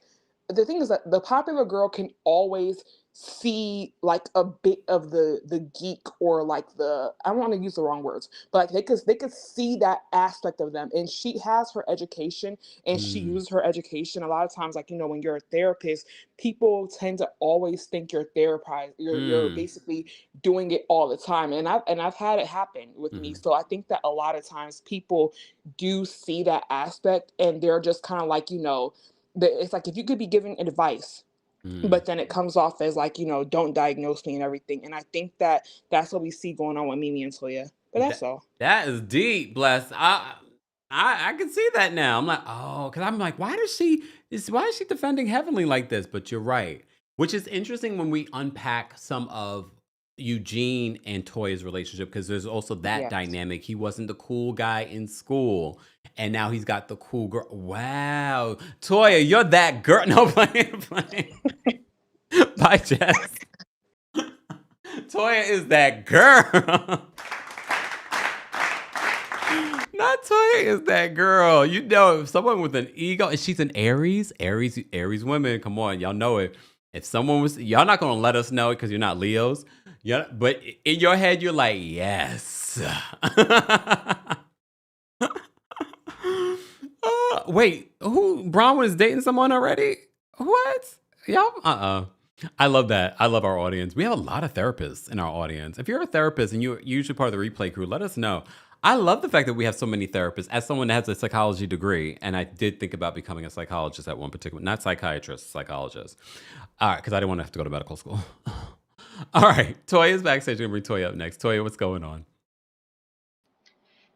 the thing is that the popular girl can always see like a bit of the geek, or like I don't want to use the wrong words, but like they could see that aspect of them. And she has her education, and she uses her education a lot of times. Like, when you're a therapist, people tend to always think you're therapized, you're basically doing it all the time. And I've had it happen with me. So I think that a lot of times people do see that aspect, and they're just kind of like, it's like if you could be giving advice, but then it comes off as like, don't diagnose me and everything. And I think that that's what we see going on with Mimi and Toya. But that's all. That is deep, Bless. I can see that now. I'm like, oh, because I'm like, why is she defending Heavenly like this? But you're right. Which is interesting when we unpack some of, Eugene and Toya's relationship, because there's also that dynamic. He wasn't the cool guy in school, and now he's got the cool girl. Wow, Toya, you're that girl. No, playing. Bye, Jess. Toya is that girl. Not Toya is that girl. You know, someone with an ego, and she's an Aries. Aries women. Come on, y'all know it. If someone was, y'all not gonna let us know because you're not Leos. Yeah, but in your head, you're like, yes. Wait, who? Bronwyn is dating someone already? What? Y'all? I love that. I love our audience. We have a lot of therapists in our audience. If you're a therapist and you're usually part of the replay crew, let us know. I love the fact that we have so many therapists. As someone that has a psychology degree, and I did think about becoming a psychologist at one particular, not psychiatrist, psychologist. All right, because I didn't want to have to go to medical school. All right, Toya's backstage. We're going to bring Toya up next. Toya, what's going on?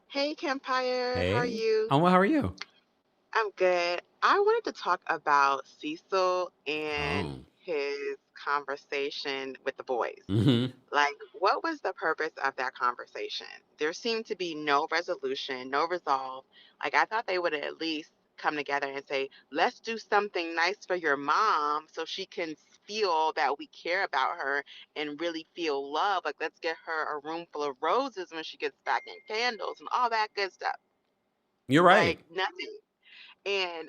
Hey, Kempire. Hey. How are you? How are you? I'm good. I wanted to talk about Cecil and his conversation with the boys. Mm-hmm. Like, what was the purpose of that conversation? There seemed to be no resolution, no resolve. Like, I thought they would at least come together and say, let's do something nice for your mom so she can feel that we care about her and really feel love. Like, let's get her a room full of roses when she gets back and candles and all that good stuff. You're right. Like, nothing. And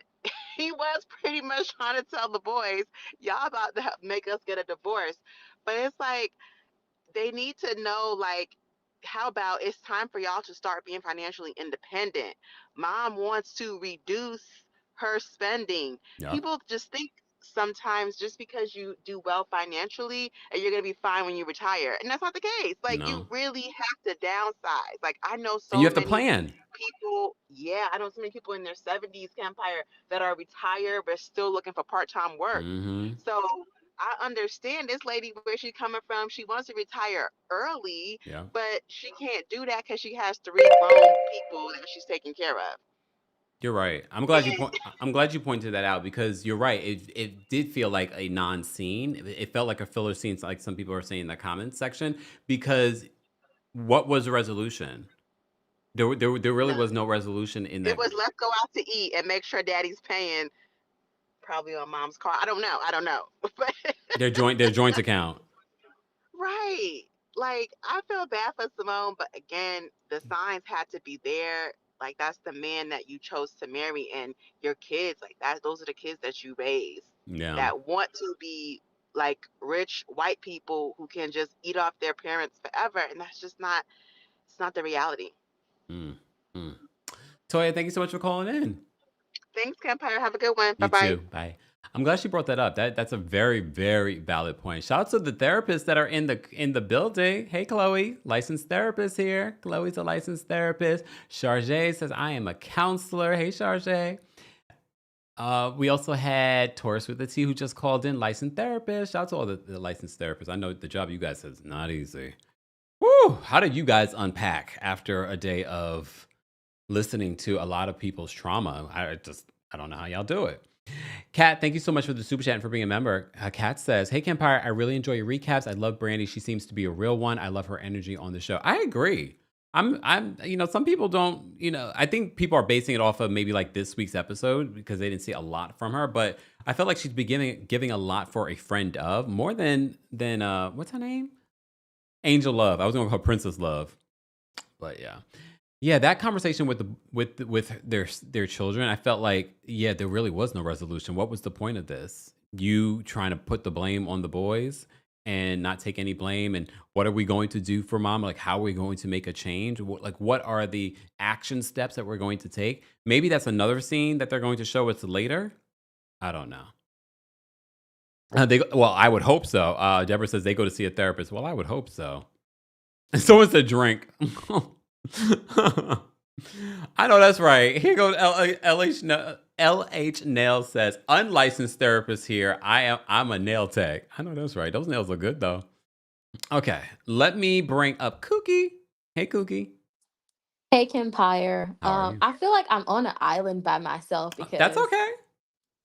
he was pretty much trying to tell the boys, y'all about to make us get a divorce. But it's like, they need to know, like, how about it's time for y'all to start being financially independent. Mom wants to reduce her spending. Yeah. People just think sometimes just because you do well financially and you're going to be fine when you retire. And that's not the case. Like, No. you really have to downsize. Like, I know so And you have to many plan. people, I know so many people in their 70s, Kempire, that are retired but still looking for part-time work. Mm-hmm. So I understand this lady where she's coming from. She wants to retire early, Yeah. but she can't do that because she has three grown people that she's taking care of. You're right. I'm glad you pointed that out, because you're right. It did feel like a non-scene. It felt like a filler scene, like some people are saying in the comments section. Because what was the resolution? There really was no resolution in that. It was, let's go out to eat and make sure daddy's paying, probably on mom's car. I don't know. But Their joint account. right. Like, I feel bad for Simone, but again, the signs had to be there. Like, that's the man that you chose to marry, and your kids, like, those are the kids that you raised, Yeah. that want to be like rich white people who can just eat off their parents forever, and that's just not, it's not the reality. Toya, thank you so much for calling in. Thanks, Kempire. Have a good one. You Bye-bye. too. Bye. I'm glad she brought that up. That's a very, very valid point. Shout out to the therapists that are in the building. Hey, Chloe, licensed therapist here. Chloe's a licensed therapist. Charge says, I am a counselor. Hey, Charge. We also had Taurus with the T, who just called in, licensed therapist. Shout out to all the licensed therapists. I know the job you guys is not easy. Woo! How did you guys unpack after a day of listening to a lot of people's trauma? I don't know how y'all do it. Kat, thank you so much for the super chat and for being a member. Kat says, hey, Kempire, I really enjoy your recaps. I love Brandy. She seems to be a real one. I love her energy on the show. I agree. I'm, some people don't, I think people are basing it off of maybe like this week's episode because they didn't see a lot from her, but I felt like she's giving a lot for a friend of, more than what's her name? Angel Love. I was going to call Princess Love, but yeah. Yeah, that conversation with their children, I felt like, there really was no resolution. What was the point of this? You trying to put the blame on the boys and not take any blame? And what are we going to do for mom? Like, how are we going to make a change? What are the action steps that we're going to take? Maybe that's another scene that they're going to show us later. I don't know. I would hope so. Deborah says they go to see a therapist. Well, I would hope so. Someone said drink. I know that's right. Here goes LH Nail says, unlicensed therapist here. I'm a nail tech. I know that's right. Those nails look good though. Okay, let me bring up Kookie. Hey, Kookie. Hey, Kempire. How are you? I feel like I'm on an island by myself because that's okay.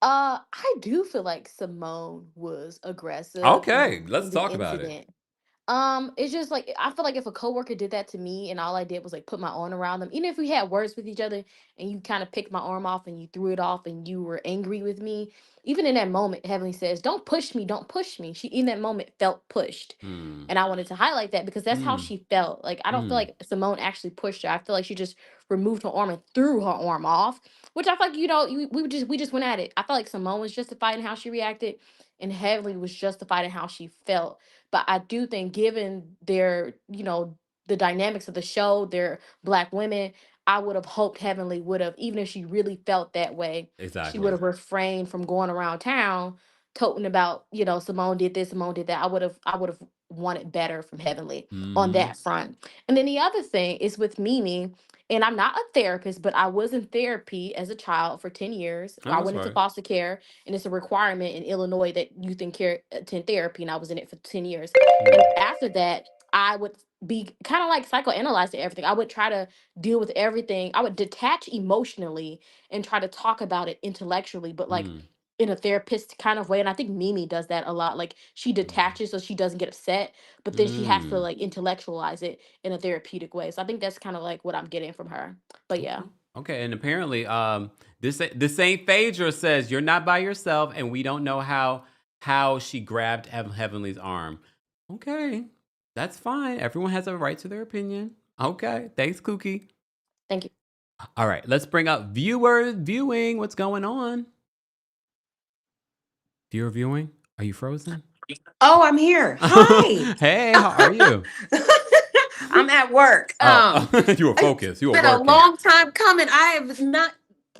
I do feel like Simone was aggressive. Okay, in let's the talk about it. incident. It's just like I feel like if a coworker did that to me and all I did was like put my arm around them, even if we had words with each other and you kind of picked my arm off and you threw it off and you were angry with me, even in that moment, Heavenly says, "Don't push me, don't push me." She in that moment felt pushed. Mm. And I wanted to highlight that because that's how Mm. she felt. Like I don't feel Mm. like Simone actually pushed her. I feel like she just removed her arm and threw her arm off, which I feel like we just went at it. I felt like Simone was justified in how she reacted, and Heavenly was justified in how she felt. But I do think, given their, the dynamics of the show, they're Black women, I would have hoped Heavenly would have, even if she really felt that way, she would Exactly. have refrained from going around town toting about, Simone did this, Simone did that. I would have wanted better from Heavenly on Mm-hmm. that front. And then the other thing is with Mimi, and I'm not a therapist, but I was in therapy as a child for 10 years. Oh, I that's went into right. foster care, and it's a requirement in Illinois that youth and care attend therapy, and I was in it for 10 years. And after that, I would be kind of like psychoanalyzing everything. I would try to deal with everything. I would detach emotionally and try to talk about it intellectually, but like Mm. in a therapist kind of way. And I think Mimi does that a lot. Like she detaches so she doesn't get upset, but then she has to Mm. like intellectualize it in a therapeutic way. So I think that's kind of like what I'm getting from her. But yeah. Okay. Okay, and apparently, this Saint Phaedra says you're not by yourself, and we don't know how she grabbed Heavenly's arm. Okay, that's fine. Everyone has a right to their opinion. Okay, thanks, Kookie. Thank you. All right, let's bring up viewer viewing. What's going on? Viewer viewing? Are you frozen? Oh, I'm here. Hi. Hey, how are you? I'm at work. Oh, you were It's focused. You were been a working. long time coming. I have not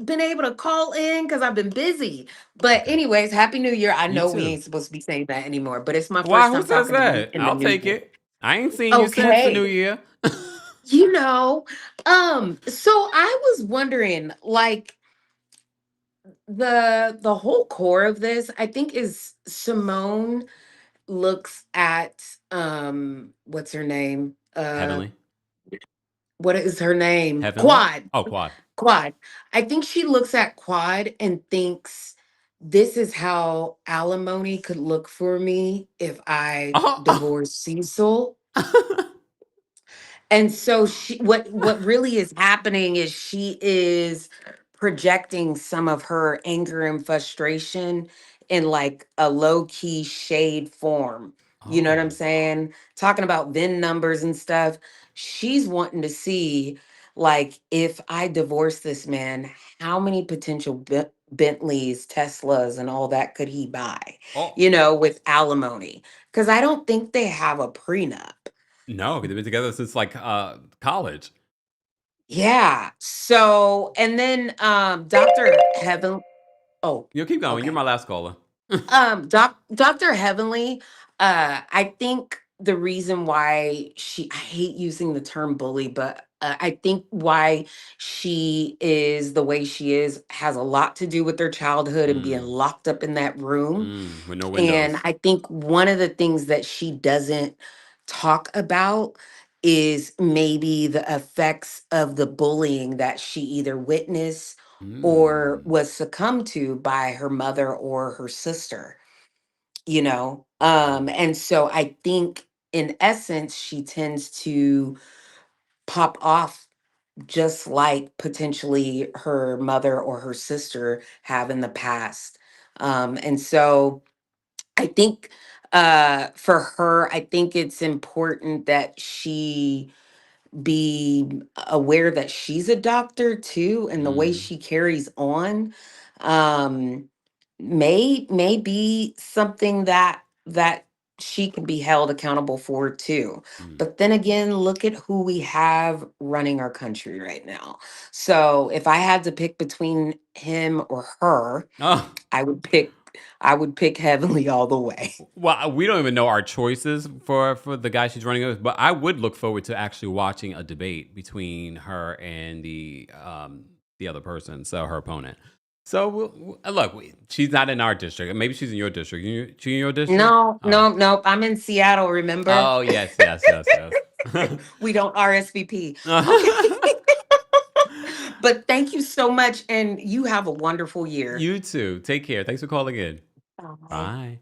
been able to call in because I've been busy. But Okay. anyways, Happy New Year. I You know we too. ain't supposed to be saying that anymore, but it's my Why? first Who time says talking to you that? in the I'll new take year. it. I ain't seen you since the new Okay. year. You know, so I was wondering, like the whole core of this, I think, is Simone looks at what's her name? Heavenly. What is her name? Heavenly. Quad. Oh, quad. Quad. I think she looks at Quad and thinks this is how alimony could look for me if I Oh. divorce Cecil. And so what really is happening is she is projecting some of her anger and frustration in like a low key shade form. You know what I'm Oh. saying? Talking about VIN numbers and stuff. She's wanting to see, like, if I divorce this man, how many potential Bentleys, Teslas, and all that could he buy, Oh. with alimony? Because I don't think they have a prenup. No, they've been together since like college. Yeah. So, and then Dr. Heaven, oh, You keep going. You're okay. my last caller. Dr. Heavenly, I think the reason why I hate using the term bully, but I think why she is the way she is has a lot to do with their childhood and being Mm. locked up in that room. With no And windows. I think one of the things that she doesn't talk about is maybe the effects of the bullying that she either witnessed or Mm. was succumbed to by her mother or her sister. Oh. And so I think in essence she tends to pop off just like potentially her mother or her sister have in the past. And so I think for her, I think it's important that she be aware that she's a doctor too, and the way Mm. she carries on um may be something that she can be held accountable for too. Mm. But then again, look at who we have running our country right now. So if I had to pick between him or her, Oh. i would pick I would pick Heavenly all the way. Well, we don't even know our choices for the guy she's running with, but I would look forward to actually watching a debate between her and the other person, so her opponent. So look, she's not in our district. Maybe she's in your district. She in your district? No, Oh. no, nope. I'm in Seattle, remember? Oh yes, yes, yes, yes. We don't RSVP. Okay. But thank you so much. And you have a wonderful year. You too. Take care. Thanks for calling in. Bye. Bye.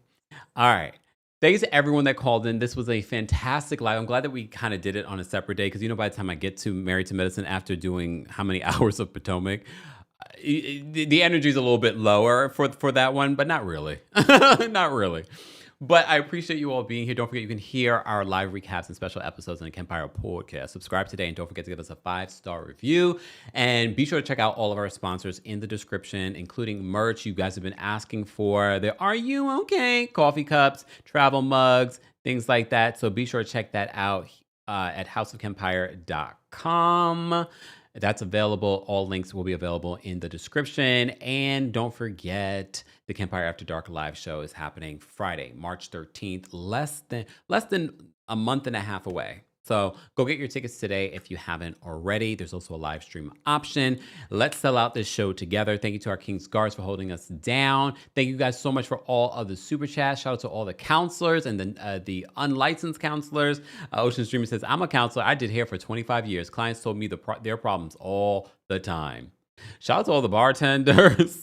All right. Thanks to everyone that called in. This was a fantastic live. I'm glad that we kind of did it on a separate day because, by the time I get to Married to Medicine after doing how many hours of Potomac, the energy is a little bit lower for that one, but not really. Not really. But I appreciate you all being here. Don't forget, you can hear our live recaps and special episodes on the Kempire podcast. Subscribe today, and don't forget to give us a 5-star review. And be sure to check out all of our sponsors in the description, including merch you guys have been asking for. There Are You Okay? Coffee cups, travel mugs, things like that. So be sure to check that out at houseofkempire.com. That's available. All links will be available in the description. And don't forget, the Kempire After Dark live show is happening Friday, March 13th, less than a month and a half away. So go get your tickets today if you haven't already. There's also a live stream option. Let's sell out this show together. Thank you to our King's Guards for holding us down. Thank you guys so much for all of the super chats. Shout out to all the counselors and the unlicensed counselors. Ocean Streamer says, I'm a counselor. I did hair for 25 years. Clients told me their problems all the time. Shout out to all the bartenders.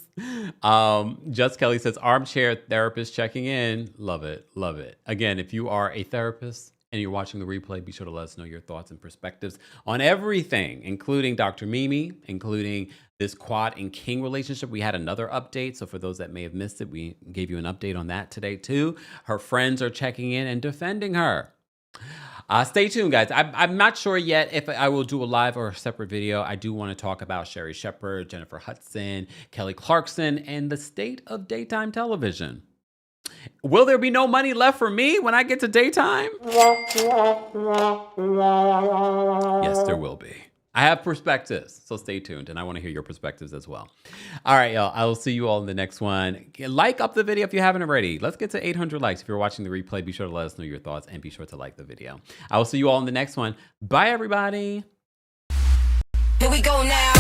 Just Kelly says, armchair therapist checking in. Love it. Love it. Again, if you are a therapist and you're watching the replay, be sure to let us know your thoughts and perspectives on everything, including Dr. Mimi, including this Quad and King relationship. We had another update. So for those that may have missed it, we gave you an update on that today too. Her friends are checking in and defending her. Stay tuned, guys. I'm not sure yet if I will do a live or a separate video. I do want to talk about Sherry Shepherd, Jennifer Hudson, Kelly Clarkson, and the state of daytime television. Will there be no money left for me when I get to daytime? Yes, there will be. I have perspectives, so stay tuned, and I want to hear your perspectives as well. All right, y'all. I will see you all in the next one. Like up the video if you haven't already. Let's get to 800 likes. If you're watching the replay, be sure to let us know your thoughts, and be sure to like the video. I will see you all in the next one. Bye, everybody. Here we go now.